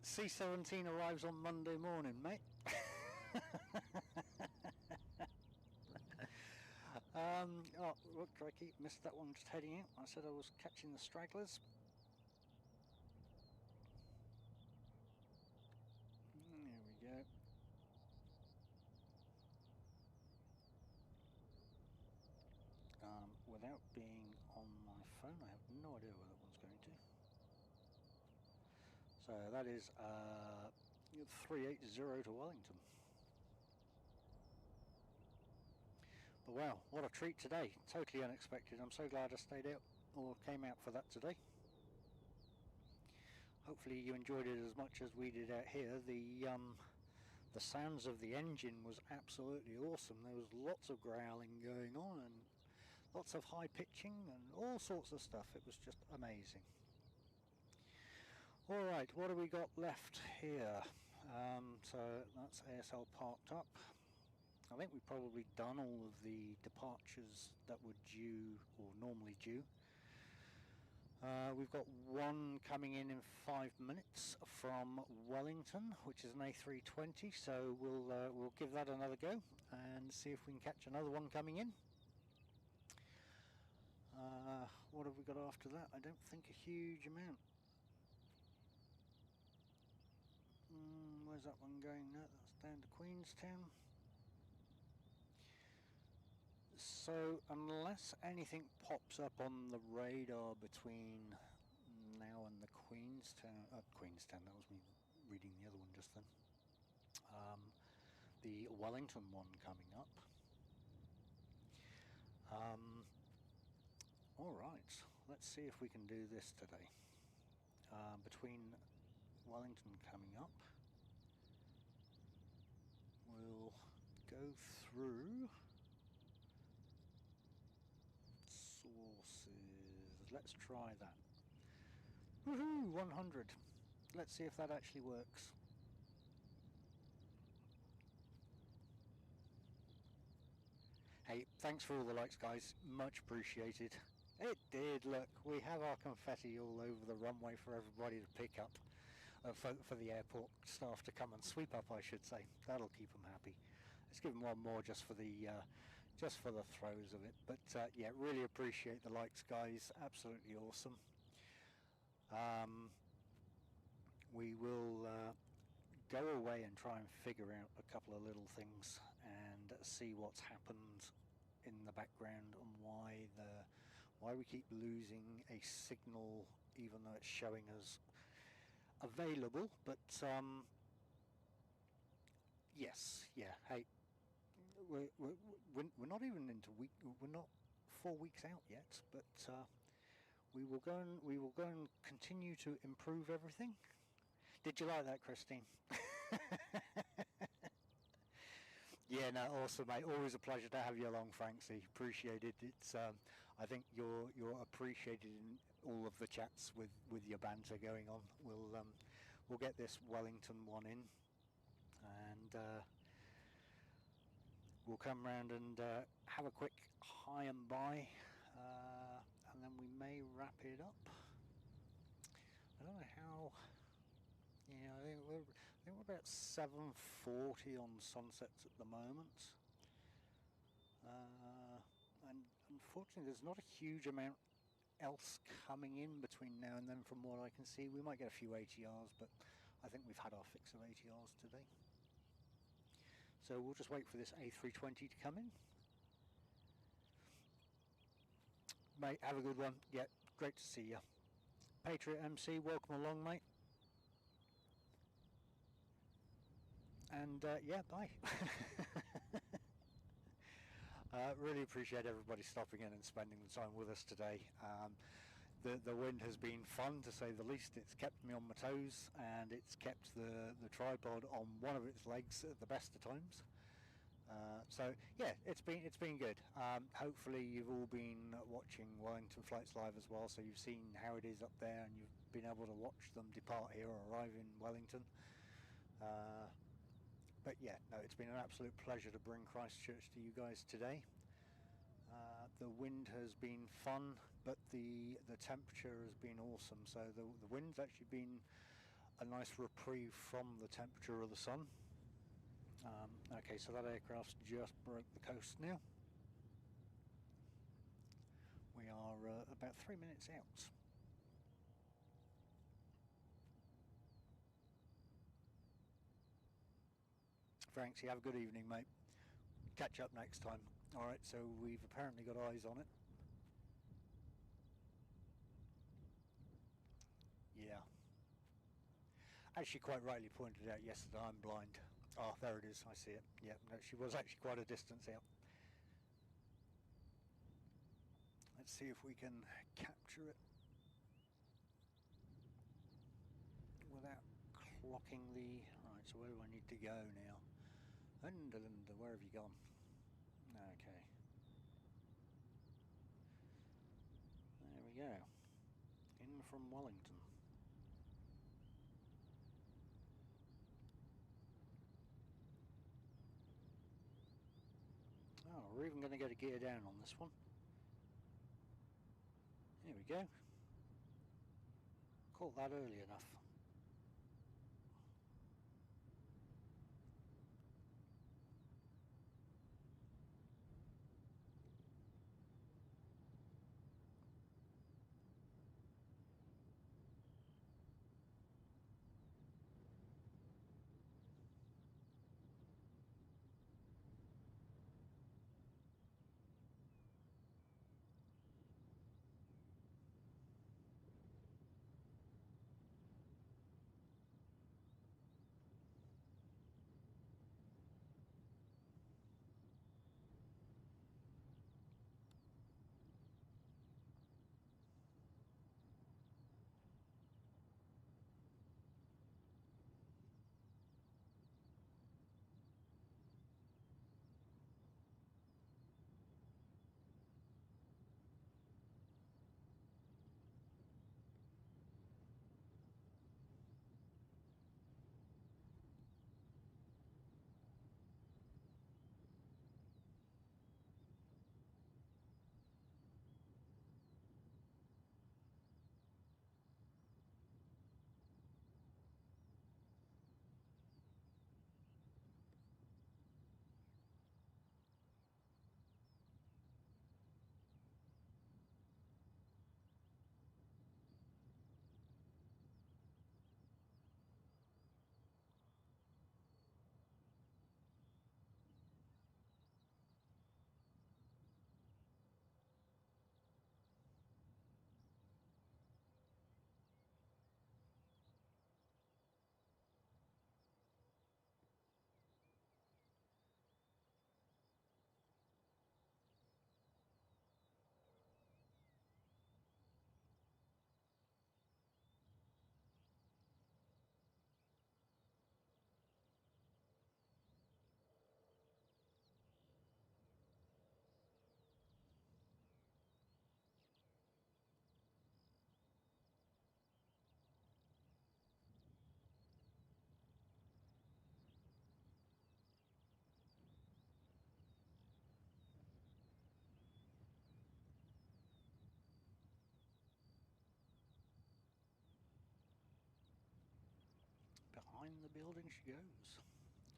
C-17 arrives on Monday morning, mate. Oh, look, crikey, missed that one just heading out. I said I was catching the stragglers. There we go. Without being on my phone, I have no idea where that one's going to. So that is 380 to Wellington. But wow, what a treat today. Totally unexpected. I'm so glad I stayed out or came out for that today. Hopefully you enjoyed it as much as we did out here. The sounds of the engine was absolutely awesome. There was lots of growling going on and lots of high pitching and all sorts of stuff. It was just amazing. Alright, what have we got left here? So that's ASL parked up. I think we've probably done all of the departures that were due or normally due. We've got one coming in 5 minutes from Wellington, which is an A320, so we'll give that another go and see if we can catch another one coming in. What have we got after that? I don't think a huge amount. Where's that one going now? That's down to Queenstown. So unless anything pops up on the radar between now and the Queenstown, that was me reading the other one just then. The Wellington one coming up. Alright, let's see if we can do this today. Between Wellington coming up, we'll go through sources. Let's try that. Woohoo, 100. Let's see if that actually works. Hey, thanks for all the likes, guys. Much appreciated. It did. Look, we have our confetti all over the runway for everybody to pick up, for the airport staff to come and sweep up, I should say. That'll keep them happy. Let's give them one more just for the throes of it. But yeah, really appreciate the likes, guys. Absolutely awesome. We will go away and try and figure out a couple of little things and see what's happened in the background and why we keep losing a signal even though it's showing us available. But yes, yeah. Hey, we're not even into we're not 4 weeks out yet, but we will go and continue to improve everything. Did you like that, Christine? Yeah, no, awesome, mate. Always a pleasure to have you along, Francie. Appreciate it. It's I think you're appreciated in all of the chats with your banter going on. We'll get this Wellington one in, and we'll come round and have a quick hi and bye, and then we may wrap it up. I don't know how. Yeah, I think we're about 7:40 on sunsets at the moment, and unfortunately, there's not a huge amount else coming in between now and then. From what I can see, we might get a few ATRs, but I think we've had our fix of ATRs today. So we'll just wait for this A320 to come in. Mate, have a good one. Yeah, great to see you. Patriot MC, welcome along, mate. And yeah, bye. Really appreciate everybody stopping in and spending the time with us today. The wind has been fun, to say the least. It's kept me on my toes, and it's kept the tripod on one of its legs at the best of times. So yeah, it's been good. Hopefully you've all been watching Wellington flights live as well, so you've seen how it is up there, and you've been able to watch them depart here or arrive in Wellington. But yeah, no, it's been an absolute pleasure to bring Christchurch to you guys today. The wind has been fun, but the temperature has been awesome. So the wind's actually been a nice reprieve from the temperature of the sun. Okay, so that aircraft's just broke the coast now. We are about 3 minutes out. Franks, you have a good evening, mate. Catch up next time. Alright, so we've apparently got eyes on it. Yeah. As she quite rightly pointed out yesterday, I'm blind. Oh, there it is, I see it. Yeah, no, she was actually quite a distance out. Let's see if we can capture it without clocking the... Right, so where do I need to go now? Linda, where have you gone? Okay. There we go. In from Wellington. Oh, we're even going to get a gear down on this one. Here we go. Caught that early enough. building she goes.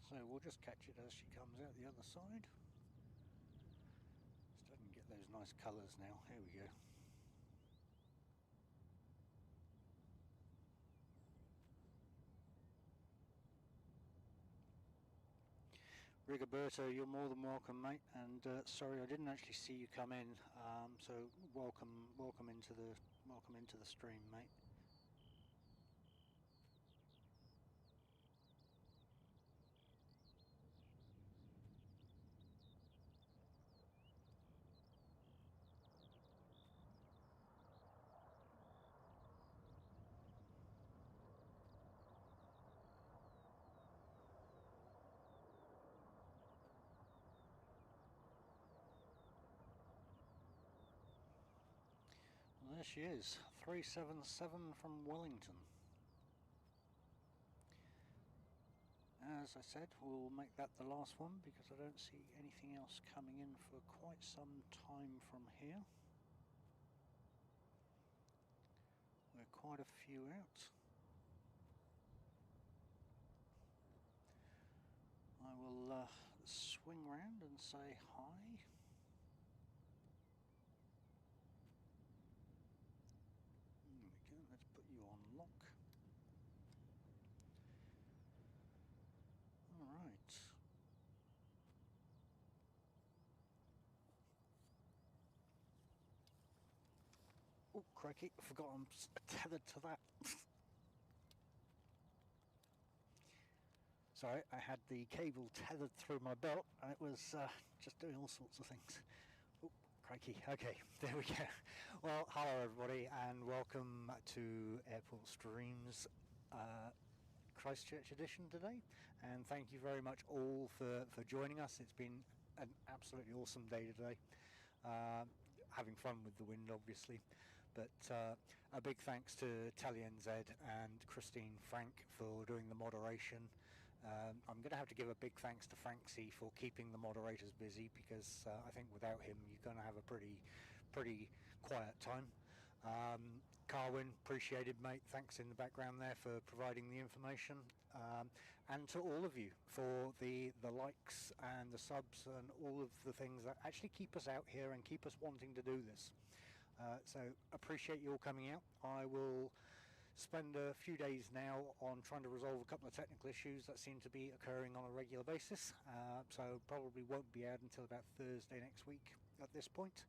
So we'll just catch it as she comes out the other side. Starting to get those nice colours now. Here we go. Rigoberto, you're more than welcome, mate. And sorry, I didn't actually see you come in. So welcome into the stream, mate. Well, there she is, 377 from Wellington. As I said, we'll make that the last one because I don't see anything else coming in for quite some time from here. We're quite a few out. I will swing round and say hi. There we go, let's put you on lock. Alright. Oh, crikey, I forgot I'm tethered to that. Sorry, I had the cable tethered through my belt and it was just doing all sorts of things. Oh, crikey, okay, there we go. Well, hello everybody and welcome to Airport Streams Christchurch edition today. And thank you very much all for joining us. It's been an absolutely awesome day today. Having fun with the wind, obviously. But a big thanks to Tally NZ and Christine Frank for doing the moderation. I'm going to have to give a big thanks to Franksy for keeping the moderators busy because I think without him you're going to have a pretty quiet time. Carwin, appreciated, mate. Thanks in the background there for providing the information. And to all of you for the likes and the subs and all of the things that actually keep us out here and keep us wanting to do this. So appreciate you all coming out. I will spend a few days now on trying to resolve a couple of technical issues that seem to be occurring on a regular basis. So probably won't be out until about Thursday next week at this point.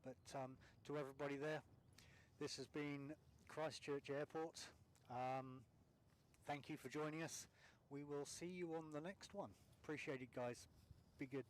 But to everybody there, this has been Christchurch Airport. Thank you for joining us. We will see you on the next one. Appreciate it, guys. Be good.